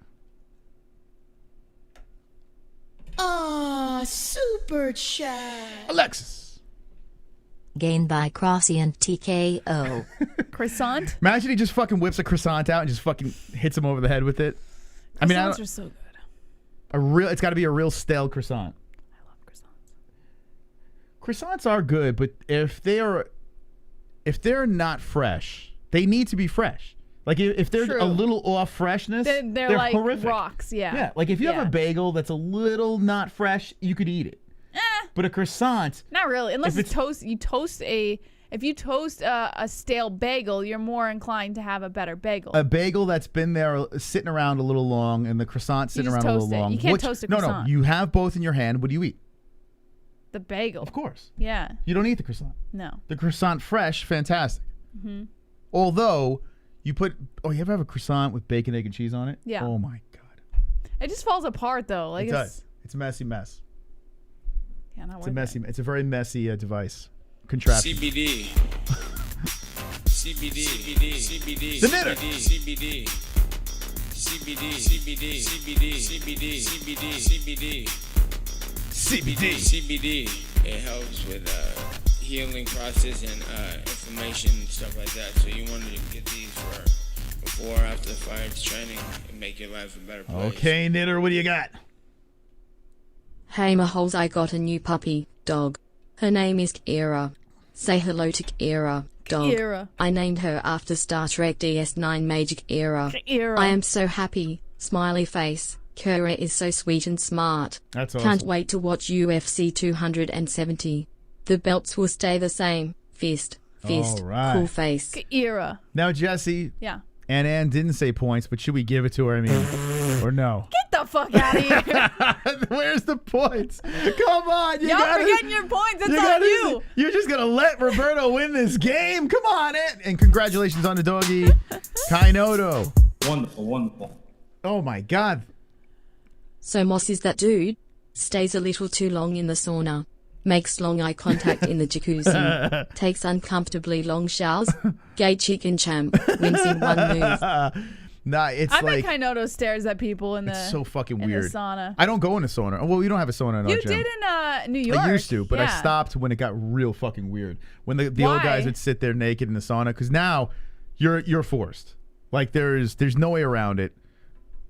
Super chat. Alexis. Gained by Crossy and TKO. Croissant? Imagine he just fucking whips a croissant out and just fucking hits him over the head with it. Croissants are so good. It's got to be a real stale croissant. I love croissants. Croissants are good, but if they're not fresh, they need to be fresh. Like if they're True. a little off freshness, they're like horrific. rocks. Yeah. Yeah. Like if you have a bagel that's a little not fresh, you could eat it. But a croissant, not really. Unless if you toast a stale bagel, you're more inclined to have a better bagel. A bagel that's been there sitting around a little long, and the croissant sitting around a little long. You can't toast a croissant. No, you have both in your hand. What do you eat? The bagel. Of course. Yeah. You don't eat the croissant. No. The croissant fresh, fantastic. Mm-hmm. Although you you ever have a croissant with bacon, egg, and cheese on it? Yeah. Oh my God. It just falls apart though. Like it does. It's a messy mess. Yeah, not it's a messy. It's a very messy device. Contraption. CBD. CBD. CBD. CBD. The knitter. CBD. CBD. CBD. CBD. CBD. CBD. CBD. CBD. It helps with healing process and inflammation and stuff like that. So you want to get these for before or after the fight training and make your life a better place. Okay, Knitter, what do you got? Hey MORE, I got a new puppy dog. Her name is Kira. Say hello to Kira, dog. Kira. I named her after Star Trek DS9 Major Kira. Kira. I am so happy, Smiley face. Kura is so sweet and smart. That's awesome. Can't wait to watch UFC 270. The belts will stay the same. Fist. All right. Cool face. Era. Now, Jesse. Yeah. And Ann didn't say points, but should we give it to her? I mean, or no? Get the fuck out of here. Where's the points? Come on. Y'all forgetting your points. That's on you. You're just going to let Roberto win this game? Come on, Ann. And congratulations on the doggy. Kainoto. Wonderful, wonderful. Oh, my God. So Moss is that dude? Stays a little too long in the sauna. Makes long eye contact in the jacuzzi. Takes uncomfortably long showers. Gay chicken champ. Wins in one move. Nah, it's I like... bet Kainoto stares at people in the It's so fucking in weird. The sauna. I don't go in a sauna. Well, we don't have a sauna in our You gym. did in New York. I used to, but I Yeah. stopped when it got real fucking weird. When the old guys would sit there naked in the sauna, because now you're forced. Like there's no way around it.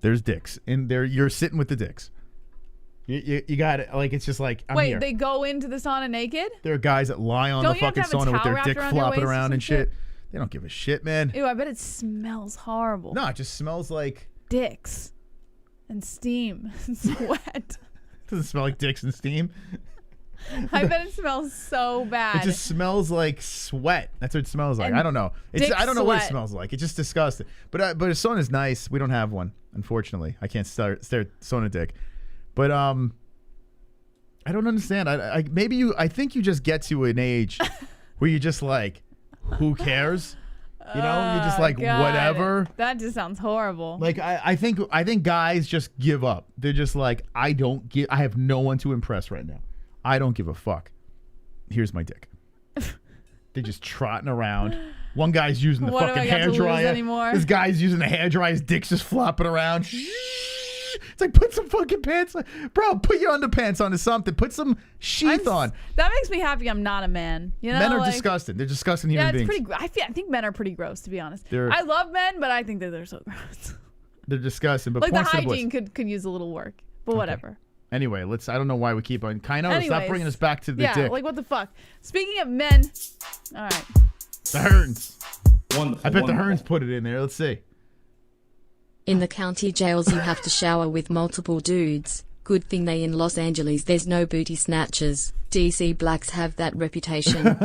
There's dicks, and you're sitting with the dicks. You got it. Like it's just like I'm Wait, here. they go into the sauna naked? There are guys that lie on Don't the you have to fucking have a sauna with towel their wrapped dick around your flopping waist or around some and shit. They don't give a shit, man. Ew, I bet it smells horrible. No, it just smells like Dicks and steam and sweat. Doesn't smell like dicks and steam. I bet it smells so bad. It just smells like sweat. That's what it smells like. And I don't know. I don't know what it sweat. smells like. It's just disgusting. But a sauna's nice. We don't have one, unfortunately. I can't stare at sauna dick. But I don't understand. I think you just get to an age where you just like, who cares? You know, you're just like God. whatever. That just sounds horrible. Like I think guys just give up. They're just like, I have no one to impress right now. I don't give a fuck. Here's my dick. They're just trotting around. One guy's using the What fucking do I got hair to lose dryer. anymore? This guy's using the hair dryer. His dick's just flopping around. It's like, put some fucking pants on. Bro, put your underpants on or something. Put some sheath on. That makes me happy I'm not a man. You know, Men are like, disgusting. They're disgusting human yeah, it's beings. pretty. I think men are pretty gross, to be honest. They're- I love men, but I think that they're so gross. They're disgusting. But Like the points to the boys. hygiene could use a little work, but whatever. Anyway, I don't know why we keep on. Kainoto, stop Anyways, bringing us back to the yeah, dick. like what the fuck. Speaking of men, all right. The Hearns. Wonderful. I bet the wonderful. Hearns put it in there. Let's see. In the county jails you have to shower with multiple dudes. Good thing they in Los Angeles there's no booty snatchers. DC blacks have that reputation.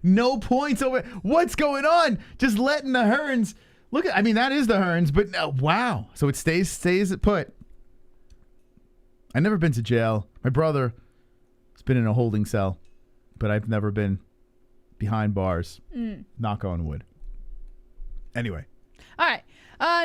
No points over. What's going on? Just letting the Hearns look at. I mean, that is the Hearns, but wow. So it stays it put. I've never been to jail. My brother has been in a holding cell, but I've never been behind bars. Knock on wood. Anyway. All right.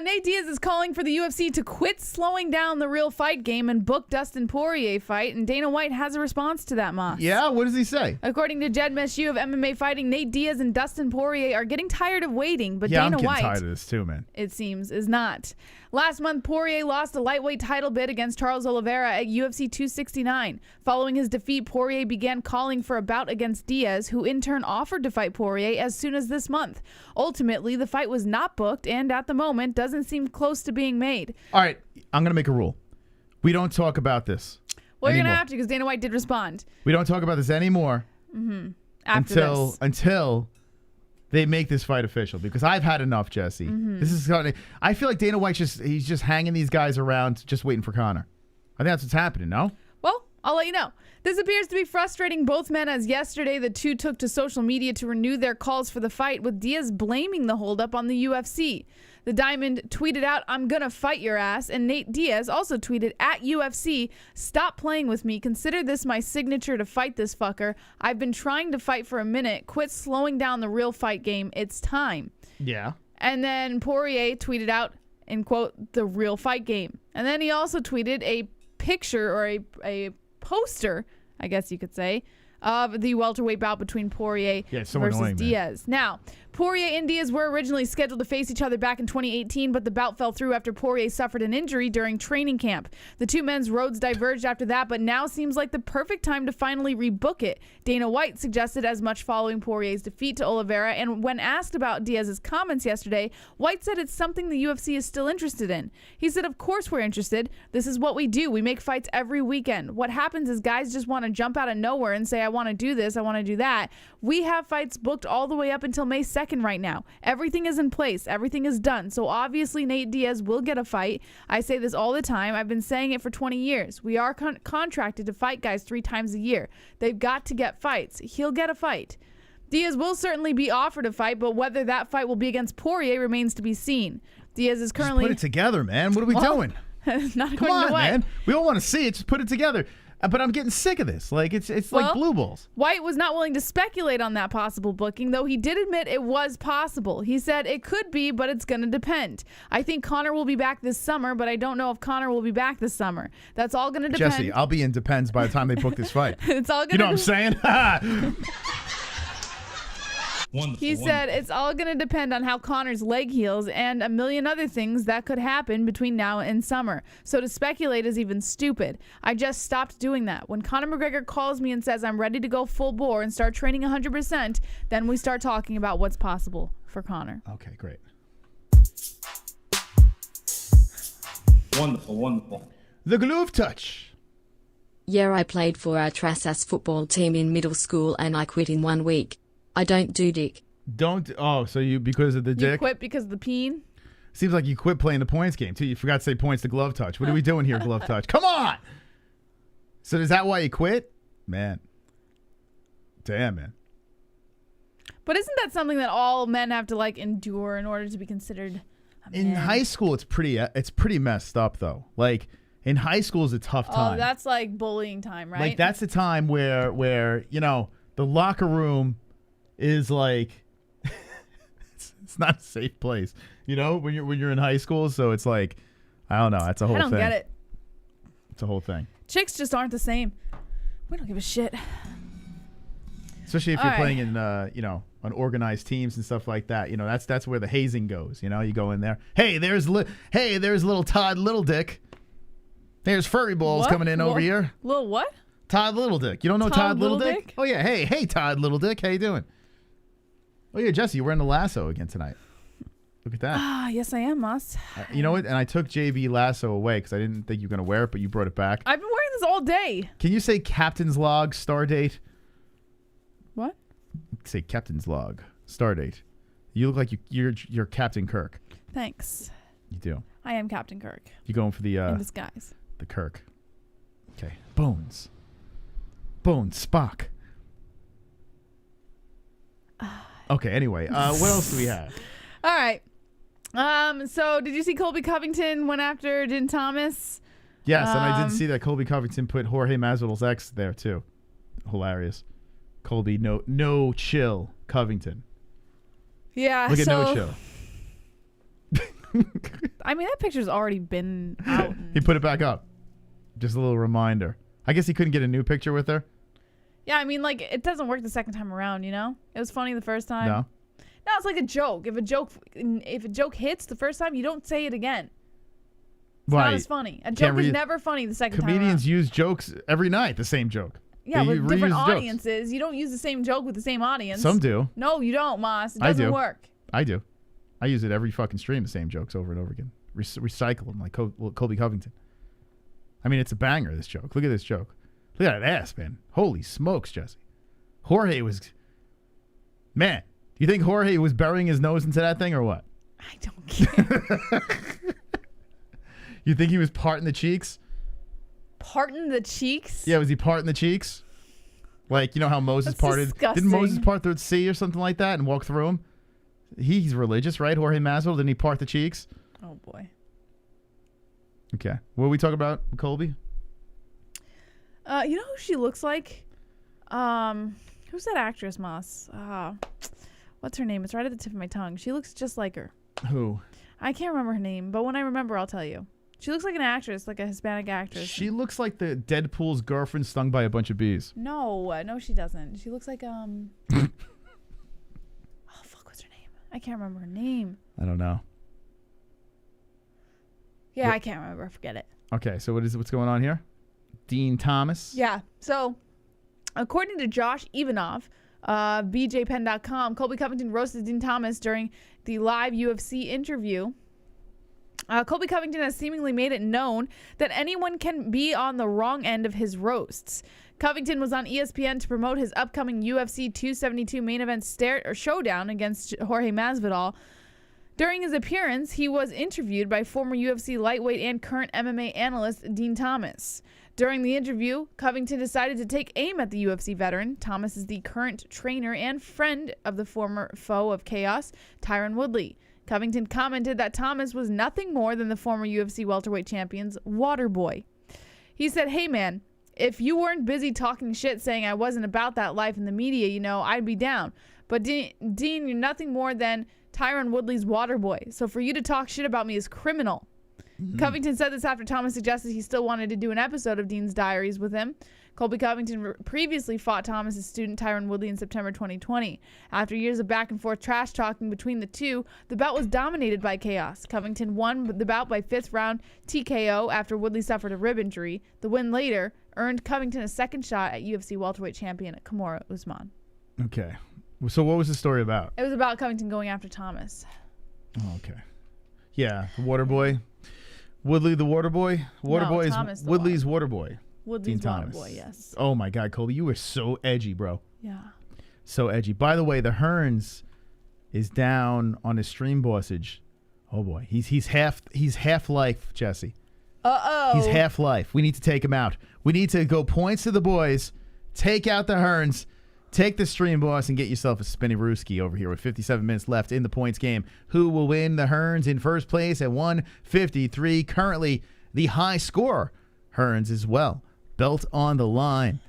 Nate Diaz is calling for the UFC to quit slowing down the real fight game and book Dustin Poirier fight, and Dana White has a response to that, Moss. Yeah? What does he say? According to Jed Meshew of MMA Fighting, Nate Diaz and Dustin Poirier are getting tired of waiting, but Yeah, Dana I'm getting White, tired of this too, man. it seems, is not. Last month, Poirier lost a lightweight title bid against Charles Oliveira at UFC 269. Following his defeat, Poirier began calling for a bout against Diaz, who in turn offered to fight Poirier as soon as this month. Ultimately, the fight was not booked and at the moment doesn't seem close to being made. All right. I'm going to make a rule. We don't talk about this Well, you're going to anymore. have to because Dana White did respond. We don't talk about this anymore until they make this fight official, because I've had enough, Jesse. This is I feel like Dana White he's just hanging these guys around, just waiting for Conor. I think that's what's happening. No. Well, I'll let you know. This appears to be frustrating both men, as yesterday the two took to social media to renew their calls for the fight, with Diaz blaming the holdup on the UFC. The Diamond tweeted out, "I'm gonna fight your ass," and Nate Diaz also tweeted, "At UFC, stop playing with me. Consider this my signature to fight this fucker. I've been trying to fight for a minute. Quit slowing down the real fight game. It's time." Yeah. And then Poirier tweeted out, in quote, "the real fight game." And then he also tweeted a picture or a poster, I guess you could say, of the welterweight bout between Poirier so versus annoying, man. Diaz. Now, Poirier and Diaz were originally scheduled to face each other back in 2018, but the bout fell through after Poirier suffered an injury during training camp. The two men's roads diverged after that, but now seems like the perfect time to finally rebook it. Dana White suggested as much following Poirier's defeat to Oliveira, and when asked about Diaz's comments yesterday, White said it's something the UFC is still interested in. He said, "Of course we're interested. This is what we do. We make fights every weekend. What happens is guys just want to jump out of nowhere and say, I want to do this, I want to do that. We have fights booked all the way up until May 2nd. second right now. Everything is in place. Everything is done. So obviously Nate Diaz will get a fight. I say this all the time. I've been saying it for 20 years. We are contracted to fight guys 3 times a year. They've got to get fights. He'll get a fight. Diaz will certainly be offered a fight, but whether that fight will be against Poirier remains to be seen. Diaz is currently... Just put it together, man. What are we doing? Not Come on, man. We all want to see it. Just put it together. But I'm getting sick of this. Like it's like blue balls. White was not willing to speculate on that possible booking, though he did admit it was possible. He said it could be, but it's going to depend. I think Conor will be back this summer, but I don't know if Conor will be back this summer. That's all going to depend. Jesse, I'll be in Depends by the time they book this fight. It's all going to... You know what I'm saying? He said it's all going to depend on how Conor's leg heals and a million other things that could happen between now and summer. So to speculate is even stupid. I just stopped doing that. When Conor McGregor calls me and says I'm ready to go full bore and start training 100%, then we start talking about what's possible for Conor. Okay, great. Wonderful, wonderful. The glove touch. Yeah, I played for our Trassas football team in middle school and I quit in 1 week. I don't do dick. So you, because of the dick? You quit because of the peen? Seems like you quit playing the points game, too. You forgot to say points to glove touch. What are we doing here, glove touch? Come on! So is that why you quit? Man. Damn, man. But isn't that something that all men have to, like, endure in order to be considered a man? In high school, it's pretty messed up, though. Like, in high school is a tough time. Oh, that's like bullying time, right? Like, that's the time where you know, the locker room is like it's not a safe place, you know, when you're in high school. So it's like, I don't know, that's a whole thing. I don't get it. It's a whole thing. Chicks just aren't the same. We don't give a shit. Especially if you're playing in you know, on organized teams and stuff like that. You know, that's where the hazing goes. You know, you go in there. Hey, there's little Todd Little Dick. There's Furry Balls coming in over here. Little what? Todd Little Dick. You don't know Todd Little Dick? Oh yeah. Hey Todd Little Dick. How you doing? Oh yeah, Jesse, you're wearing the lasso again tonight. Look at that. Ah, yes I am, Moss. You know what? And I took JB lasso away because I didn't think you were gonna wear it, but you brought it back. I've been wearing this all day. Can you say Captain's Log Star Date? What? Say Captain's Log Star Date. You look like you're Captain Kirk. Thanks. You do. I am Captain Kirk. You going for the in disguise. The Kirk. Okay. Bones, Spock. Okay, anyway, what else do we have? All right. So did you see Colby Covington went after Din Thomas? Yes, and I did see that Colby Covington put Jorge Masvidal's ex there too. Hilarious. Colby no chill Covington. Yeah. Look at no chill. I mean, that picture's already been out. He put it back up. Just a little reminder. I guess he couldn't get a new picture with her. Yeah, I mean, like, it doesn't work the second time around, you know? It was funny the first time. No, it's like a joke. If a joke hits the first time, you don't say it again. It's not as funny. A joke is never funny the second time around. Comedians use jokes every night, the same joke. Yeah, they with different jokes. audiences. You don't use the same joke with the same audience. Some do. No, you don't, Moss. It doesn't work. I do. I use it every fucking stream, the same jokes over and over again. Recycle them like Colby Covington. I mean, it's a banger, this joke. Look at this joke. Look at that ass, man. Holy smokes, Jesse. Jorge was... Man, do you think Jorge was burying his nose into that thing or what? I don't care. You think he was parting the cheeks? Parting the cheeks? Yeah, was he parting the cheeks? Like, you know how Moses parted? Disgusting. Didn't Moses part the sea or something like that and walk through them? He's religious, right? Jorge Masvidal, didn't he part the cheeks? Oh, boy. Okay. What are we talking about, Colby? You know who she looks like? Who's that actress, Moss? What's her name? It's right at the tip of my tongue. She looks just like her. Who? I can't remember her name, but when I remember, I'll tell you. She looks like an actress, like a Hispanic actress. She looks like the Deadpool's girlfriend stung by a bunch of bees. No, she doesn't. She looks like oh fuck, what's her name? I can't remember her name. I don't know. Yeah, I can't remember. Forget it. Okay, so what's going on here? Dean Thomas? Yeah. So, according to Josh Ivanov, BJPenn.com, Colby Covington roasted Dean Thomas during the live UFC interview. Colby Covington has seemingly made it known that anyone can be on the wrong end of his roasts. Covington was on ESPN to promote his upcoming UFC 272 main event showdown against Jorge Masvidal. During his appearance, he was interviewed by former UFC lightweight and current MMA analyst Dean Thomas. During the interview, Covington decided to take aim at the UFC veteran. Thomas is the current trainer and friend of the former foe of chaos, Tyron Woodley. Covington commented that Thomas was nothing more than the former UFC welterweight champion's water boy. He said, "Hey man, if you weren't busy talking shit saying I wasn't about that life in the media, you know, I'd be down. But Dean, you're nothing more than Tyron Woodley's water boy. So for you to talk shit about me is criminal." Covington said this after Thomas suggested he still wanted to do an episode of Dean's Diaries with him. Colby Covington previously fought Thomas's student Tyron Woodley in September 2020. After years of back and forth trash talking between the two, the bout was dominated by chaos. Covington won the bout by 5th round TKO after Woodley suffered a rib injury. The win later earned Covington a second shot at UFC welterweight champion Kamaru Usman. Okay. So what was the story about? It was about Covington going after Thomas. Oh, okay. Yeah, the water boy. Woodley the water boy? Water boy Thomas is Woodley's water boy. Woodley's Dean water Thomas. boy, yes. Oh my God, Colby, you were so edgy, bro. Yeah. So edgy. By the way, the Hearns is down on his stream bossage. Oh boy, he's half life, Jesse. He's half life. We need to take him out. We need to go points to the boys, take out the Hearns, take the stream boss, and get yourself a spinny Rooski over here with 57 minutes left in the points game. Who will win? The Hearns in first place at 153. Currently the high scorer, Hearns as well. Belt on the line.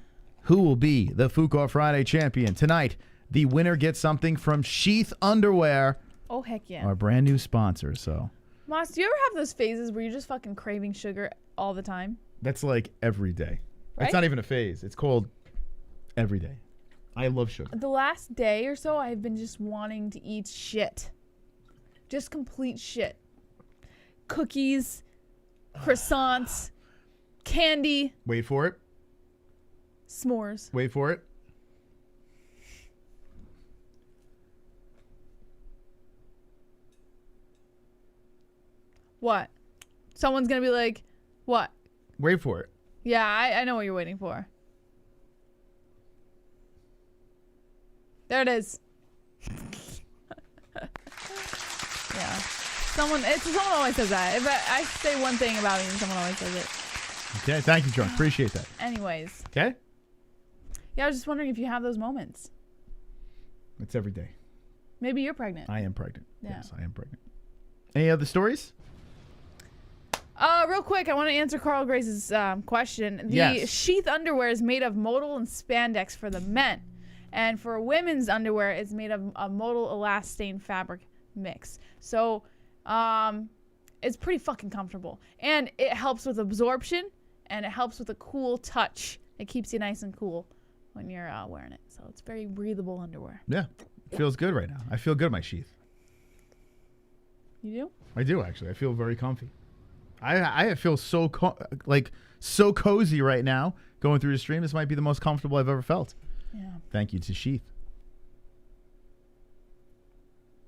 Who will be the FOOK Friday champion? Tonight, the winner gets something from Sheath Underwear. Oh, heck yeah. Our brand new sponsor. So, Moss, do you ever have those phases where you're just fucking craving sugar all the time? that's like every day. Right? It's not even a phase. It's called every day. I love sugar. The last day or so, I've been just wanting to eat shit. Just complete shit. Cookies, croissants, candy, Wait for it. s'mores. Wait for it. What? Someone's going to be like, what? Wait for it. Yeah, I know what you're waiting for. There it is. Yeah. Someone always says that. If I say one thing about me, someone always says it. Okay, thank you, John. Appreciate that. Anyways. Okay? Yeah, I was just wondering if you have those moments. It's every day. Maybe you're pregnant. I am pregnant. Yeah. Yes, I am pregnant. Any other stories? Real quick, I want to answer Carl Grace's question. The Yes. sheath underwear is made of modal and spandex for the men. And for women's underwear, it's made of a modal elastane fabric mix. So, it's pretty fucking comfortable. And it helps with absorption, and it helps with a cool touch. It keeps you nice and cool when you're wearing it. So it's very breathable underwear. Yeah. Feels good right now. I feel good in my sheath. You do? I do, actually. I feel very comfy. I feel so so cozy right now going through the stream. This might be the most comfortable I've ever felt. Yeah. Thank you to Sheath.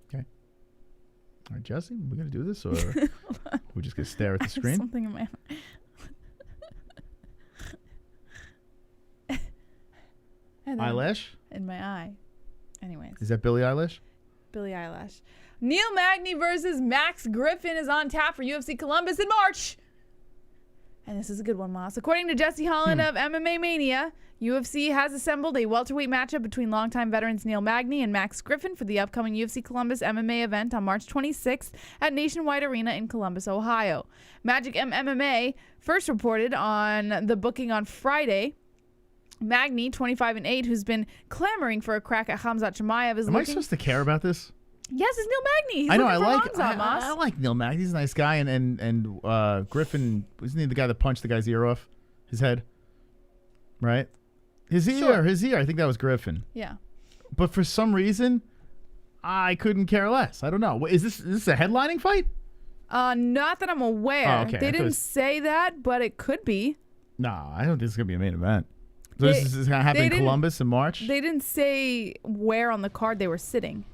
Okay. All right, Jesse, we're going to do this, or we're just going to stare at the screen? Something in my Eyelash? in my eye. Anyways. Is that Billie Eilish? Billie Eilish. Neil Magny versus Max Griffin is on tap for UFC Columbus in March. And this is a good one, Moss. According to Jesse Holland of MMA Mania, UFC has assembled a welterweight matchup between longtime veterans Neil Magny and Max Griffin for the upcoming UFC Columbus MMA event on March 26th at Nationwide Arena in Columbus, Ohio. Magic MMA first reported on the booking on Friday. Magny, 25-8, who's been clamoring for a crack at Khamzat Chimaev, is Am I supposed to care about this? Yes, it's Neil Magny. He's I know. looking for I like Neil Magny. He's a nice guy, and Griffin, wasn't he the guy that punched the guy's ear off, his head, right? His ear. I think that was Griffin. Yeah. But for some reason, I couldn't care less. I don't know. Is this a headlining fight? Not that I'm aware. Oh, okay. They didn't say that, but it could be. No, I don't think it's gonna be a main event. So this is gonna happen in Columbus in March. They didn't say where on the card they were sitting.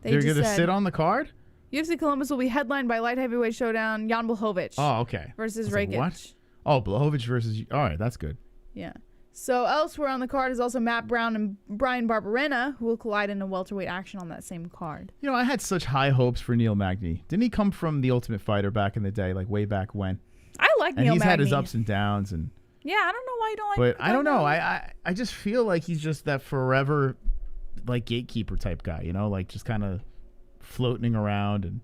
They're gonna sit on the card. UFC Columbus will be headlined by light heavyweight showdown Jan Blachowicz. Oh, okay. Versus Rakic. Rakic. What? Oh, Blachowicz versus. All right, that's good. Yeah. So elsewhere on the card is also Matt Brown and Brian Barberena, who will collide in a welterweight action on that same card. You know, I had such high hopes for Neil Magny. Didn't he come from The Ultimate Fighter back in the day, like way back when? I like Neil Magny. And he's had his ups and downs. And yeah, I don't know why you don't like But I don't know. Magny. I just feel like he's just that forever, like, gatekeeper type guy, you know? Like, just kind of floating around. And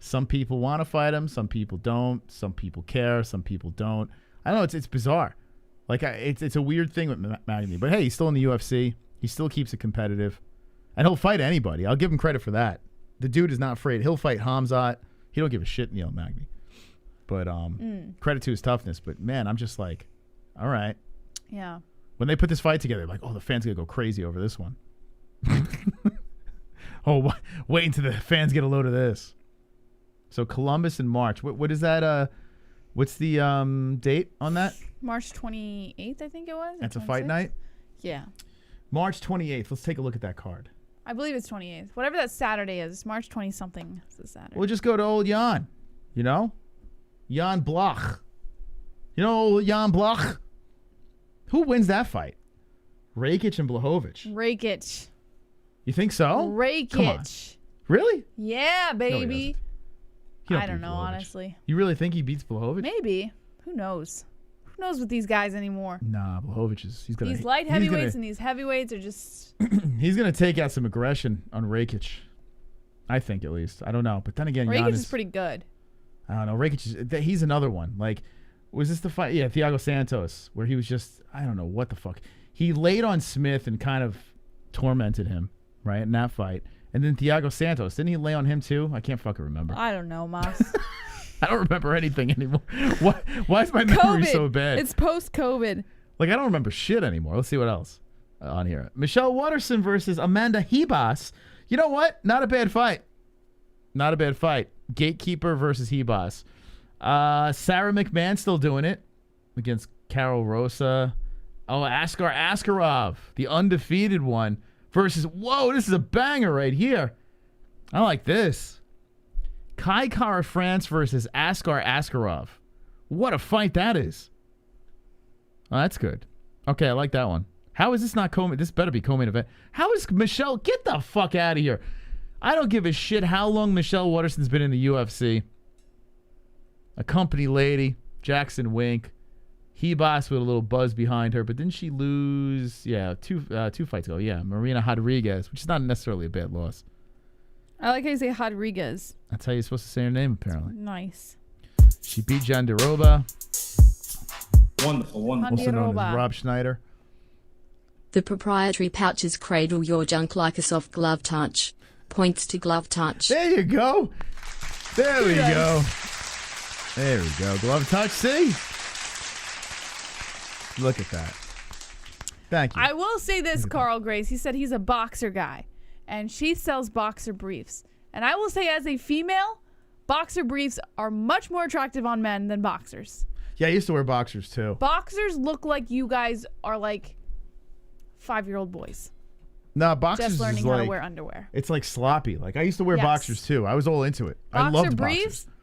some people want to fight him. Some people don't. Some people care. Some people don't. I don't know. It's bizarre. Like, it's a weird thing with Magny. But, hey, he's still in the UFC. He still keeps it competitive. And he'll fight anybody. I'll give him credit for that. The dude is not afraid. He'll fight KHAMZAT. He don't give a shit, Neil Magny. But credit to his toughness. But, man, I'm just like, all right. Yeah. When they put this fight together, like, oh, the fans going to go crazy over this one. Oh, wait until the fans get a load of this. So, Columbus in March. What is that? What's the date on that? March 28th, I think it was. That's a fight night? Yeah. March 28th. Let's take a look at that card. I believe it's 28th. Whatever that Saturday is. March 20-something is the Saturday. We'll just go to old Jan. You know? Jan Bloch. You know old Jan Bloch? Who wins that fight? Rakic and Blachowicz. Rakic. You think so? Rakic. Come on. Really? Yeah, baby. No, I don't know, honestly. You really think he beats Blachowicz? Maybe. Who knows? Who knows with these guys anymore? Nah, Blachowicz is... These light heavyweights and these heavyweights are just... He's going to take out some aggression on Rakic. I think, at least. I don't know. But then again, Rakic is pretty good. I don't know. Rakic is... He's another one. Like, was this the fight? Yeah, Thiago Santos, where he was just... I don't know what the fuck. He laid on Smith and kind of tormented him, right, in that fight. And then Thiago Santos, didn't he lay on him too? I can't fucking remember. I don't know, Mas. I don't remember anything anymore. Why is my memory so bad? It's post-COVID. Like, I don't remember shit anymore. Let's see what else on here. Michelle Waterson versus Amanda Hebas. You know what? Not a bad fight. Not a bad fight. Gatekeeper versus Hebas. Sarah McMahon still doing it against Carol Rosa. Oh, Askar Askarov, the undefeated one, versus, whoa, this is a banger right here. I like this. Kai Kara France versus Askar Askarov. What a fight that is. Oh, that's good. Okay, I like that one. How is this not co-main? This better be co-main event. How is Michelle? Get the fuck out of here. I don't give a shit how long Michelle Waterson's been in the UFC. A company lady, Jackson Wink. Hebas with a little buzz behind her, but didn't she lose? Yeah, two fights ago. Yeah, Marina Rodriguez, which is not necessarily a bad loss. I like how you say Rodriguez. That's how you're supposed to say her name, apparently. Nice. She beat Jandiroba. Wonderful, wonderful. Also known as Rob Schneider. The proprietary pouches cradle your junk like a soft glove touch. Points to glove touch. There you go. There we go. There we go. Glove touch, see? Look at that. Thank you. I will say this, Carl Grace. He said he's a boxer guy, and she sells boxer briefs. And I will say, as a female, boxer briefs are much more attractive on men than boxers. Yeah, I used to wear boxers, too. Boxers look like you guys are like 5-year-old boys. No, boxers just learning is how like, to wear underwear. It's like sloppy. Like, I used to wear boxers, too. I was all into it. Boxer I loved briefs, boxers.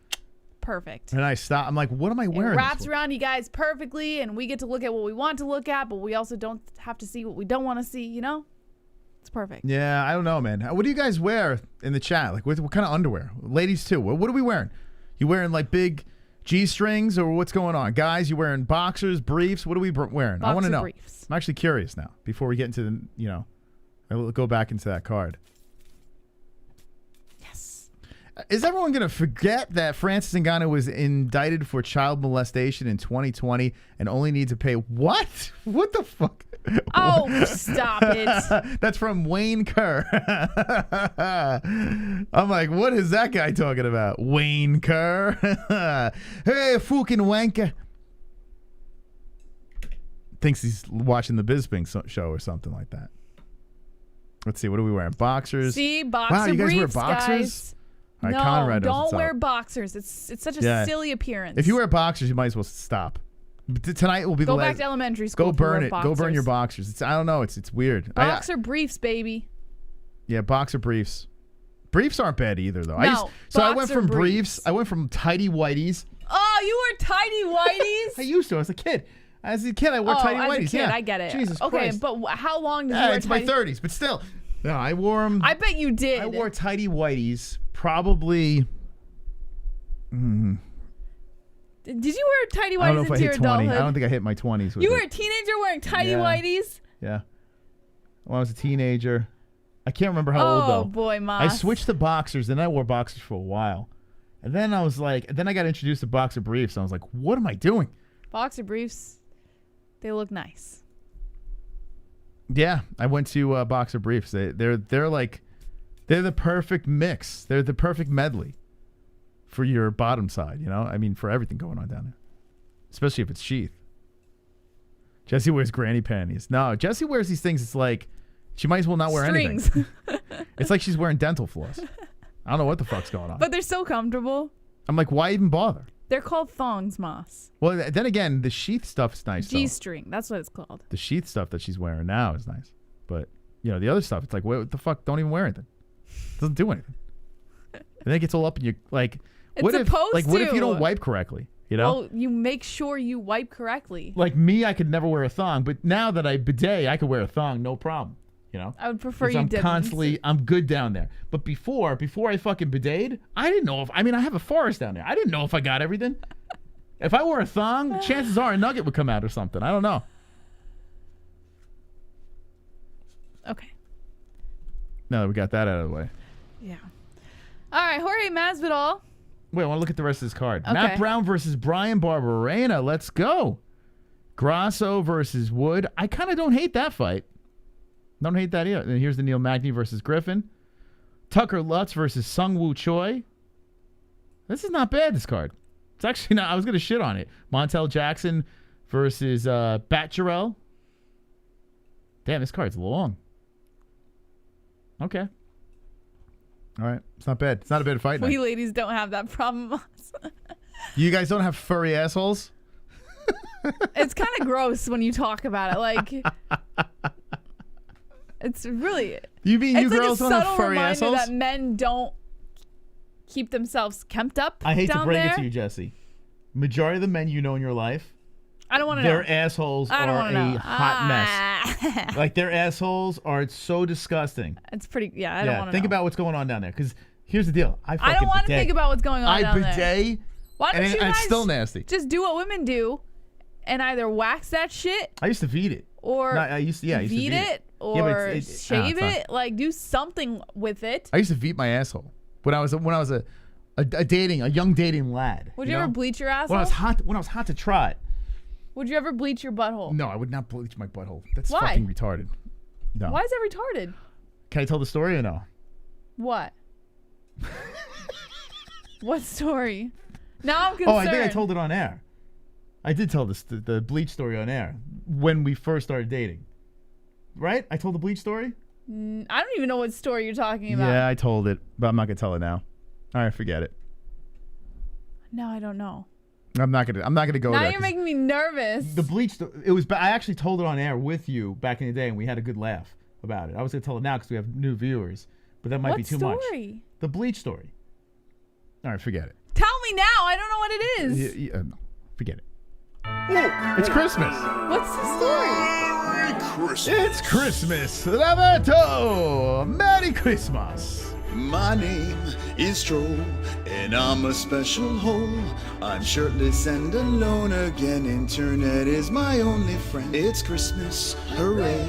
Perfect. And I stopped. I'm like, what am I wearing? It wraps around you guys perfectly, and we get to look at what we want to look at, but we also don't have to see what we don't want to see, you know? It's perfect. Yeah, I don't know, man. What do you guys wear in the chat? Like, what kind of underwear? Ladies, too. What are we wearing? You wearing, like, big G-strings, or what's going on? Guys, you wearing boxers, briefs? What are we wearing? I want to know. Briefs. I'm actually curious now, before we get into the, you know, I'll go back into that card. Is everyone going to forget that Francis Ngannou was indicted for child molestation in 2020 and only need to pay what? What the fuck? Oh, stop it. That's from Wayne Kerr. I'm like, what is that guy talking about? Wayne Kerr. Hey, fucking wanker. Thinks he's watching the Bisping show or something like that. Let's see. What are we wearing? Boxers. See, boxer wow, you guys briefs, wear boxers? Guys. All right, no, Conrad don't wear boxers. It's such a silly appearance. If you wear boxers, you might as well stop. Tonight will be the last. Go back to elementary school. Go burn it. Go burn your boxers. I don't know. It's weird. Boxer briefs, baby. Yeah, boxer briefs. Briefs aren't bad either, though. No, I went from briefs. I went from tidy whities. Oh, you were tidy whities? I used to. I was a kid. As a kid, I wore tidy whities. As a kid, yeah. I get it. Jesus okay, Christ. but how long did you wear it's tidy? my 30s, but still. No, I wore them. I bet you did. I wore tidy whities probably. Did you wear tidy I don't know whities if I into your hit 20. adulthood? I don't think I hit my 20s. With You were it. a teenager wearing tidy Yeah. whities? Yeah. When I was a teenager. I can't remember how old though. Oh boy, Moss. I switched to boxers, then I wore boxers for a while. And then I was like, then I got introduced to boxer briefs. And I was like, what am I doing? Boxer briefs, they look nice. Yeah, I went to boxer briefs. They're the perfect mix. They're the perfect medley for your bottom side, you know? I mean, for everything going on down there. Especially if it's sheath. Jessie wears granny panties. No, Jessie wears these things. It's like she might as well not wear Strings. anything. It's like she's wearing dental floss. I don't know what the fuck's going on. But they're so comfortable. I'm like, why even bother? They're called thongs, Moss. Well, then again, the sheath stuff is nice. G-string, that's what it's called. The sheath stuff that she's wearing now is nice. But, you know, the other stuff, it's like, what the fuck? Don't even wear anything. It doesn't do anything. And then it gets all up in your, like, what if you don't wipe correctly? You know? Well, you make sure you wipe correctly. Like me, I could never wear a thong, but now that I bidet, I could wear a thong, no problem. You know? I would prefer 'Cause you I'm didn't. constantly, I'm good down there. But before I fucking bideted, I didn't know if, I mean, I have a forest down there. I didn't know if I got everything. If I wore a thong, chances are a nugget would come out or something. I don't know. Okay. Now that we got that out of the way. Yeah. All right, Jorge Masvidal. Wait, I want to look at the rest of this card. Okay. Matt Brown versus Brian Barberena. Let's go. Grasso versus Wood. I kind of don't hate that fight. Don't hate that either. And here's the Neil Magny versus Griffin. Tucker Lutz versus Sung Woo Choi. This is not bad, this card. It's actually not. I was going to shit on it. Montel Jackson versus Batcherel. Damn, this card's long. Okay. All right. It's not bad. It's not a bad fight night. We ladies don't have that problem. You guys don't have furry assholes? It's kind of gross when you talk about it. Like, it's really. You mean you it's girls like a don't subtle have furry reminder assholes? that men don't keep themselves kempt up. I hate to down break there. it to you, Jesse. Majority of the men you know in your life, I don't want to know. their assholes I don't are wanna know. a hot mess. Like their assholes are so disgusting. It's pretty. Yeah, I don't want to. Think about what's going on down there. Because here's the deal. I don't want to think about what's going on down there. I bidet. Why don't and you it's guys still nasty. just do what women do, and either wax that shit I used to feed it. or I used to feed feed it Yeah, but or it's shave not. it. Like do something with it. I used to feed my asshole when I was a young dating lad. Would you ever bleach your asshole? When I was hot to trot. Would you ever bleach your butthole? No, I would not bleach my butthole. That's Why? fucking retarded. No. Why is that retarded? Can I tell the story or no? What? What story? Now I'm concerned. Oh, I think I told it on air. I did tell the bleach story on air when we first started dating. Right? I told the bleach story? I don't even know what story you're talking about. Yeah, I told it, but I'm not gonna tell it now. All right, forget it. No, I don't know. I'm not gonna go Now there. you're making me nervous. The bleach. It was. I actually told it on air with you back in the day, and we had a good laugh about it. I was gonna tell it now because we have new viewers, but that might be too much. What story? The bleach story. All right, forget it. Tell me now. I don't know what it is. No, forget it. It's Christmas. What's the story? Merry Christmas. It's Christmas. Roberto. Merry Christmas. My name is Troll, and I'm a special hole. I'm shirtless and alone again. Internet is my only friend. It's Christmas, hooray.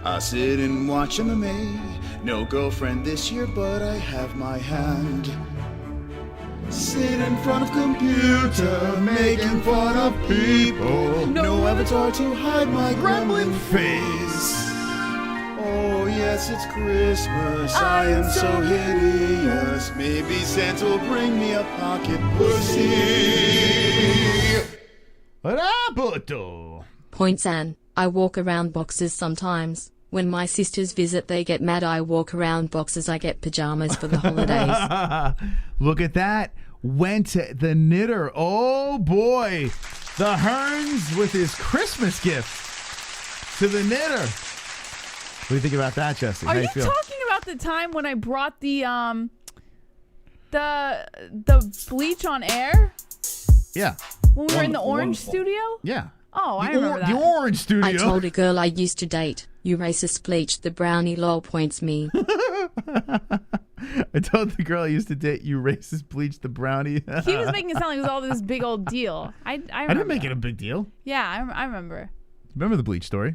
I sit and watch MMA. No girlfriend this year, but I have my hand. Sit in front of computer, making fun of people. No avatar to hide my grumbling face. Oh yes, it's Christmas. I am so hideous. Maybe Santa will bring me a pocket pussy. Roberto. Points Ann. I walk around boxes sometimes. When my sisters visit, they get mad. I walk around boxes. I get pajamas for the holidays. Look at that. Went to the knitter. Oh boy. The Hearns with his Christmas gift to the knitter. What do you think about that, Jesse? Are How you feel? talking about the time when I brought the bleach on air? Yeah. When we were in the Orange studio? Yeah. Oh, I remember that. The Orange Studio. I told a girl I used to date, you racist bleached the brownie lol points me. I told the girl I used to date, you racist bleached the brownie. He was making it sound like it was all this big old deal. I didn't make it a big deal. Yeah, I remember. Remember the bleach story?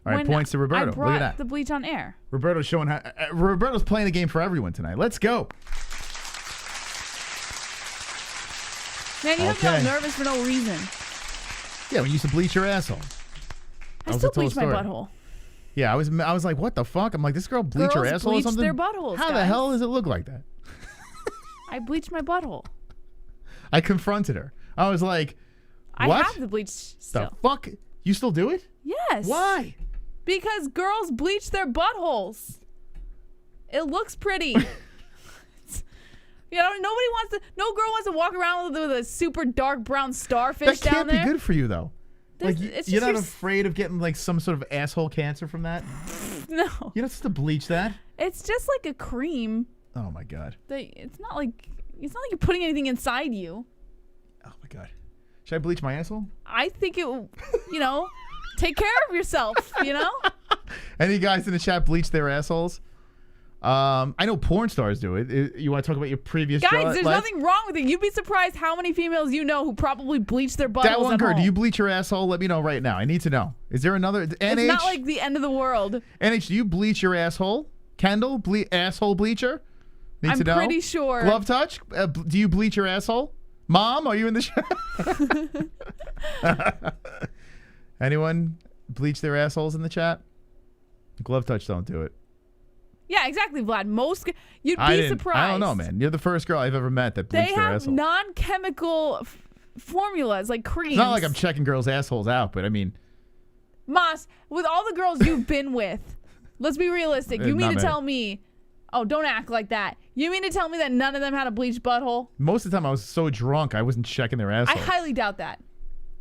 All right, When points to Roberto. I Look brought at that. the bleach on air. Roberto's showing how. Roberto's playing a game for everyone tonight. Let's go. Man, you have me all nervous for no reason. Yeah, when you used to bleach your asshole. I still bleach my butthole. Yeah, I was like, what the fuck? I'm like, this girl bleach her asshole or bleach something? their buttholes, How the guys. hell does it look like that? I bleached my butthole. I confronted her. I was like, what? I have the bleach still. The fuck? You still do it? Yes. Why? Because girls bleach their buttholes. It looks pretty. You know, no girl wants to walk around with a super dark brown starfish That down there. can't be good for you, though. Like, It's you're just not afraid of getting like some sort of asshole cancer from that? No. You don't have to bleach that. It's just like a cream. Oh my god. It's not like you're putting anything inside you. Oh my god. Should I bleach my asshole? I think it will, take care of yourself, Any guys in the chat bleach their assholes? I know porn stars do it. You want to talk about your previous Guys, there's life? nothing wrong with it. You'd be surprised how many females you know who probably bleach their buttholes That one at girl, home. do you bleach your asshole? Let me know right now. I need to know. Is there another? NH? It's not like the end of the world. NH, do you bleach your asshole? Kendall, asshole bleacher? Need to know. I'm pretty sure. Glove touch? Do you bleach your asshole? Mom, are you in the show? Anyone bleach their assholes in the chat? Glove touch don't do it. Yeah, exactly, Vlad. You'd be surprised. I don't know, man. You're the first girl I've ever met that bleached their asshole. They have non-chemical formulas like creams. It's not like I'm checking girls' assholes out, but I mean, Mas, with all the girls you've been with, let's be realistic. You mean to tell me? Oh, don't act like that. You mean to tell me that none of them had a bleached butthole? most of the time I was so drunk I wasn't checking their asshole. I highly doubt that.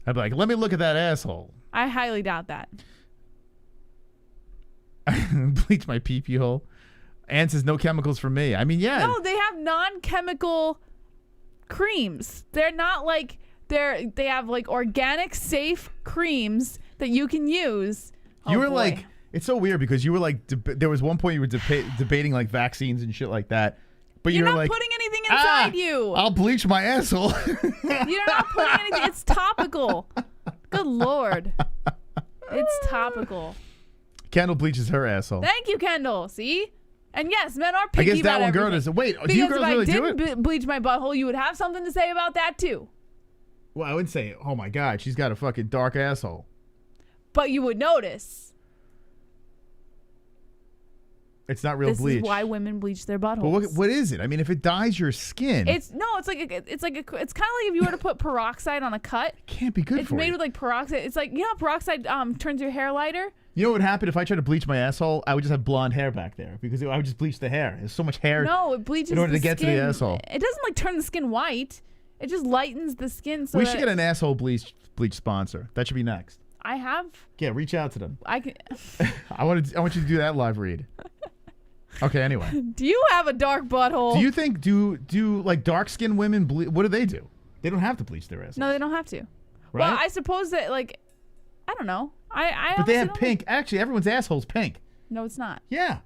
I'd be like, let me look at that asshole. I highly doubt that. Bleach my pee-pee hole. Ann says no chemicals for me. I mean, yeah. No, they have non-chemical creams. They're not like they have like organic, safe creams that you can use. You were like, it's so weird because you were like, there was one point you were debating like vaccines and shit like that. But you're you were not like, putting anything inside you. I'll bleach my asshole. You're not putting anything. It's topical. Good Lord. It's topical. Kendall bleaches her asshole. Thank you, Kendall. See? And yes, men are picky I guess that about one girl everything. does. Wait, do because you girls really do if I it? didn't bleach my butthole, you would have something to say about that too. Well, I wouldn't say, oh my God, she's got a fucking dark asshole. But you would notice. It's not real bleach. This is why women bleach their buttholes. But what is it? I mean, if it dyes your skin, It's kind of like if you were to put peroxide on a cut. can't be good It's for made you. with like peroxide. It's like, you know how peroxide turns your hair lighter? You know what would happen if I tried to bleach my asshole? I would just have blonde hair back there because I would just bleach the hair. There's so much hair. No, it bleaches in order the to get skin. to the asshole. It doesn't like turn the skin white. It just lightens the skin. So We should get an asshole bleach sponsor. That should be next. I have. Yeah, reach out to them. I can. I want you to do that live read. Okay. Anyway, Do you have a dark butthole? do you think do like dark skinned women what do they do? They don't have to bleach their assholes. No, they don't have to. Right? Well, I suppose that like, I don't know. I But they honestly have don't pink. Actually, everyone's asshole's pink. think- No, it's not. Yeah.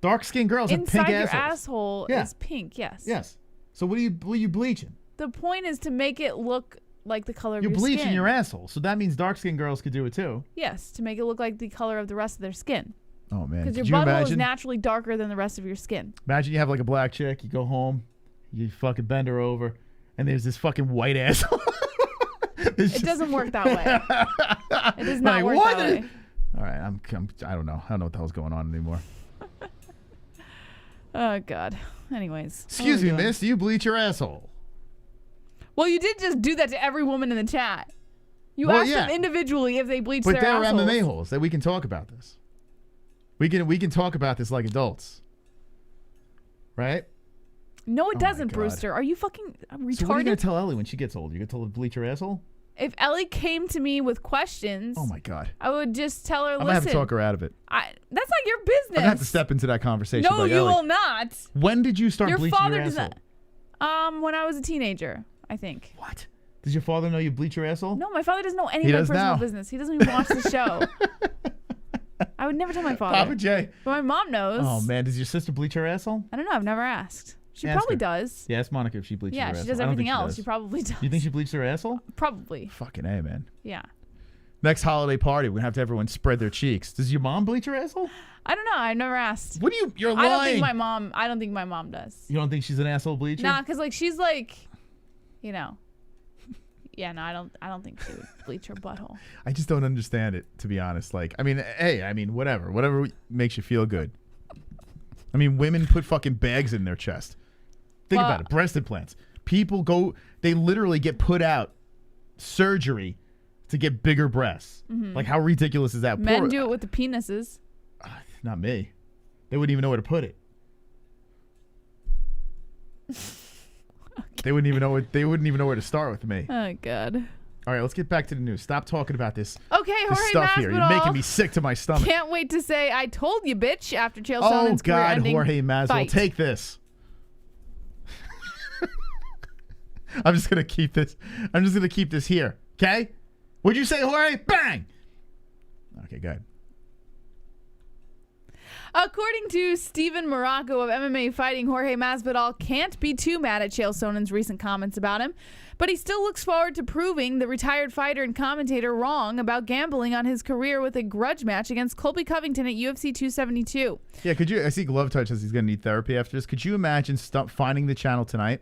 Dark skinned girls have Inside pink your assholes. asshole Yeah. is pink. Yes. Yes. So what are you bleaching? The point is to make it look like the color of You're your bleaching skin. your asshole. So that means dark skinned girls could do it too. Yes, to make it look like the color of the rest of their skin. Oh man. Because your Could you butthole is imagine? naturally darker than the rest of your skin. Imagine you have like a black chick, you go home, you fucking bend her over, and there's this fucking white asshole. It doesn't work that way. It does not work that way. All right, I don't know. I don't know what the hell's going on anymore. Oh God. Anyways. Excuse me, miss. Do you bleach your asshole? Well, you did just do that to every woman in the chat. You Well, asked yeah. them individually if they bleach But their they're assholes. MMA holes that we can talk about this. We can talk about this like adults, right? No, it Oh my doesn't, God. Brewster. Are you fucking retarded? So what are you gonna tell Ellie when she gets older? You gonna tell her to bleach her asshole? If Ellie came to me with questions, Oh my God. I would just tell her, I'm listen. gonna have to talk her out of it. That's not your business. I'm gonna have to step into that conversation. No, like, you Ellie, will not. When did you start Your bleaching father your does asshole? not. When I was a teenager, I think. What? Does your father know you bleach your asshole? No, my father doesn't know any of my personal business. He doesn't even watch the show. I would never tell my father. Papa J. But my mom knows. Oh, man. Does your sister bleach her asshole? I don't know. I've never asked. She Ask probably her. does. Yeah, ask Monica if she bleaches her asshole. Yeah, she does everything else. She probably does. You think she bleaches her asshole? Probably. Fucking A, man. Yeah. Next holiday party, we're going to have to everyone spread their cheeks. Does your mom bleach her asshole? I don't know. I've never asked. What do you... You're lying. I don't think my mom does. You don't think she's an asshole bleacher? Nah, because like she's like, you know... Yeah, no, I don't think she would bleach her butthole. I just don't understand it, to be honest. Like, I mean, hey, whatever makes you feel good. I mean, women put fucking bags in their chest. Think about it. Breast implants. People they literally get put out surgery to get bigger breasts. Mm-hmm. Like, how ridiculous is that? Men do it with the penises. Not me. They wouldn't even know where to put it. They wouldn't even know where to start with me. Oh God. All right, let's get back to the news. Stop talking about this. Okay, this Jorge stuff Masvidal. here. You're making me sick to my stomach. Can't wait to say I told you, bitch. After Chael Sonnen's career-ending Jorge Masvidal, fight. take this. I'm just gonna keep this. I'm just gonna keep this here. Okay? What'd you say, Jorge? Bang. Okay, go ahead. According to Steven Morocco of MMA Fighting, Jorge Masvidal can't be too mad at Chael Sonnen's recent comments about him, but he still looks forward to proving the retired fighter and commentator wrong about gambling on his career with a grudge match against Colby Covington at UFC 272. Yeah, could you? I see Glove Touch says he's gonna need therapy after this. Could you imagine finding the channel tonight?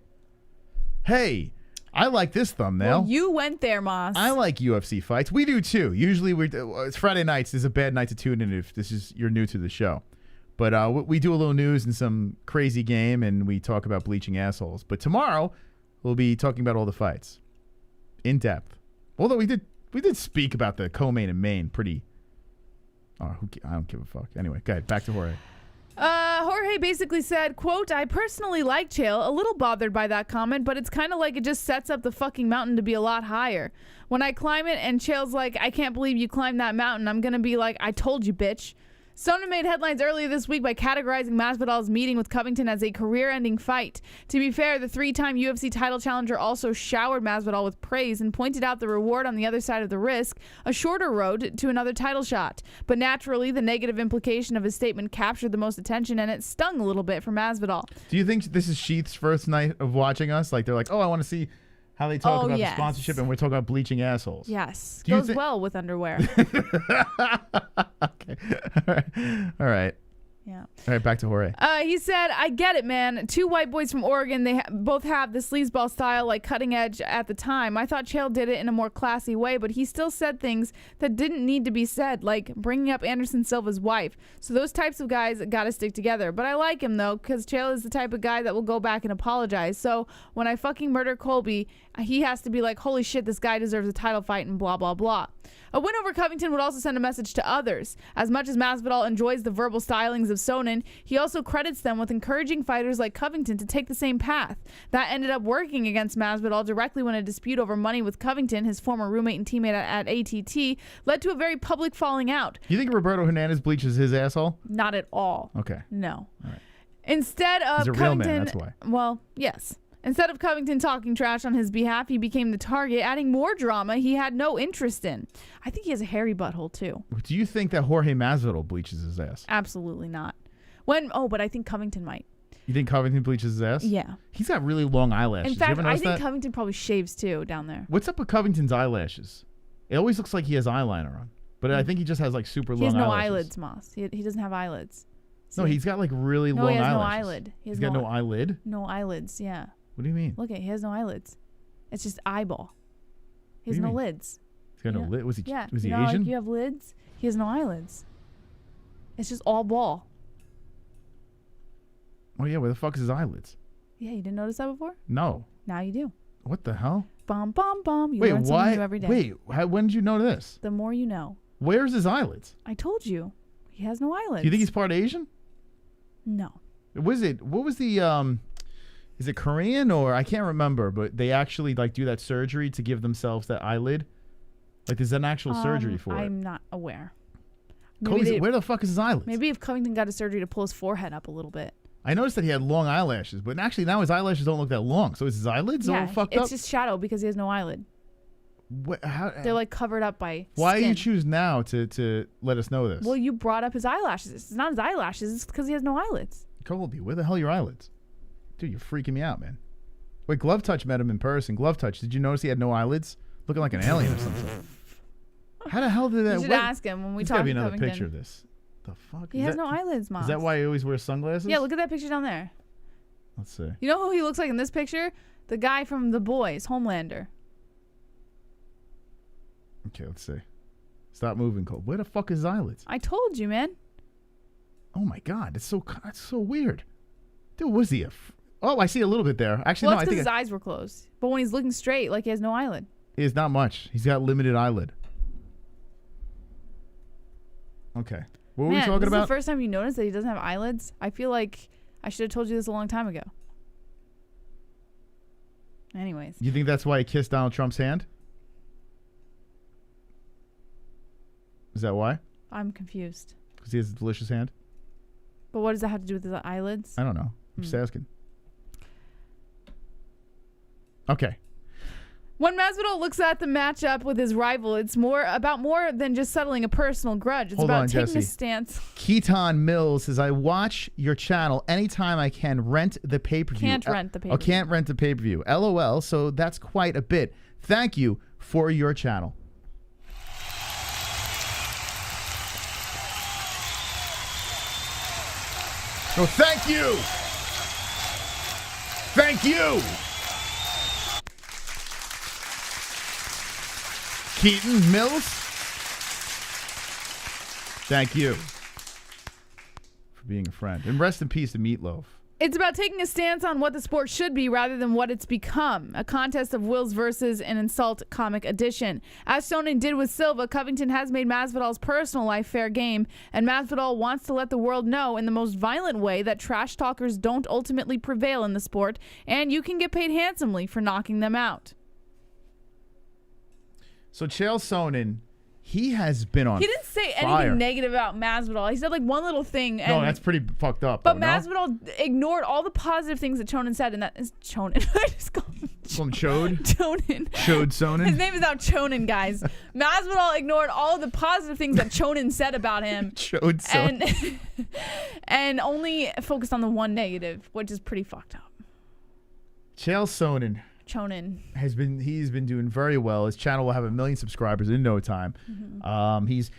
Hey, I like this thumbnail. Well, you went there, Moss. I like UFC fights. We do too. Usually, it's Friday nights. Is a bad night to tune in if you're new to the show. But we do a little news and some crazy game, and we talk about bleaching assholes. But tomorrow, we'll be talking about all the fights in depth. Although we did speak about the co-main and main pretty. I don't give a fuck. Anyway, go ahead. Back to Jorge. Jorge basically said, quote, I personally like Chael, a little bothered by that comment, but it's kind of like it just sets up the fucking mountain to be a lot higher. When I climb it and Chael's like, I can't believe you climbed that mountain, I'm going to be like, I told you, bitch. Sonnen made headlines earlier this week by categorizing Masvidal's meeting with Covington as a career-ending fight. To be fair, the three-time UFC title challenger also showered Masvidal with praise and pointed out the reward on the other side of the risk, a shorter road to another title shot. But naturally, the negative implication of his statement captured the most attention, and it stung a little bit for Masvidal. Do you think this is Sheath's first night of watching us? Like, they're like, oh, I want to see how they talk about the sponsorship, and we're talking about bleaching assholes. Yes. Goes well with underwear. Okay. All right. Yeah. All right, back to Jorge. He said, I get it, man. Two white boys from Oregon, they both have the sleazeball style, like cutting edge at the time. I thought Chael did it in a more classy way, but he still said things that didn't need to be said, like bringing up Anderson Silva's wife. So those types of guys got to stick together. But I like him, though, because Chael is the type of guy that will go back and apologize. So when I fucking murder Colby, he has to be like, holy shit, this guy deserves a title fight and blah, blah, blah. A win over Covington would also send a message to others. As much as Masvidal enjoys the verbal stylings of Sonnen, he also credits them with encouraging fighters like Covington to take the same path. That ended up working against Masvidal directly when a dispute over money with Covington, his former roommate and teammate at ATT, led to a very public falling out. You think Roberto Hernandez bleaches his asshole? Not at all. Okay. No. All right. Instead of He's a Covington, real man, that's why. Well, yes. Instead of Covington talking trash on his behalf, he became the target, adding more drama he had no interest in. I think he has a hairy butthole, too. Do you think that Jorge Masvidal bleaches his ass? Absolutely not. But I think Covington might. You think Covington bleaches his ass? Yeah. He's got really long eyelashes. In fact, you ever I notice think that? Covington probably shaves, too, down there. What's up with Covington's eyelashes? It always looks like he has eyeliner on. But I think he just has like super long eyelashes. He has no eyelids, Moss. He doesn't have eyelids. See? No, he's got like really long eyelashes. No, he has no eyelid. He's got no eyelid? No eyelids, yeah. What do you mean? Look at, he has no eyelids. It's just eyeball. He has no lids. He's got no lid. Was he Asian? Like you have lids. He has no eyelids. It's just all ball. Oh yeah, where the fuck is his eyelids? Yeah, you didn't notice that before? No. Now you do. What the hell? Bum bum bum. You Wait, learn something new every day. Wait, when did you know this? The more you know. Where's his eyelids? I told you. He has no eyelids. Do you think he's part Asian? No. What was the is it Korean or I can't remember, but they actually like do that surgery to give themselves that eyelid? Like there's an actual surgery for it. I'm not aware. Where the fuck is his eyelids? Maybe if Covington got a surgery to pull his forehead up a little bit. I noticed that he had long eyelashes, but actually now his eyelashes don't look that long. So is his eyelids all fucked up? It's just shadow because he has no eyelid. They're like covered up by Why skin. do you choose now to let us know this? Well, you brought up his eyelashes. It's not his eyelashes. It's because he has no eyelids. Colby, where the hell are your eyelids? Dude, you're freaking me out, man. Wait, Glove Touch met him in person. Glove Touch, did you notice he had no eyelids? Looking like an alien or something. How the hell did that... You should ask him when we talk to There's gotta be another Covington. picture of this. The fuck? He has no eyelids, Mom. Is that why he always wears sunglasses? Yeah, look at that picture down there. Let's see. You know who he looks like in this picture? The guy from The Boys, Homelander. Okay, let's see. Stop moving, Cole. Where the fuck is his eyelids? I told you, man. Oh my god, that's so weird. Dude, was he oh, I see a little bit there. Actually, Well, no, it's I because think his eyes were closed. But when he's looking straight, like he has no eyelid. It's not much. He's got limited eyelid. Okay. What were we talking this about? is the first time you noticed that he doesn't have eyelids? I feel like I should have told you this a long time ago. Anyways. You think that's why he kissed Donald Trump's hand? Is that why? I'm confused. Because he has a delicious hand? But what does that have to do with his eyelids? I don't know. I'm just asking. Okay. When Masvidal looks at the matchup with his rival, it's more than just settling a personal grudge. It's Hold about on, taking Jesse. a stance. Keaton Mills says, I watch your channel anytime I can rent the pay-per-view. Can't rent the pay-per-view. Oh, can't rent the pay-per-view. LOL, so that's quite a bit. Thank you for your channel. Oh, thank you. Thank you. Keaton Mills. Thank you for being a friend. And rest in peace to Meatloaf. It's about taking a stance on what the sport should be rather than what it's become. A contest of wills versus an insult comic edition. As Sonnen did with Silva, Covington has made Masvidal's personal life fair game, and Masvidal wants to let the world know in the most violent way that trash talkers don't ultimately prevail in the sport, and you can get paid handsomely for knocking them out. So Chael Sonnen, he has been on He didn't say fire. anything negative about Masvidal. He said like one little thing. And No, that's pretty fucked up. But though, no? Masvidal ignored all the positive things that Chonen said, and that is Chonen. I just called him From Chode? Chonen. Chode Sonnen? His name is now Chonen, guys. Masvidal ignored all the positive things that Chonen said about him. Chode Sonnen. And only focused on the one negative, which is pretty fucked up. Chael Sonnen. Chonen. He's been doing very well. His channel will have 1 million subscribers in no time. He's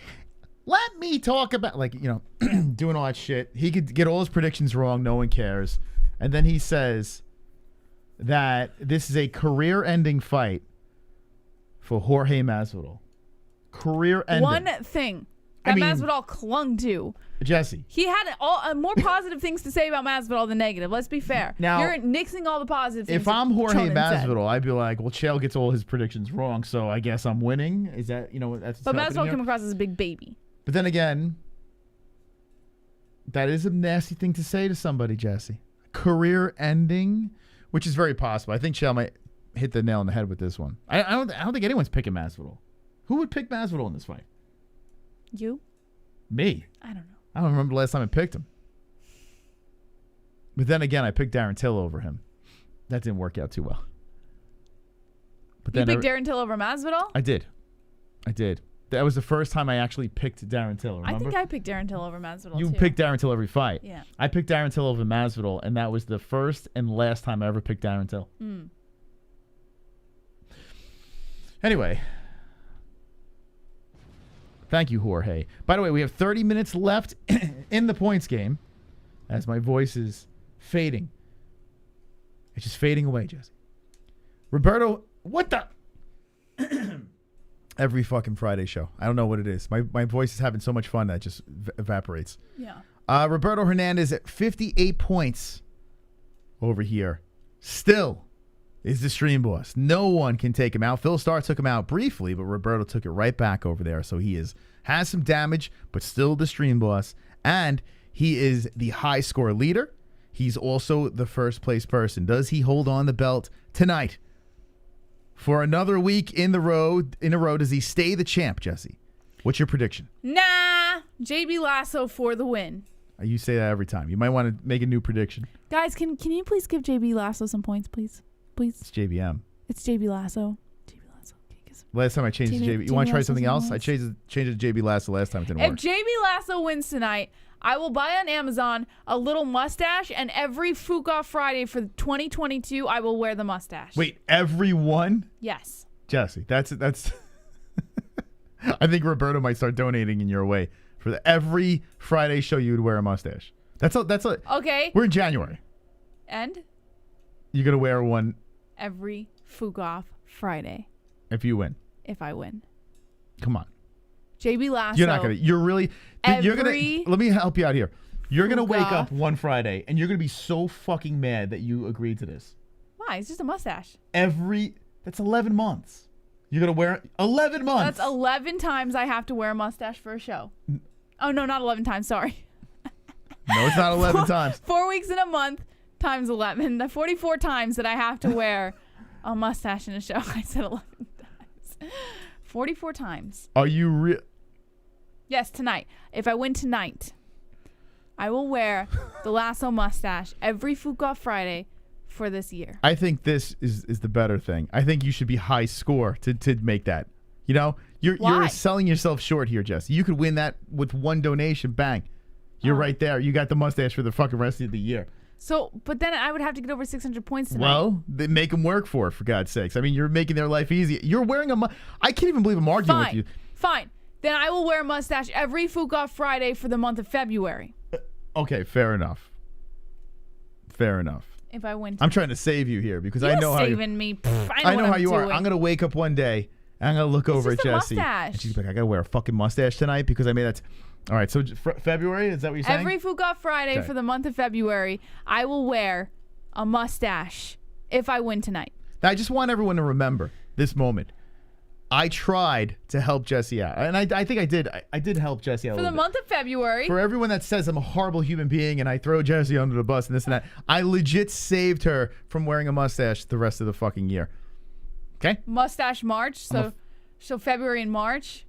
let me talk about doing all that shit. He could get all his predictions wrong, no one cares. And then he says that this is a career-ending fight for Jorge Masvidal. Career-ending. One thing that Masvidal clung to. Jesse. He had more positive things to say about Masvidal than negative. Let's be fair. Now, you're nixing all the positive things. If I'm Jorge Chonen said. Masvidal, I'd be like, well, Chael gets all his predictions wrong, so I guess I'm winning. Is that, that's what's But happening Masvidal here? came across as a big baby. But then again, that is a nasty thing to say to somebody, Jesse. Career ending, which is very possible. I think Chael might hit the nail on the head with this one. I don't think anyone's picking Masvidal. Who would pick Masvidal in this fight? You? Me. I don't know. I don't remember the last time I picked him. But then again, I picked Darren Till over him. That didn't work out too well. But You picked Darren Till over Masvidal? I did. That was the first time I actually picked Darren Till, remember? I think I picked Darren Till over Masvidal, You too. picked Darren Till every fight. Yeah. I picked Darren Till over Masvidal, and that was the first and last time I ever picked Darren Till. Anyway. Thank you, Jorge. By the way, we have 30 minutes left in the points game as my voice is fading. It's just fading away, Jesse. Roberto, what the? Every fucking Friday show. I don't know what it is. My voice is having so much fun that it just evaporates. Yeah. Roberto Hernandez at 58 points over here. Still is the stream boss. No one can take him out. Phil Starr took him out briefly, but Roberto took it right back over there. So he has some damage, but still the stream boss. And he is the high score leader. He's also the first place person. Does he hold on the belt tonight? For another week in a row, does he stay the champ, Jesse? What's your prediction? Nah. JB Lasso for the win. You say that every time. You might want to make a new prediction. Guys, can you please give JB Lasso some points, please? Please. It's JBM. It's JB Lasso. Last time I changed it to JB. You want to try something else? I changed it to JB Lasso last time. It didn't work. If JB Lasso wins tonight, I will buy on Amazon a little mustache, and every FOOK Off Friday for 2022, I will wear the mustache. Wait, every one? Yes. Jesse, that's. I think Roberto might start donating in your way for every Friday show. You would wear a mustache. That's okay. We're in January, and you're gonna wear one every FOOK Off Friday. If you win. If I win. Come on. JB Lasso. You're not gonna. You're really. You're gonna. Let me help you out here. You're gonna wake up one Friday and you're gonna be so fucking mad that you agreed to this. Why? It's just a mustache. That's 11 months. You're gonna wear 11 months. That's 11 times I have to wear a mustache for a show. Oh no, not 11 times. Sorry. No, it's not 11 times. 4 weeks in a month times 11. The 44 times that I have to wear a mustache in a show. I said 11 times. 44 times. Are you real? Yes, tonight. If I win tonight, I will wear the Lasso mustache every FOOK Off Friday for this year. I think this is the better thing. I think you should be high score to make that. You know, you're selling yourself short here, Jesse. You could win that with one donation. Bang. You're right there. You got the mustache for the fucking rest of the year. So, but then I would have to get over 600 points tonight. Well, they make them work for God's sakes. I mean, you're making their life easy. You're wearing I can't even believe I'm arguing with you. Fine. Then I will wear a mustache every FOOK Off Friday for the month of February. Okay, fair enough. Fair enough. If I win tonight. I'm trying to save you here because I know how you... saving me. I know how you are. I'm going to wake up one day and I'm going to look over at Jesse. Mustache. And she's like, I got to wear a fucking mustache tonight because I made that... All right, so February, is that what you're saying? Every FOOK Off Friday for the month of February, I will wear a mustache if I win tonight. Now, I just want everyone to remember this moment. I tried to help Jesse out, and I think I did. I did help Jesse out for the month of February. For everyone that says I'm a horrible human being and I throw Jesse under the bus and this and that, I legit saved her from wearing a mustache the rest of the fucking year. Okay? Mustache March, so February and March.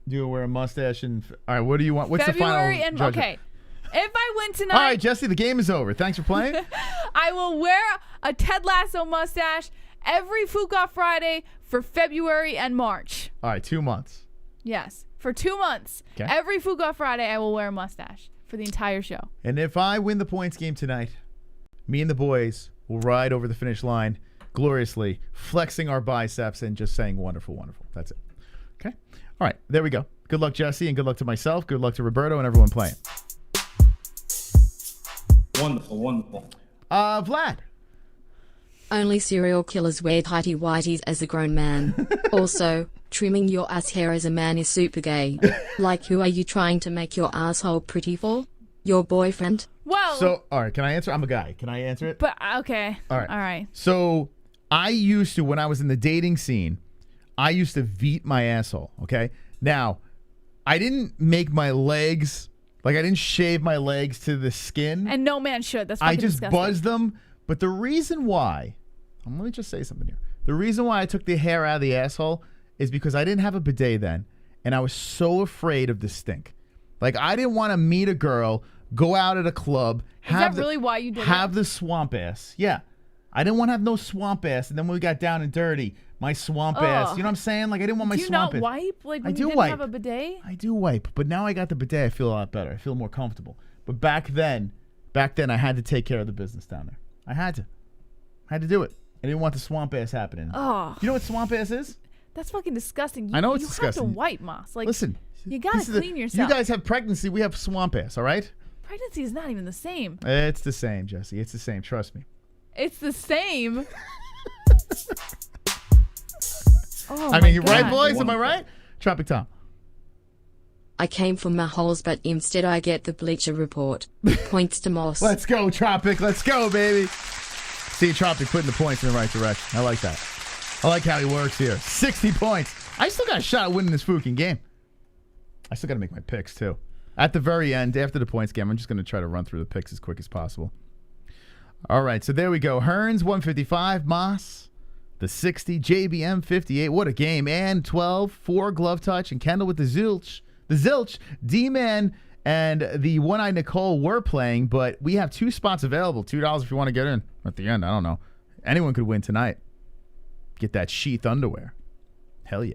Do you wear a mustache and all right? What do you want? What's February the final? And okay, if I win tonight, all right, Jesse, the game is over. Thanks for playing. I will wear a Ted Lasso mustache every FOOK Off Friday for February and March. All right, 2 months. Yes, for 2 months. Okay. Every FOOK Off Friday, I will wear a mustache for the entire show. And if I win the points game tonight, me and the boys will ride over the finish line gloriously, flexing our biceps and just saying wonderful, wonderful. That's it. Okay. All right, there we go. Good luck, Jesse, and good luck to myself. Good luck to Roberto and everyone playing. Wonderful, wonderful. Vlad. Only serial killers wear tighty whities as a grown man. Also, trimming your ass hair as a man is super gay. Like, who are you trying to make your asshole pretty for? Your boyfriend? Well. So, all right, can I answer? I'm a guy. Can I answer it? But, okay. All right. All right. So, I used to, when I was in the dating scene, I used to veet my asshole, okay? Now, I didn't make my legs, like I didn't shave my legs to the skin. And no man should. That's fucking disgusting. I just buzzed them. But the reason why, let me just say something here. The reason why I took the hair out of the asshole is because I didn't have a bidet then, and I was so afraid of the stink. Like, I didn't want to meet a girl, go out at a club, really why you did have the swamp ass. Yeah. I didn't want to have no swamp ass, and then when we got down and dirty, my swamp ass. You know what I'm saying? Like, I didn't want my swamp ass. Do you not wipe? Like, when I do you didn't wipe. have a bidet? I do wipe, but now I got the bidet, I feel a lot better. I feel more comfortable. But back then I had to take care of the business down there. I had to do it. I didn't want the swamp ass happening. Oh. You know what swamp ass is? That's fucking disgusting. I know it's disgusting. You have to wipe, Moss. Like, listen, you gotta clean yourself. You guys have pregnancy. We have swamp ass, all right? Pregnancy is not even the same. It's the same, Jesse. It's the same. Trust me. It's the same. Oh, I mean, my right, God. boys? Am I right? Tropic Tom. I came for my holes, but instead I get the Bleacher Report. Points to Moss. Let's go, Tropic. Let's go, baby. See, Tropic putting the points in the right direction. I like that. I like how he works here. 60 points. I still got a shot at winning this fucking game. I still got to make my picks, too. At the very end, after the points game, I'm just going to try to run through the picks as quick as possible. All right, so there we go. Hearns, 155. Moss, the 60. JBM, 58. What a game. And 12. 4 glove touch. And Kendall with the zilch. The zilch. D-Man and the One-Eyed Nicole were playing, but we have 2 spots available. $2 if you want to get in at the end. I don't know. Anyone could win tonight. Get that sheath underwear. Hell yeah.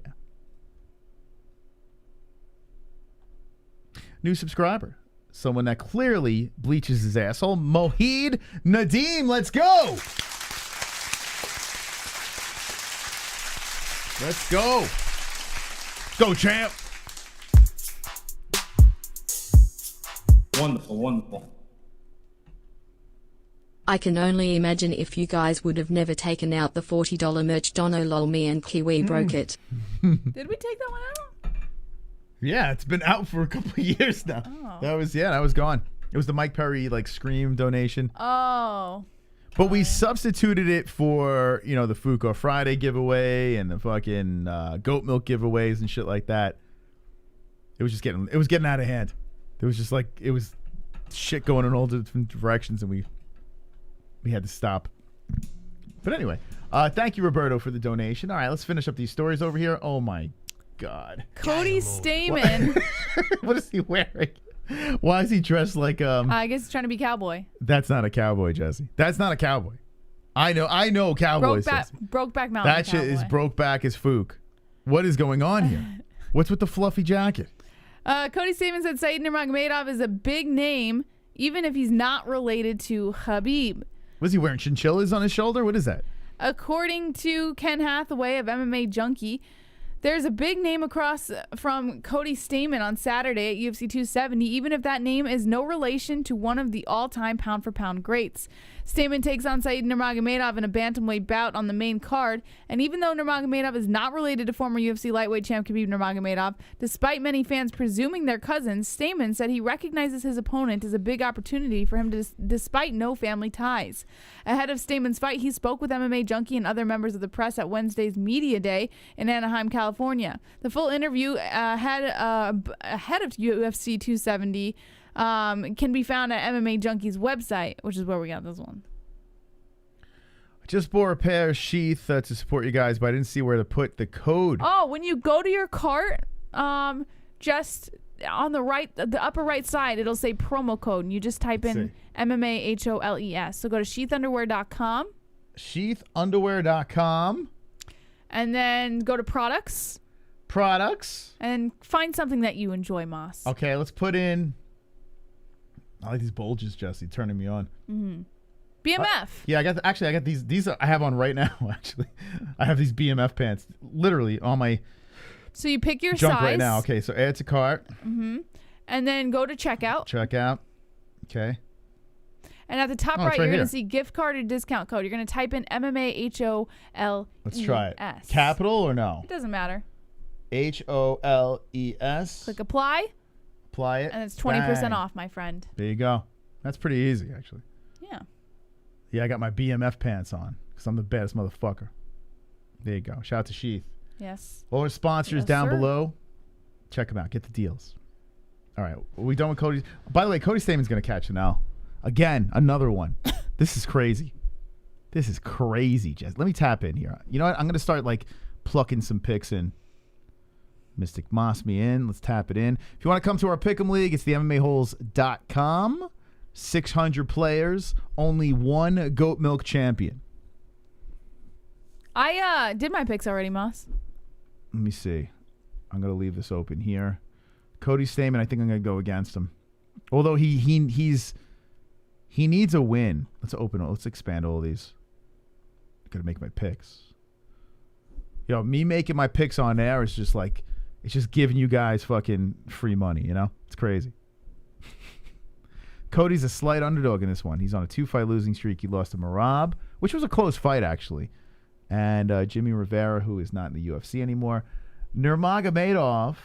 New subscriber. Someone that clearly bleaches his asshole. Mohid Nadeem, let's go. Let's go. Go, champ. Wonderful, wonderful. I can only imagine if you guys would have never taken out the $40 merch. Dono lol, me and Kiwi broke it. Did we take that one out? Yeah, it's been out for a couple of years now. Oh. That was gone. It was the Mike Perry like Scream donation. Oh. But we substituted it for, you know, the FOOK Friday giveaway and the fucking goat milk giveaways and shit like that. It was getting out of hand. It was just like, it was shit going in all different directions, and we had to stop. But anyway, thank you, Roberto, for the donation. All right, let's finish up these stories over here. Oh my God. Cody Stamen. What is he wearing? Why is he dressed like I guess he's trying to be cowboy. That's not a cowboy, Jesse. That's not a cowboy. I know cowboys. Brokeback Mountain. That shit is Brokeback as FOOK. What is going on here? What's with the fluffy jacket? Cody Stamen said Said Nurmagomedov is a big name, even if he's not related to Khabib. Was he wearing chinchillas on his shoulder? What is that? According to Ken Hathaway of MMA Junkie, there's a big name across from Cody Stamen on Saturday at UFC 270, even if that name is no relation to one of the all-time pound-for-pound greats. Stamen takes on Said Nurmagomedov in a bantamweight bout on the main card, and even though Nurmagomedov is not related to former UFC lightweight champ Khabib Nurmagomedov, despite many fans presuming they're cousins, Stamen said he recognizes his opponent as a big opportunity for him despite no family ties. Ahead of Stamen's fight, he spoke with MMA Junkie and other members of the press at Wednesday's Media Day in Anaheim, California. The full interview ahead of UFC 270 can be found at MMA Junkie's website, which is where we got this one. I just bought a pair of sheath to support you guys, but I didn't see where to put the code. Oh, when you go to your cart, just on the right, the upper right side, it'll say promo code, and you just type in MMA-HOLES. So go to sheathunderwear.com. Sheathunderwear.com. And then go to products. And find something that you enjoy, Moss. Okay, let's put in. I like these bulges, Jesse, turning me on. Mm-hmm. BMF. Yeah, I got these. These I have on right now. Actually, I have these BMF pants, literally on my. So you pick your junk size right now. Okay, so add to cart. Mm-hmm. And then go to checkout. Okay. And at the top right, you're going to see gift card or discount code. You're going to type in MMA-HOLES. Let's try it. Capital or no? It doesn't matter. HOLES. Click apply. Apply it. And it's 20% off, my friend. There you go. That's pretty easy, actually. Yeah. Yeah, I got my BMF pants on because I'm the baddest motherfucker. There you go. Shout out to Sheath. Yes. All our sponsors down below. Check them out. Get the deals. All right. Are we done with Cody? By the way, Cody Stamen's going to catch an L. Again, another one. This is crazy. This is crazy, Jess. Let me tap in here. You know what? I'm going to start like plucking some picks in. Mystic Moss me in. Let's tap it in. If you want to come to our Pick'em League, it's the MMAHoles.com. 600 players, only one goat milk champion. I did my picks already, Moss. Let me see. I'm going to leave this open here. Cody Stamen, I think I'm going to go against him. Although he needs a win. Let's open it. Let's expand all these. Got to make my picks. You know, me making my picks on air is just like, it's just giving you guys fucking free money, you know? It's crazy. Cody's a slight underdog in this one. He's on a 2-fight losing streak. He lost to Marab, which was a close fight, actually. And Jimmy Rivera, who is not in the UFC anymore. Nurmagomedov.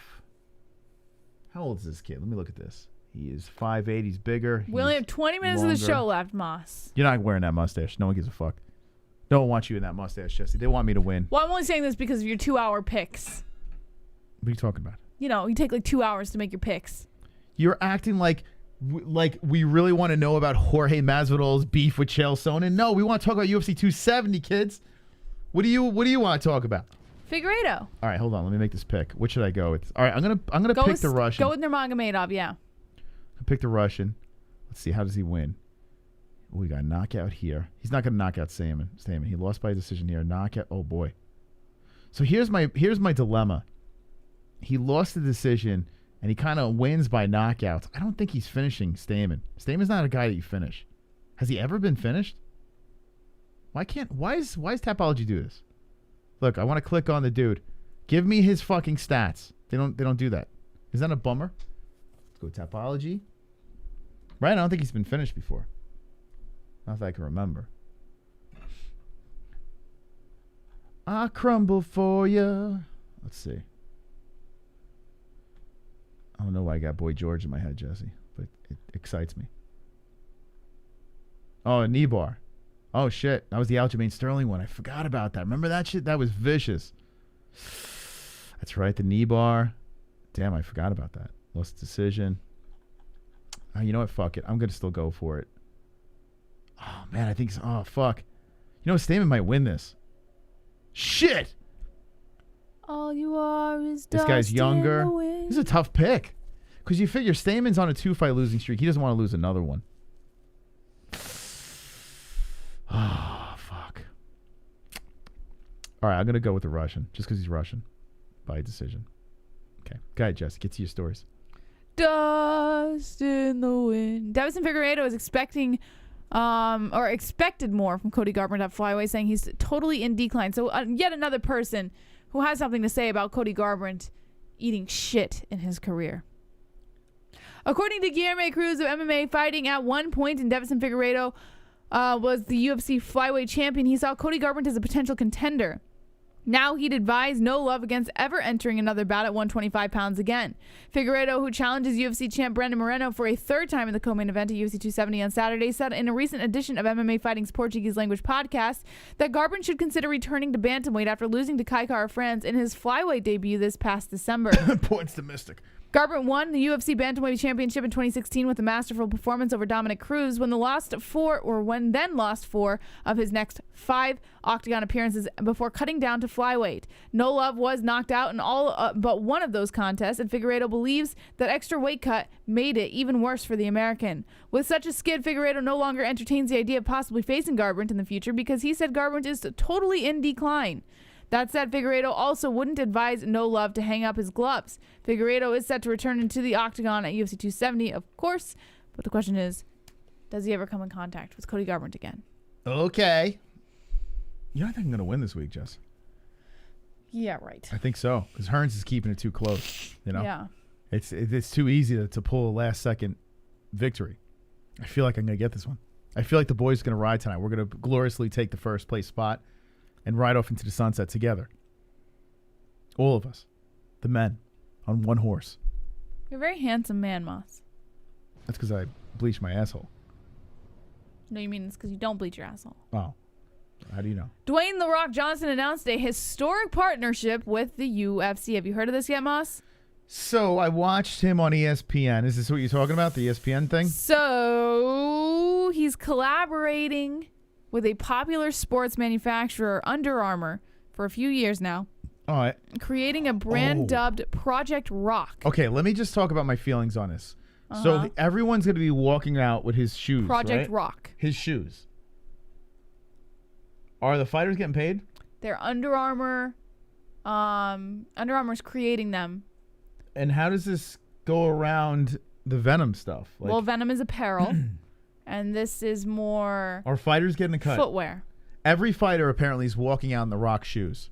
How old is this kid? Let me look at this. He is 5'8". He's bigger. We only have 20 minutes of the show left, Moss. You're not wearing that mustache. No one gives a fuck. No one wants you in that mustache, Jesse. They want me to win. Well, I'm only saying this because of your 2-hour picks. What are you talking about? You know, you take like 2 hours to make your picks. You're acting like we really want to know about Jorge Masvidal's beef with Chael Sonnen. No, we want to talk about UFC 270, kids. What do you want to talk about? Figueiredo. All right, hold on. Let me make this pick. Which should I go with? All right, I'm gonna pick the Russian. Go with Nurmagomedov, yeah. picked the Russian. Let's see. How does he win? Oh, we got a knockout here. He's not going to knock out Stamen. He lost by decision here. Knockout. Oh, boy. So here's my dilemma. He lost the decision, and he kind of wins by knockouts. I don't think he's finishing Stamen. Stamen's not a guy that you finish. Has he ever been finished? Why is Tapology do this? Look, I want to click on the dude. Give me his fucking stats. They don't do that. Is that a bummer? Let's go Tapology. Right? I don't think he's been finished before. Not that I can remember. I crumble for you. Let's see. I don't know why I got Boy George in my head, Jesse, but it excites me. Oh, a knee bar. Oh, shit. That was the Aljamain Sterling one. I forgot about that. Remember that shit? That was vicious. That's right, the knee bar. Damn, I forgot about that. Lost decision. Oh, you know what? Fuck it. I'm going to still go for it. Oh, man, I think so. Oh, fuck. You know, Stamen might win this. Shit! All you are is this dust guy's younger. in the wind. This is a tough pick. Because you figure Stamen's on a 2-fight losing streak. He doesn't want to lose another one. Oh, fuck. All right, I'm going to go with the Russian. Just because he's Russian. By decision. Okay. Go ahead, Jesse. Get to your stories. Dust in the wind. Deiveson Figueiredo is expecting or expected more from Cody Garbrandt at flyweight, saying he's totally in decline. So yet another person who has something to say about Cody Garbrandt eating shit in his career. According to Guilherme Cruz of MMA Fighting, at one point in Deiveson Figueiredo was the UFC flyweight champion, he saw Cody Garbrandt as a potential contender. Now he'd advise no love against ever entering another bout at 125 pounds again. Figueiredo, who challenges UFC champ Brandon Moreno for a third time in the co-main event at UFC 270 on Saturday, said in a recent edition of MMA Fighting's Portuguese language podcast that Garbrandt should consider returning to bantamweight after losing to Kai Kara-France in his flyweight debut this past December. Points to Mystic. Garbrandt won the UFC Bantamweight Championship in 2016 with a masterful performance over Dominic Cruz when then lost 4 of his next 5 Octagon appearances before cutting down to flyweight. No Love was knocked out in all but one of those contests, and Figueiredo believes that extra weight cut made it even worse for the American. With such a skid, Figueiredo no longer entertains the idea of possibly facing Garbrandt in the future because he said Garbrandt is totally in decline. That said, Figueiredo also wouldn't advise No Love to hang up his gloves. Figueiredo is set to return into the Octagon at UFC 270, of course, but the question is, does he ever come in contact with Cody Garbrandt again? Okay. You know, I think I'm going to win this week, Jess. Yeah, right. I think so, because Hearns is keeping it too close, you know? Yeah. It's too easy to pull a last-second victory. I feel like I'm going to get this one. I feel like the boys are going to ride tonight. We're going to gloriously take the first-place spot and ride off into the sunset together. All of us. The men. On one horse. You're a very handsome man, Moss. That's because I bleached my asshole. No, you mean it's because you don't bleach your asshole. Oh. How do you know? Dwayne "The Rock" Johnson announced a historic partnership with the UFC. Have you heard of this yet, Moss? So I watched him on ESPN. Is this what you're talking about? The ESPN thing? So he's collaborating with a popular sports manufacturer, Under Armour, for a few years now. All right. Creating a brand dubbed Project Rock. Okay, let me just talk about my feelings on this. So everyone's going to be walking out with his shoes, Project right? Rock. His shoes. Are the fighters getting paid? They're Under Armour. Under Armour's creating them. And how does this go around the Venom stuff? Well, Venom is apparel. And this is more... Are fighters getting a cut? Footwear. Every fighter apparently is walking out in the Rock shoes.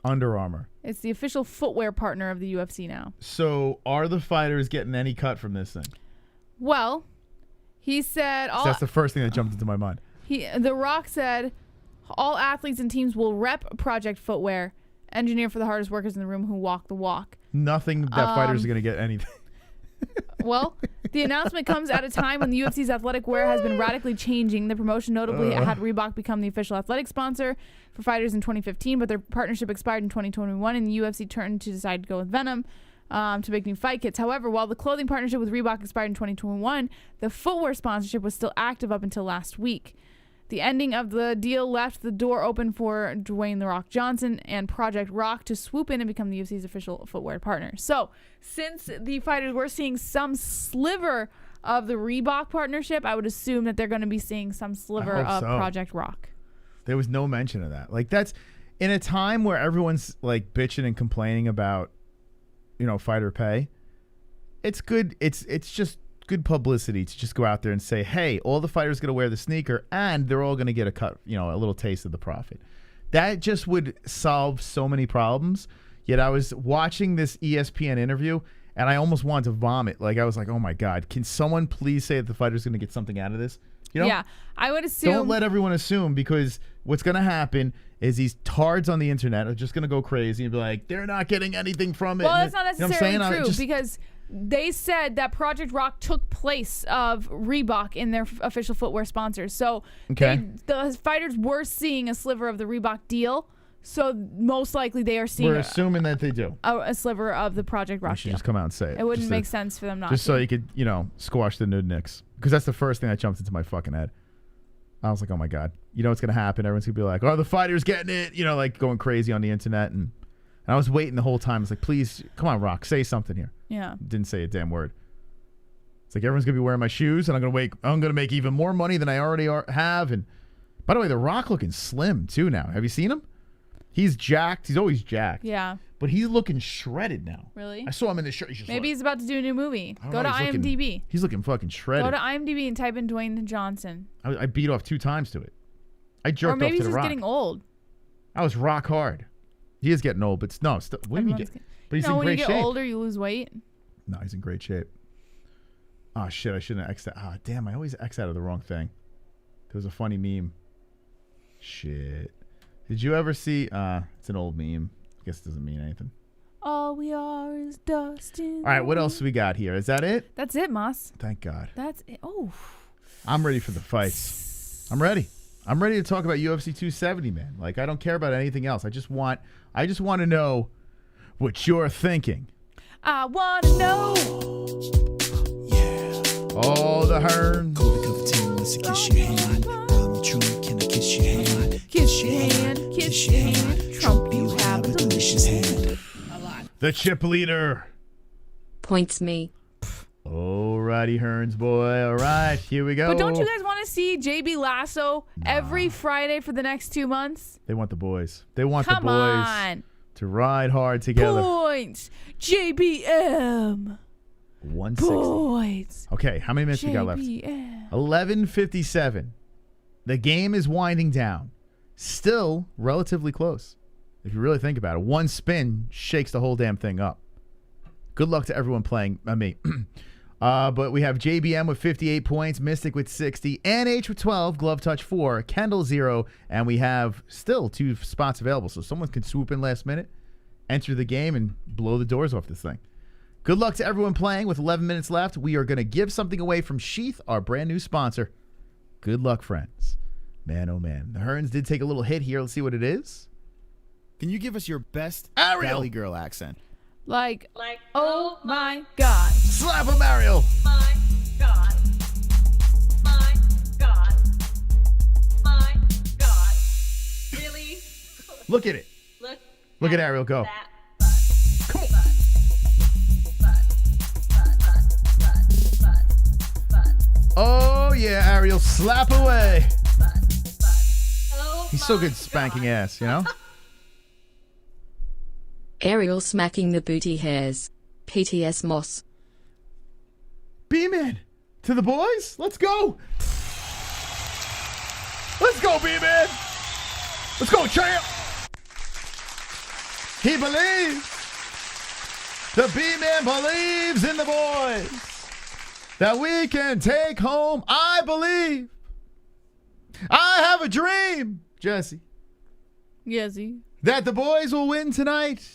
Under Armour. It's the official footwear partner of the UFC now. So are the fighters getting any cut from this thing? Well, he said... That's the first thing that jumped into my mind. The Rock said all athletes and teams will rep Project Footwear, engineer for the hardest workers in the room who walk the walk. Nothing that fighters are going to get anything. Well, the announcement comes at a time when the UFC's athletic wear has been radically changing. The promotion notably had Reebok become the official athletic sponsor for fighters in 2015, but their partnership expired in 2021, and the UFC turned to decide to go with Venom to make new fight kits. However, while the clothing partnership with Reebok expired in 2021, the footwear sponsorship was still active up until last week. The ending of the deal left the door open for Dwayne "The Rock" Johnson and Project Rock to swoop in and become the UFC's official footwear partner. So, since the fighters were seeing some sliver of the Reebok partnership, I would assume that they're going to be seeing some sliver of Project Rock. There was no mention of that. Like, that's in a time where everyone's like bitching and complaining about, you know, fighter pay. It's good. It's just good publicity to just go out there and say, hey, all the fighters going to wear the sneaker and they're all going to get a cut, you know, a little taste of the profit. That just would solve so many problems. Yet I was watching this ESPN interview and I almost wanted to vomit. Like, I was like, oh my God, can someone please say that the fighter's going to get something out of this? You know? Yeah, I would assume. Don't let everyone assume, because what's going to happen is these tards on the internet are just going to go crazy and be like, they're not getting anything from it. Well, that's not necessarily true, because they said that Project Rock took place of Reebok in their official footwear sponsors. So the fighters were seeing a sliver of the Reebok deal. So most likely they are seeing. We're assuming that they do a sliver of the Project Rock should deal. just come out and say it. It wouldn't make sense for them not just to. So you could, you know, squash the Nudniks. Because that's the first thing that jumped into my fucking head. I was like, oh my God. You know what's going to happen? Everyone's going to be like, oh, the fighter's getting it. You know, like going crazy on the internet. And I was waiting the whole time. It's like, please, come on, Rock, say something here. Yeah. Didn't say a damn word. It's like, everyone's going to be wearing my shoes, and I'm going to make even more money than I already have. And by the way, The Rock looking slim too now. Have you seen him? He's jacked. He's always jacked. Yeah. But he's looking shredded now. Really? I saw him in the shirt. Maybe he's about to do a new movie. Go to IMDb. He's looking fucking shredded. Go to IMDb and type in Dwayne Johnson. I beat off 2 times to it. I jerked off to The Rock. Or maybe he's just getting old. I was rock hard. He is getting old, but no. What do you mean? But he's in great shape. When you get older, you lose weight. No, he's in great shape. Oh, shit. I shouldn't have X'd out. Ah, damn. I always X out of the wrong thing. There was a funny meme. Shit. Did you ever see... it's an old meme. I guess it doesn't mean anything. All we are is dust. All right, what else we got here? Is that it? That's it, Moss. Thank God. That's it. Oh. I'm ready for the fights. I'm ready. I'm ready to talk about UFC 270, man. Like, I don't care about anything else. I just want to know what you're thinking. I want to know. Yeah. Oh, the Hearn. Colby Covington wants to kiss your hand. Donald Trump, can I kiss your hand? Kiss your hand. Kiss your hand. Trump, you have a delicious hand. The chip leader. Points me. Alrighty, Hearns boy. All right, here we go. But don't you guys want to see JB Lasso every Friday for the next 2 months? They want the boys. They want Come the boys on. to ride hard together. Points. JBM. 160. Points. Okay, how many minutes we got left? 11:57. The game is winding down. Still relatively close. If you really think about it, one spin shakes the whole damn thing up. Good luck to everyone playing. Me. But we have JBM with 58 points, Mystic with 60, NH with 12, Glove Touch 4, Kendall 0, and we have still 2 spots available. So someone can swoop in last minute, enter the game, and blow the doors off this thing. Good luck to everyone playing. With 11 minutes left, we are going to give something away from Sheath, our brand new sponsor. Good luck, friends. Man, oh man. The Hearns did take a little hit here. Let's see what it is. Can you give us your best Ariel Valley Girl accent? Like, oh my God. Slap him, Ariel. My God. My God. My God. Really? Look at it. Look at Ariel go. Come on. Oh, yeah, Ariel, slap away. He's so good spanking ass, you know? Ariel smacking the booty hairs. PTS Moss. B-Man, to the boys? Let's go. Let's go, B-Man. Let's go, champ. He believes. The B-Man believes in the boys. That we can take home. I believe. I have a dream, Jesse. Yesy. That the boys will win tonight.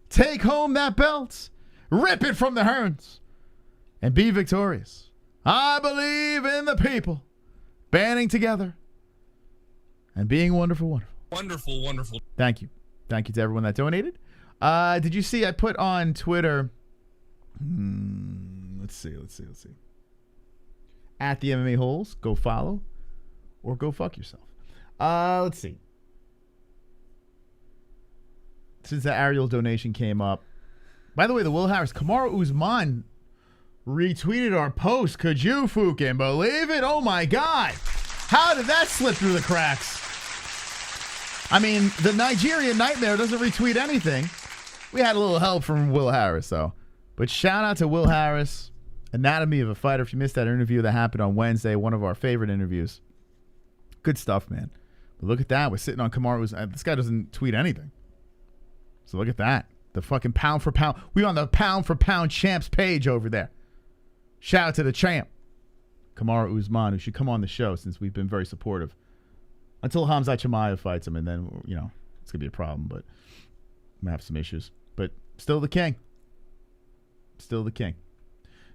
Take home that belt. Rip it from the Hearns. And be victorious. I believe in the people. Banding together. And being wonderful, wonderful. Wonderful, wonderful. Thank you. Thank you to everyone that donated. Did you see I put on Twitter... Let's see. At the MMA-Holes. Go follow. or go fuck yourself. Let's see. Since the Ariel donation came up. By the way, the Will Harris, Kamaru Usman retweeted our post. Could you fucking believe it? Oh my God. How did that slip through the cracks? I mean, the Nigerian Nightmare doesn't retweet anything. We had a little help from Will Harris, though. But shout out to Will Harris, Anatomy of a Fighter. If you missed that interview that happened on Wednesday, one of our favorite interviews. Good stuff, man. But look at that. We're sitting on Kamaru's. This guy doesn't tweet anything. So look at that. The fucking pound for pound. We on the pound for pound champs page over there. Shout out to the champ, Kamaru Usman, who should come on the show since we've been very supportive. Until Khamzat Chimaev fights him, and then, you know, it's going to be a problem, but I'm going to have some issues. But still the king. Still the king.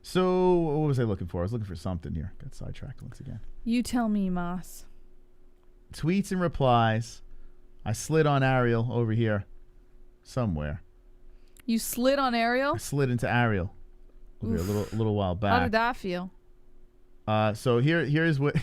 So what was I looking for? I was looking for something here. Got sidetracked once again. You tell me, Moss. Tweets and replies. I slid on Ariel over here somewhere. You slid on Ariel? I slid into Ariel over here a little while back. How did that feel? So here's what.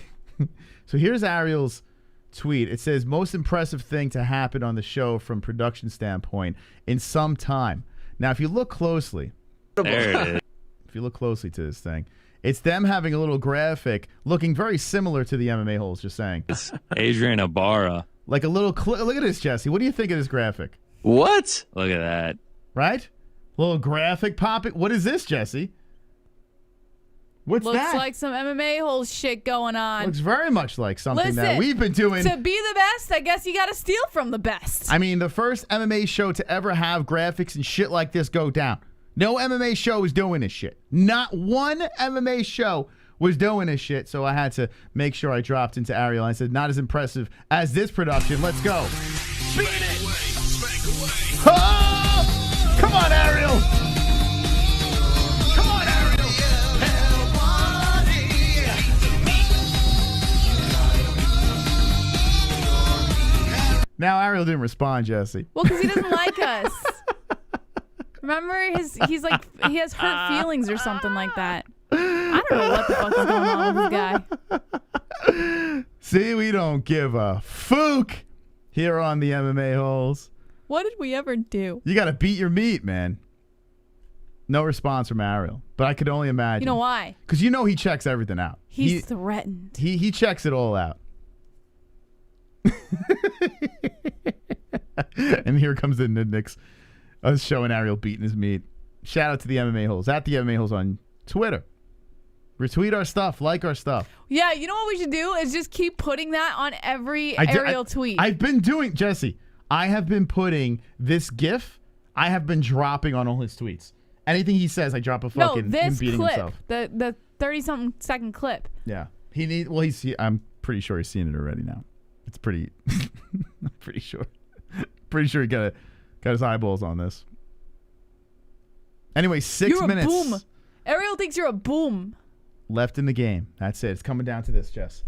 So here's Ariel's tweet. It says, most impressive thing to happen on the show from production standpoint in some time. Now, if you look closely, there it is. If you look closely to this thing, it's them having a little graphic looking very similar to the MMA-Holes, just saying. It's Adrian Ibarra. Like a little look at this, Jesse. What do you think of this graphic? What? Look at that. Right? Little graphic popping. What is this, Jesse? What's Looks that? Looks like some MMA-Holes shit going on. Looks very much like something that we've been doing. To be the best, I guess you got to steal from the best. I mean, the first MMA show to ever have graphics and shit like this go down. No MMA show is doing this shit. Not one MMA show was doing this shit, so I had to make sure I dropped into Ariel. I said, not as impressive as this production. Let's go. Beat it! Oh! Come on, Ariel! Come on, Ariel! Now Ariel didn't respond, Jesse. Well, because he doesn't like us. Remember, he has hurt feelings or something like that. I don't know what the fuck is going on with this guy. See, we don't give a FOOK here on the MMA-Holes. What did we ever do? You got to beat your meat, man. No response from Ariel, but I could only imagine. You know why? Because you know he checks everything out. He's threatened. He checks it all out. And here comes the Nidnicks. I was showing Ariel beating his meat. Shout out to the MMA-Holes. At the MMA-Holes on Twitter. Retweet our stuff. Like our stuff. Yeah, you know what we should do is just keep putting that on every Ariel tweet. I've been doing, Jesse, I have been putting this GIF, I have been dropping on all his tweets. Anything he says, I drop a fucking him beating himself. The 30-something second clip. Yeah. I'm pretty sure he's seen it already now. It's pretty, I'm pretty sure. Pretty sure he got his eyeballs on this. Anyway, 6 minutes. You're a boom. Ariel thinks you're a boom. Left in the game. That's it. It's coming down to this, Jess.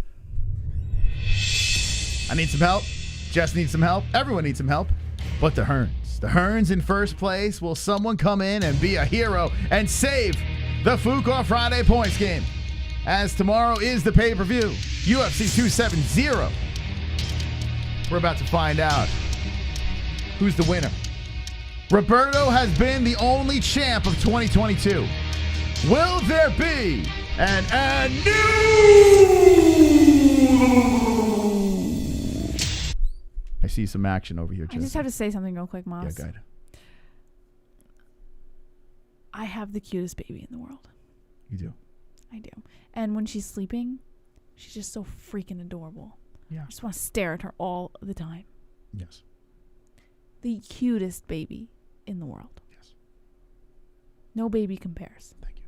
I need some help. Jess needs some help. Everyone needs some help. But the Hearns. The Hearns in first place. Will someone come in and be a hero and save the FOOK on Friday points game? As tomorrow is the pay-per-view. UFC 270. We're about to find out who's the winner. Roberto has been the only champ of 2022. Will there be a new? I see some action over here, Jesse. I just have to say something real quick, Moss. Yeah, go ahead. I have the cutest baby in the world. You do? I do. And when she's sleeping, she's just so freaking adorable. Yeah. I just want to stare at her all the time. Yes. The cutest baby in the world. Yes. No baby compares. Thank you.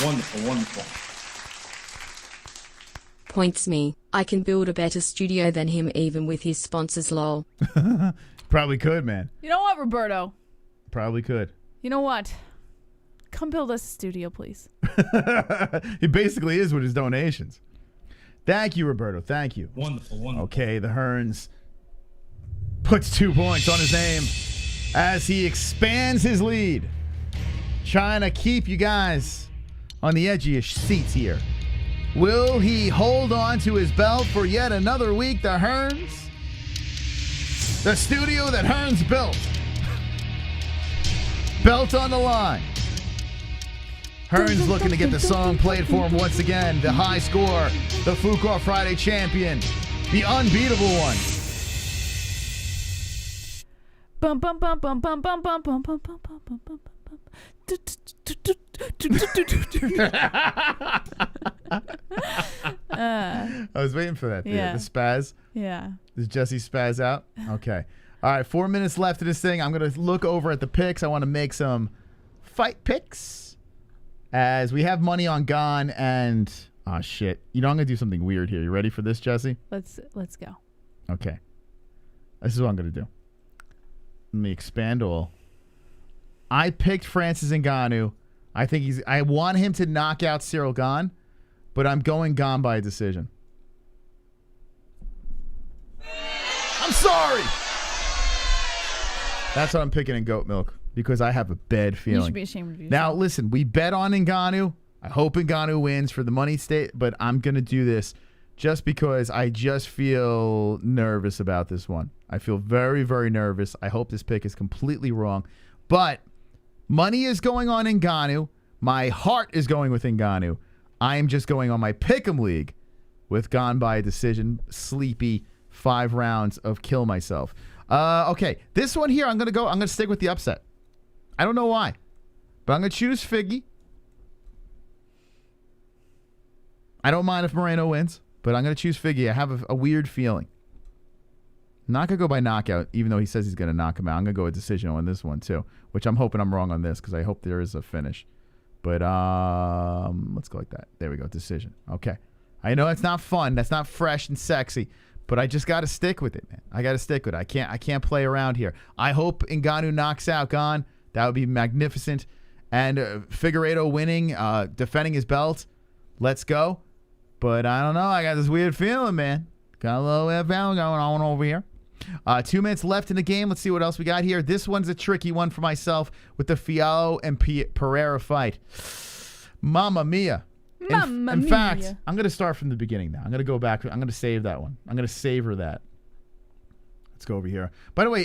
Wonderful, wonderful. Points me. I can build a better studio than him even with his sponsors, lol. Probably could, man. You know what, Roberto? Probably could. You know what? Come build us a studio, please. He basically is with his donations. Thank you, Roberto. Thank you. Wonderful, wonderful. Okay, the Hearns puts 2 points on his name as he expands his lead. Trying to keep you guys on the edge of your seats here. Will he hold on to his belt for yet another week? The Hearns, the studio that Hearns built. Belt on the line. Hearns looking to get the song played for him once again. The high score, the FOOK Friday champion, the unbeatable one. Bum bum bum bum bum bum bum bum bum bum bum bum bum. I was waiting for that. Yeah. The spaz. Yeah. Does Jesse spaz out? Okay. All right. 4 minutes left of this thing. I'm going to look over at the picks. I want to make some fight picks as we have money on Gane and oh shit. You know I'm going to do something weird here. You ready for this, Jesse? Let's go. Okay. This is what I'm going to do. Let me expand all. I picked Francis Ngannou. I want him to knock out Ciryl Gane, but I'm going Gane by decision. I'm sorry. That's what I'm picking in goat milk because I have a bad feeling. You should be ashamed of yourself. Now listen, we bet on Ngannou. I hope Ngannou wins for the money state, but I'm gonna do this just because I just feel nervous about this one. I feel very, very nervous. I hope this pick is completely wrong, but money is going on Ngannou. My heart is going with Ngannou. I am just going on my pick'em league with Gane by decision. Sleepy 5 rounds of kill myself. Okay, this one here, I'm gonna stick with the upset. I don't know why, but I'm gonna choose Figgy. I don't mind if Moreno wins, but I'm gonna choose Figgy. I have a weird feeling. I'm not gonna go by knockout, even though he says he's gonna knock him out. I'm gonna go with decision on this one too, which I'm hoping I'm wrong on this because I hope there is a finish. But let's go like that. There we go, decision. Okay, I know that's not fun, that's not fresh and sexy, but I just got to stick with it, man. I got to stick with it. I can't play around here. I hope Ngannou knocks out Gane. That would be magnificent. And Figueiredo winning, defending his belt. Let's go. But I don't know. I got this weird feeling, man. Got a little weird feeling going on over here. 2 minutes left in the game. Let's see what else we got here. This one's a tricky one for myself with the Fiallo and Pereira fight. Mamma mia. In fact, I'm going to start from the beginning now. I'm going to go back. I'm going to save that one. I'm going to savor that. Let's go over here. By the way,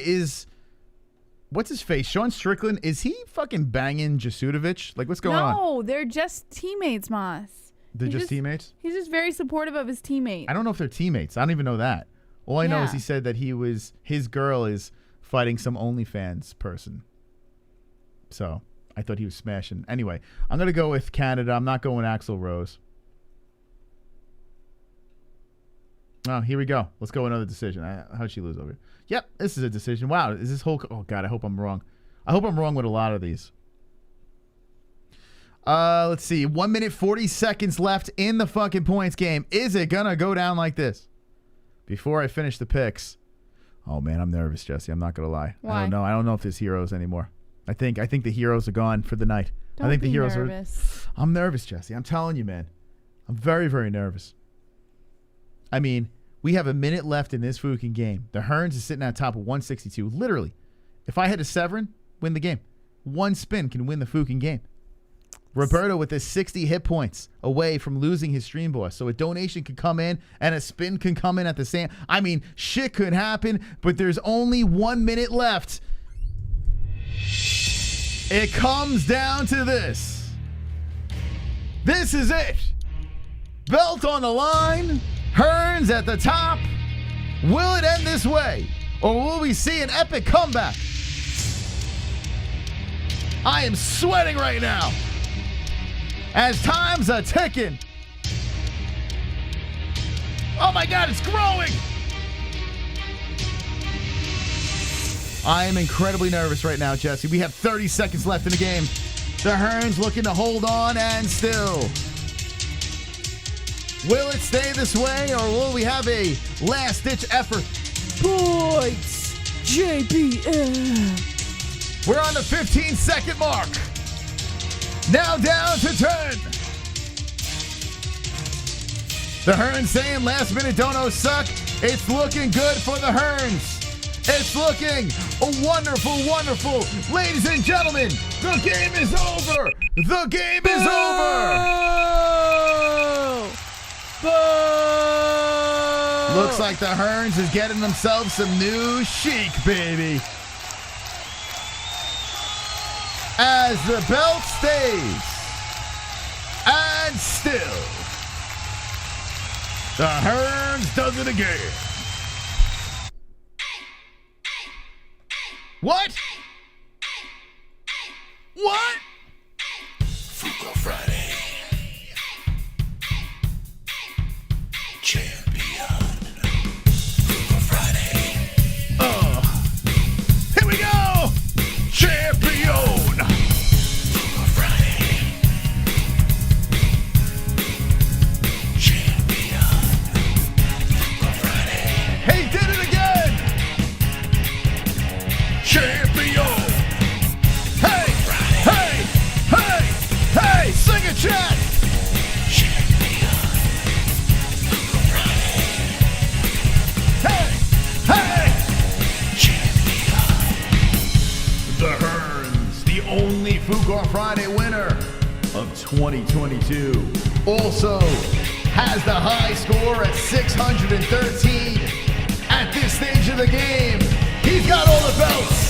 what's his face? Sean Strickland, is he fucking banging Jasudovic? Like, what's going on? No, they're just teammates, Moss. They're just teammates? He's just very supportive of his teammates. I don't know if they're teammates. I don't even know that. All I know is he said that his girl is fighting some OnlyFans person. So I thought he was smashing. Anyway, I'm going to go with Canada. I'm not going Axl Rose. Oh, here we go. Let's go another decision. How'd she lose over here? Yep, this is a decision. Wow, is this whole... Oh, God, I hope I'm wrong. I hope I'm wrong with a lot of these. Let's see. 1 minute, 40 seconds left in the fucking points game. Is it going to go down like this? Before I finish the picks. Oh, man, I'm nervous, Jesse. I'm not going to lie. Why? I don't know if there's heroes anymore. I think the heroes are gone for the night. Don't I think be the heroes nervous. I'm nervous, Jesse. I'm telling you, man. I'm very, very nervous. I mean, we have a minute left in this fucking game. The Hearns is sitting at top of 162. Literally, if I hit a Severin, win the game. One spin can win the fucking game. Roberto with his 60 hit points away from losing his stream boss. So a donation could come in and a spin can come in at the same. I mean, shit could happen, but there's only 1 minute left. It comes down to this. This is it. Belt on the line. Hearns at the top. Will it end this way? Or will we see an epic comeback? I am sweating right now. As time's a ticking. Oh my God, it's growing. I am incredibly nervous right now, Jesse. We have 30 seconds left in the game. The Hearns looking to hold on and still. Will it stay this way or will we have a last-ditch effort? Points, JBM. We're on the 15-second mark. Now down to 10. The Hearns saying last minute donos suck. It's looking good for the Hearns. It's looking wonderful, wonderful. Ladies and gentlemen, the game is over. The game is over. Boo! Looks like the Hearns is getting themselves some new chic, baby. As the belt stays, and still, the Hearns does it again. What? What? Fuka Friday. Champion. Fuka Friday. Here we go. Champion. Fuka Friday. Champion. Fuka Friday. He did it again. Champion. Hey, hey, hey, hey, sing it, chat. Champion. Fuka Friday. Hey, hey. Champion. The Hearns, the only Fuka Friday winner of 2022, also has the high score at 613 at this stage of the game. He's got all the belts.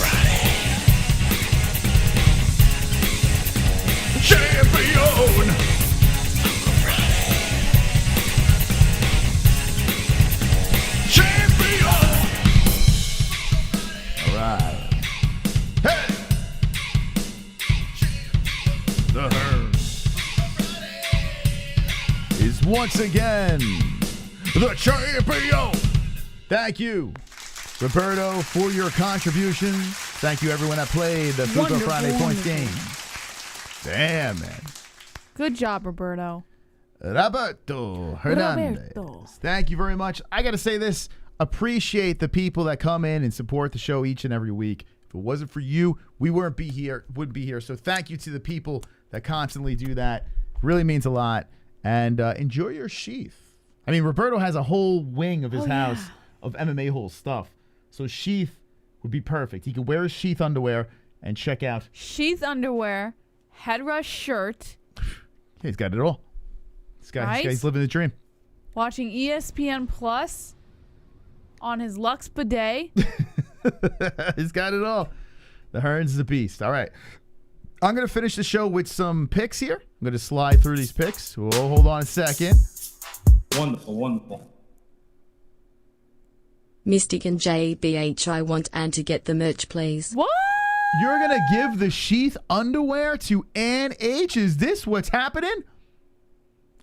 Champion. Champion. All right. Hey. The Hearns is once again the champion. Thank you, Roberto, for your contributions. Thank you, everyone that played the Fuka Friday Points game. Damn, man. Good job, Roberto. Roberto Hernandez. Thank you very much. I got to say this. Appreciate the people that come in and support the show each and every week. If it wasn't for you, we wouldn't be here. So thank you to the people that constantly do that. Really means a lot. And enjoy your sheath. I mean, Roberto has a whole wing of his house of MMA-Holes stuff. So sheath would be perfect. He could wear his sheath underwear and check out. Sheath underwear, headrush shirt. Yeah, he's got it all. This guy's living the dream. Watching ESPN Plus on his Lux bidet. He's got it all. The Hearns is a beast. All right. I'm going to finish the show with some picks here. I'm going to slide through these picks. Whoa, hold on a second. Wonderful, wonderful. Mystic and JBH, I want Ann to get the merch, please. What? You're going to give the sheath underwear to Ann H? Is this what's happening?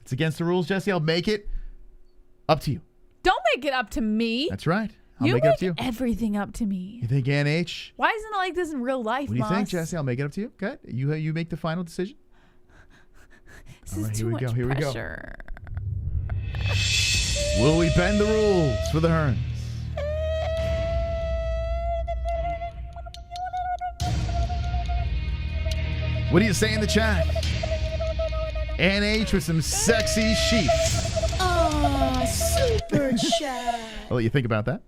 It's against the rules, Jesse. I'll make it up to you. Don't make it up to me. That's right. I'll make it up to you. Everything up to me. You think Ann H? Why isn't it like this in real life, What do you Moss? think, Jesse? I'll make it up to you. Okay. You make the final decision. This is too much pressure. Will we bend the rules for the Hearns? What do you say in the chat? Ann H with some sexy sheets. Oh, super chat. I'll let you think about that.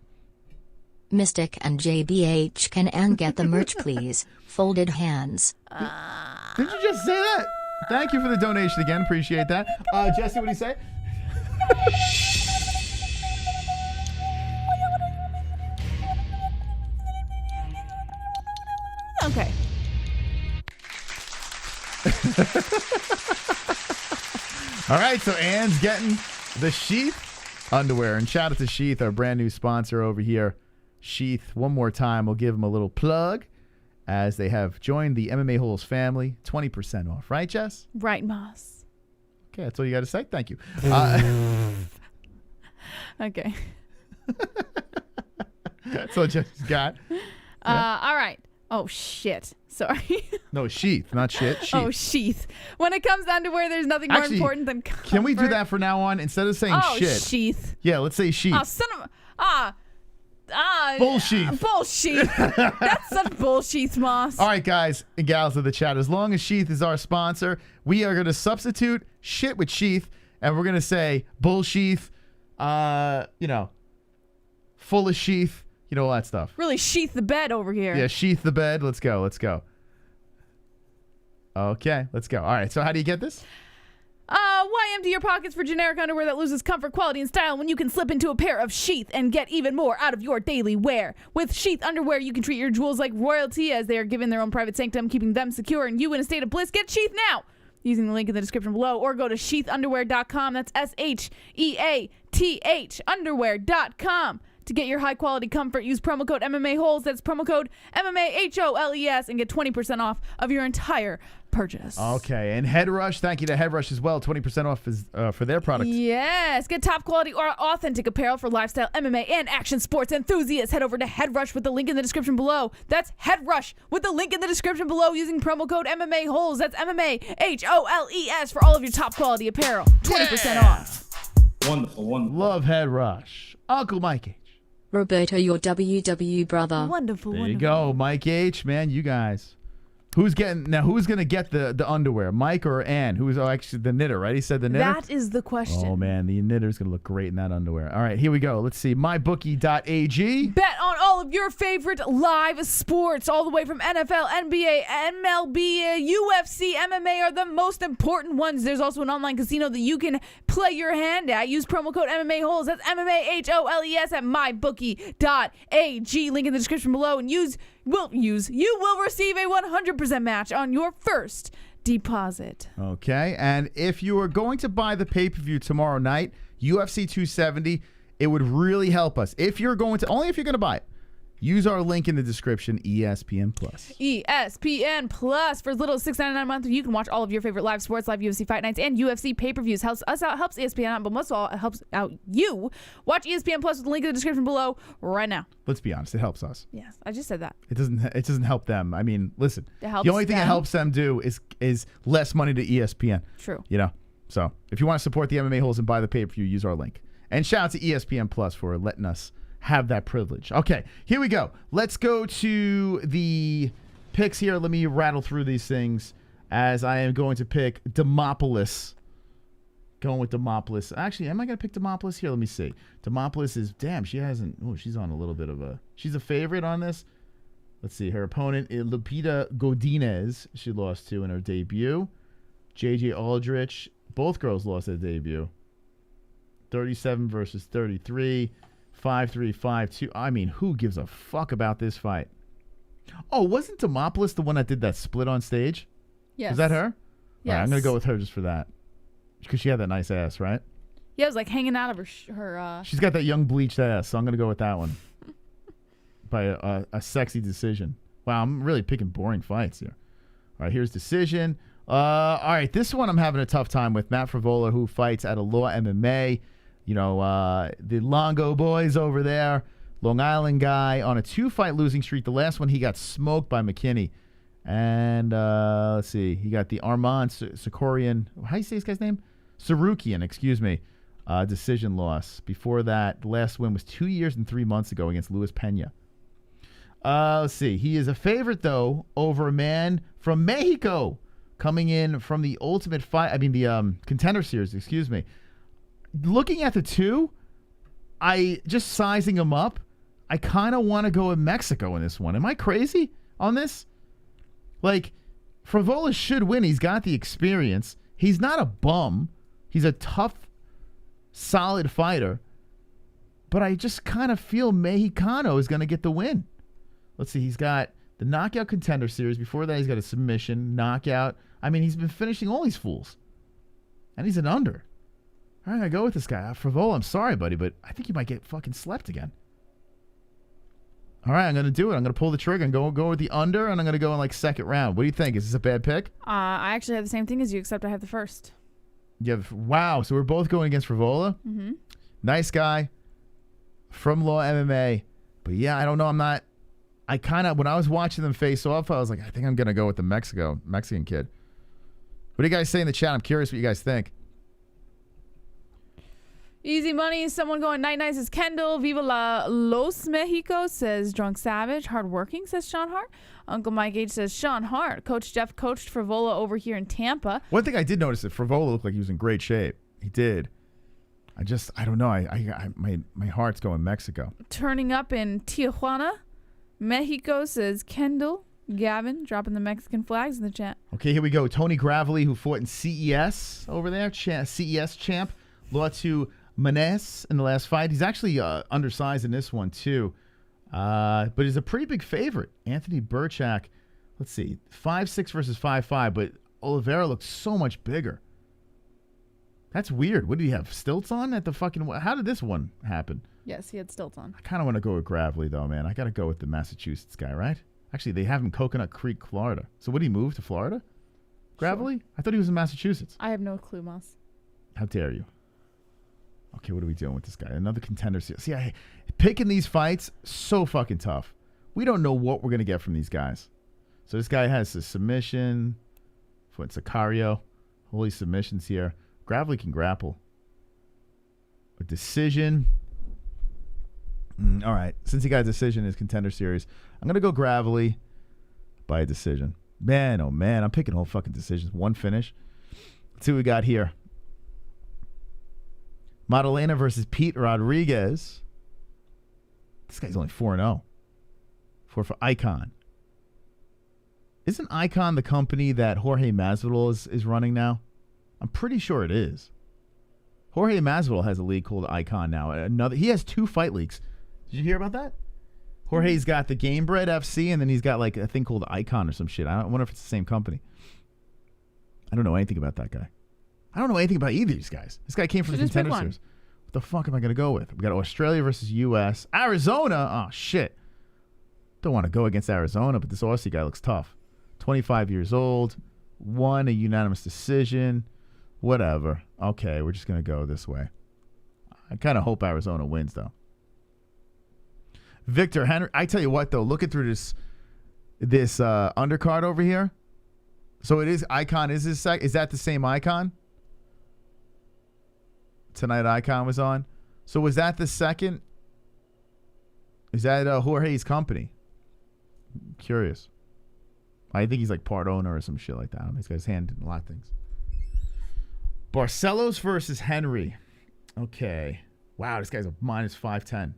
Mystic and JBH, can Ann get the merch, please? Folded hands. Did you just say that? Thank you for the donation again. Appreciate that. Jesse, what do you say? Okay. All right, so Ann's getting the Sheath underwear. And shout out to Sheath, our brand new sponsor over here. Sheath, one more time, we'll give them a little plug as they have joined the MMA-Holes family. 20% off. Right, Jess? Right, Moss. Okay, that's all you got to say. Thank you. Okay. That's all Jess's got. All right. Oh, shit. Sorry. No, sheath, not shit. Sheath. Oh, sheath. When it comes to underwear, there's nothing more important than comfort. Can we do that for now on? Instead of saying shit. Sheath. Yeah, let's say sheath. Oh, son of a... Bullshit. Bullshit. That's such bullshit, Moss. All right, guys and gals of the chat, as long as Sheath is our sponsor, we are going to substitute shit with sheath, and we're going to say bullsheath, full of sheath, You know, all that stuff. Really sheath the bed over here. Yeah, sheath the bed. Let's go. Let's go. Okay, let's go. All right, so how do you get this? Why empty your pockets for generic underwear that loses comfort, quality, and style when you can slip into a pair of Sheath and get even more out of your daily wear? With Sheath underwear, you can treat your jewels like royalty as they are given their own private sanctum, keeping them secure and you in a state of bliss. Get Sheath now using the link in the description below or go to sheathunderwear.com. That's SHEATH underwear.com. To get your high-quality comfort, use promo code MMA-Holes. That's promo code MMA-HOLES and get 20% off of your entire purchase. Okay, and Head Rush, thank you to Head Rush as well. 20% off is, for their products. Yes, get top-quality or authentic apparel for lifestyle, MMA, and action sports enthusiasts. Head over to Head Rush with the link in the description below. That's Head Rush with the link in the description below using promo code MMA-Holes. That's MMA-HOLES for all of your top-quality apparel. 20% off. Wonderful, wonderful. Love Head Rush. Uncle Mike H. Roberto, your WW brother. Wonderful, There you go, Mike H. Man, you guys. Who's gonna get the underwear, Mike or Ann? Who's actually the knitter, right? He said the knitter. That is the question. Oh man, the knitter's gonna look great in that underwear. All right, here we go. Let's see, mybookie.ag. Bet on all of your favorite live sports, all the way from NFL, NBA, MLB, UFC, MMA are the most important ones. There's also an online casino that you can play your hand at. Use promo code MMA-Holes. That's MMA-HOLES at mybookie.ag. Link in the description below, and you will receive a 100% match on your first deposit. Okay, and if you are going to buy the pay-per-view tomorrow night, UFC 270, it would really help us. If you're going to, only if you're going to buy it, use our link in the description, ESPN Plus. ESPN Plus. For as little as $6.99 a month, you can watch all of your favorite live sports, live UFC fight nights, and UFC pay-per-views. Helps us out, helps ESPN out, but most of all, it helps out you. Watch ESPN Plus with the link in the description below right now. Let's be honest, it helps us. Yes, I just said that. It doesn't help them. I mean, listen, It helps the only thing it them. helps them do is less money to ESPN. True. You know, so if you want to support the MMA Holes and buy the pay-per-view, use our link. And shout out to ESPN Plus for letting us have that privilege. Okay, here we go. Let's go to the picks here. Let me rattle through these things as I am going to pick Demopoulos. Going with Demopoulos. Actually, am I going to pick Demopoulos here? Let me see. Demopoulos is, damn, she hasn't, she's on a little bit of a, she's a favorite on this. Let's see. Her opponent is Lupita Godinez. She lost to in her debut. JJ Aldrich. Both girls lost their debut. 37 versus 33. 5-3, 5-2. I mean, who gives a fuck about this fight? Oh, wasn't Demopoulos the one that did that split on stage? Yes. Was that her? Yes. All right, I'm going to go with her just for that. Because she had that nice ass, right? Yeah, it was like hanging out of her She's got that young bleached ass, so I'm going to go with that one. By a sexy decision. Wow, I'm really picking boring fights here. All right, here's decision. All right, this one I'm having a tough time with. Matt Frevola, who fights at Law MMA. You know, the Longo boys over there. Long Island guy on a 2-fight losing streak. The last one, he got smoked by McKinney. And let's see. He got the Armand Sakorian. How do you say this guy's name? Sarukian, excuse me. Decision loss. Before that, the last win was 2 years and 3 months ago against Luis Pena. Let's see. He is a favorite, though, over a man from Mexico coming in from the Ultimate Fight. I mean, the Contender Series, excuse me. Looking at the two, just sizing them up, I kind of want to go with Mexico in this one. Am I crazy on this? Like, Frevola should win. He's got the experience. He's not a bum. He's a tough, solid fighter. But I just kind of feel Mexicano is going to get the win. Let's see. He's got the Knockout Contender Series. Before that, he's got a submission, knockout. I mean, he's been finishing all these fools. And he's an under. All right, I go with this guy. Frevola, I'm sorry, buddy, but I think you might get fucking slept again. All right, I'm going to do it. I'm going to pull the trigger and go with the under, and I'm going to go in like second round. What do you think? Is this a bad pick? I actually have the same thing as you, except I have the first. Wow, so we're both going against Frevola? Mm-hmm. Nice guy from Law MMA. But yeah, I don't know. I kind of, when I was watching them face off, I was like, I think I'm going to go with the Mexican kid. What do you guys say in the chat? I'm curious what you guys think. Easy money. Someone going night night says Kendall. Viva la Los Mexico says Drunk Savage. Hardworking says Sean Hart. Uncle Mike H says Sean Hart. Coach Jeff coached Frevola over here in Tampa. One thing I did notice that Frevola looked like he was in great shape. He did. I don't know. My heart's going Mexico. Turning up in Tijuana, Mexico, says Kendall. Gavin dropping the Mexican flags in the chat. Okay, here we go. Tony Gravely, who fought in CES over there, CES champ, lost to Manes in the last fight. He's actually undersized in this one too, but he's a pretty big favorite. Anthony Burchak, let's see, 5'6" versus 5'5", but Oliveira looks so much bigger. That's weird. What do you have, stilts on at the fucking? How did this one happen? Yes, he had stilts on. I kind of want to go with Gravely though, man. I got to go with the Massachusetts guy, right? Actually, they have him in Coconut Creek, Florida. So would he move to Florida? Gravely? Sure. I thought he was in Massachusetts. I have no clue, Moss. How dare you? Okay, what are we doing with this guy? Another contender. See, picking these fights, so fucking tough. We don't know what we're going to get from these guys. So this guy has a submission. For Sicario. Holy submissions here. Gravely can grapple. A decision. All right. Since he got a decision in his contender series, I'm going to go Gravely by a decision. Man, oh man, I'm picking whole fucking decisions. One finish. Let's see what we got here. Madalena versus Pete Rodriguez. This guy's only 4-0. For Icon. Isn't Icon the company that Jorge Masvidal is running now? I'm pretty sure it is. Jorge Masvidal has a league called Icon now. He has 2 fight leagues. Did you hear about that? Jorge's got the Game Bread FC, and then he's got like a thing called Icon or some shit. I wonder if it's the same company. I don't know anything about that guy. I don't know anything about either of these guys. This guy came from the contender series. What the fuck am I going to go with? We got Australia versus U.S. Arizona. Oh, shit. Don't want to go against Arizona, but this Aussie guy looks tough. 25 years old. Won a unanimous decision. Whatever. Okay, we're just going to go this way. I kind of hope Arizona wins, though. Victor Henry. I tell you what, though, looking through this undercard over here. So it is Icon. Is that the same Icon? Tonight Icon was on. So was that the second? Is that Jorge's company? I'm curious. I think he's like part owner or some shit like that. He's got his hand in a lot of things. Barcelos versus Henry. Okay. Wow, this guy's a minus 5'10".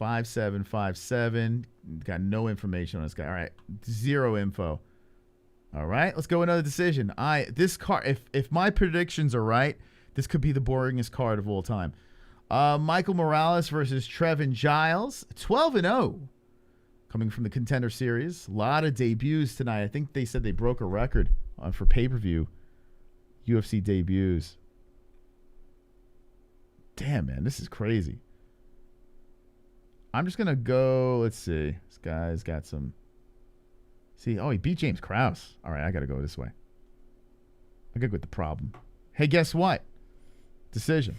5'7", 5'7". Got no information on this guy. All right. 0 info. All right. Let's go another decision. This card, if my predictions are right, this could be the boringest card of all time. Michael Morales versus Trevin Giles. 12-0. Coming from the Contender Series. A lot of debuts tonight. I think they said they broke a record for pay-per-view UFC debuts. Damn, man. This is crazy. I'm just going to go, let's see. This guy's got some. See, he beat James Krause. All right, I got to go this way. I got to go with the problem. Hey, guess what? Decision.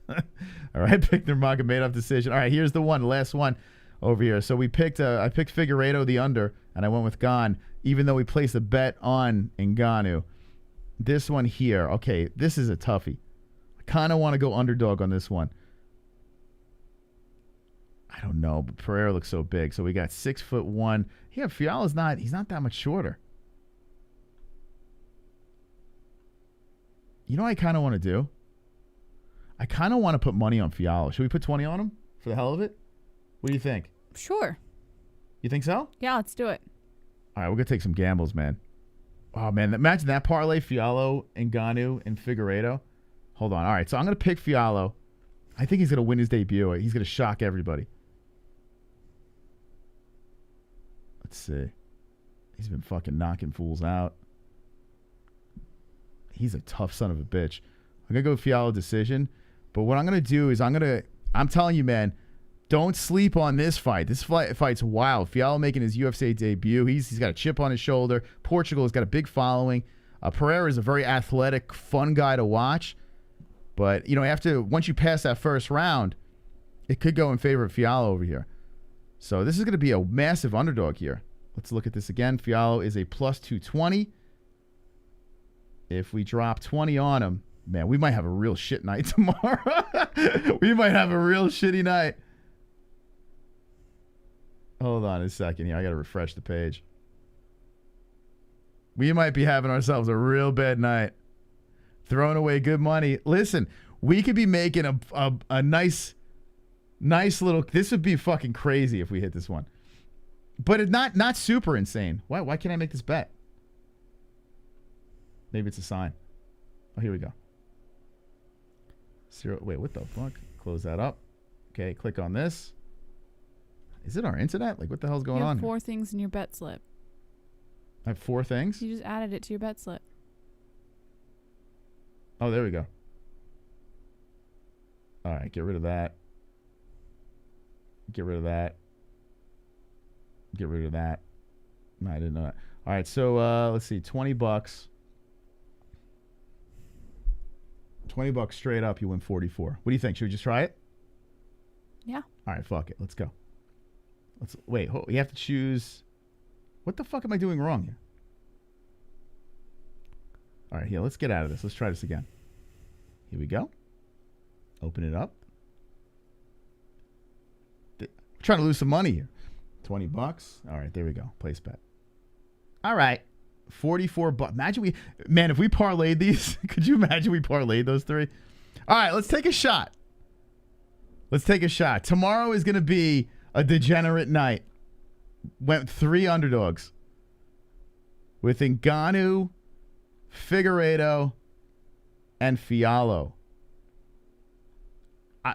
All right, picked the Nurmagomedov decision. All right, here's the last one over here. So I picked Figueiredo the under, and I went with Gane, even though we placed a bet on Ngannou. This one here, okay, this is a toughie. I kind of want to go underdog on this one. I don't know, but Pereira looks so big. So we got 6'1". Yeah, Fiala's he's not that much shorter. You know what I kind of want to do? I kind of want to put money on Fiala. Should we put 20 on him for the hell of it? What do you think? Sure. You think so? Yeah, let's do it. All right, we're going to take some gambles, man. Oh, man, imagine that parlay, Fiala, Ngannou, and Figueiredo. Hold on. All right, so I'm going to pick Fiala. I think he's going to win his debut. He's going to shock everybody. Let's see. He's been fucking knocking fools out. He's a tough son of a bitch. I'm going to go Fiala decision. But what I'm going to do is I'm telling you, man, don't sleep on this fight. This fight's wild. Fiala making his UFC debut. He's got a chip on his shoulder. Portugal has got a big following. Pereira is a very athletic, fun guy to watch. But, once you pass that first round, it could go in favor of Fiala over here. So this is going to be a massive underdog here. Let's look at this again. Fiala is a plus 220. If we drop 20 on him, man, we might have a real shit night tomorrow. We might have a real shitty night. Hold on a second here. I got to refresh the page. We might be having ourselves a real bad night. Throwing away good money. Listen, we could be making a nice little. This would be fucking crazy if we hit this one, but it's not super insane. Why can't I make this bet? Maybe it's a sign. Oh, here we go. Wait, what the fuck? Close that up. Okay, click on this. Is it our internet? Like, what the hell's going on? You have 4 things in your bet slip. I have 4 things? You just added it to your bet slip. Oh, there we go. All right, get rid of that. Get rid of that. Get rid of that. No, I didn't know that. All right, so let's see, $20. $20 straight up, you win 44. What do you think? Should we just try it? Yeah. All right, fuck it. Let's go. Wait, you have to choose. What the fuck am I doing wrong here? All right, here, let's get out of this. Let's try this again. Here we go. Open it up. I'm trying to lose some money here. $20. All right, there we go. Place bet. All right. 44 bucks. Imagine if we parlayed these, could you imagine we parlayed those 3? All right, let's take a shot. Let's take a shot. Tomorrow is going to be a degenerate night. Went 3 underdogs with Ngannou, Figueiredo, and Fiallo.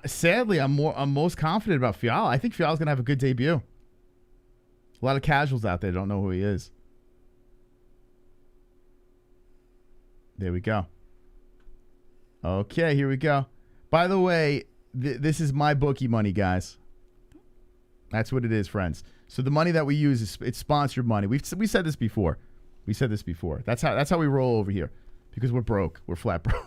Sadly, I'm most confident about Fiallo. I think Fiallo's going to have a good debut. A lot of casuals out there don't know who he is. There we go. Okay, here we go. By the way, this is my bookie money, guys. That's what it is, friends. So the money that we use it's sponsored money. We said this before. We said this before. That's how we roll over here, because we're broke. We're flat broke.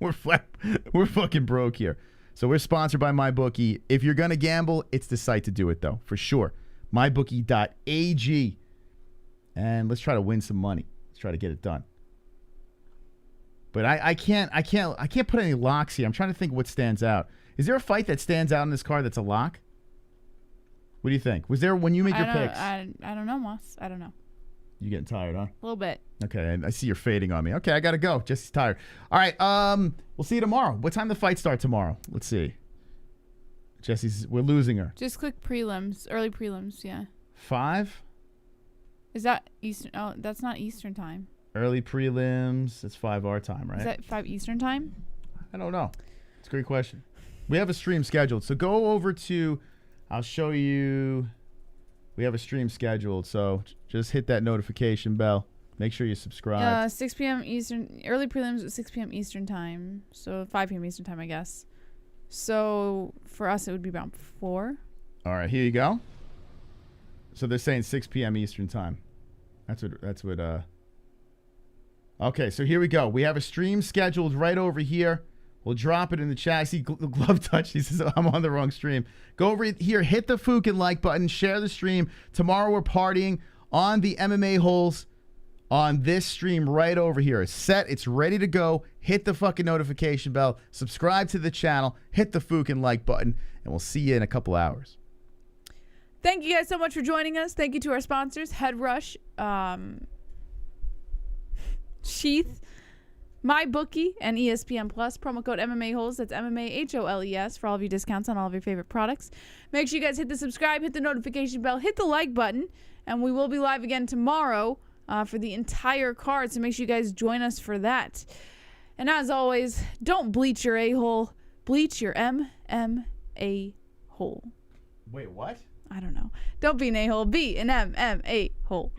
We're fucking broke here. So we're sponsored by MyBookie. If you're gonna gamble, it's the site to do it, though, for sure. MyBookie.ag, and let's try to win some money. Let's try to get it done. But I can't put any locks here. I'm trying to think what stands out. Is there a fight that stands out in this card that's a lock? What do you think? Was there when you make your picks? I don't know, Moss. I don't know. You getting tired, huh? A little bit. Okay, and I see you're fading on me. Okay, I gotta go. Jesse's tired. All right, we'll see you tomorrow. What time the fight start tomorrow? Let's see. We're losing her. Just click prelims, early prelims. Yeah. 5. Is that Eastern? Oh, that's not Eastern time. Early prelims. It's 5 our time, right? Is that 5 Eastern time? I don't know. It's a great question. We have a stream scheduled, so go over to. I'll show you. We have a stream scheduled, so just hit that notification bell. Make sure you subscribe. 6 p.m. Eastern. Early prelims at 6 p.m. Eastern time. So 5 p.m. Eastern time, I guess. So for us, it would be about 4. All right, here you go. So they're saying 6 p.m. Eastern time. That's what. Okay, so here we go. We have a stream scheduled right over here. We'll drop it in the chat. I see Glove Touch. He says, I'm on the wrong stream. Go over here. Hit the FOOK and like button. Share the stream. Tomorrow we're partying on the MMA-Holes on this stream right over here. It's set. It's ready to go. Hit the fucking notification bell. Subscribe to the channel. Hit the FOOK and like button. And we'll see you in a couple hours. Thank you guys so much for joining us. Thank you to our sponsors, Head Rush, Sheath, MyBookie, and ESPN Plus. Promo code MMA-Holes. That's MMA-HOLES for all of your discounts on all of your favorite products. Make sure you guys hit the subscribe, hit the notification bell, hit the like button, and we will be live again tomorrow for the entire card. So make sure you guys join us for that. And as always, don't bleach your a-hole. Bleach your MMA hole. Wait, what? I don't know. Don't be an a-hole. Be an MMA hole.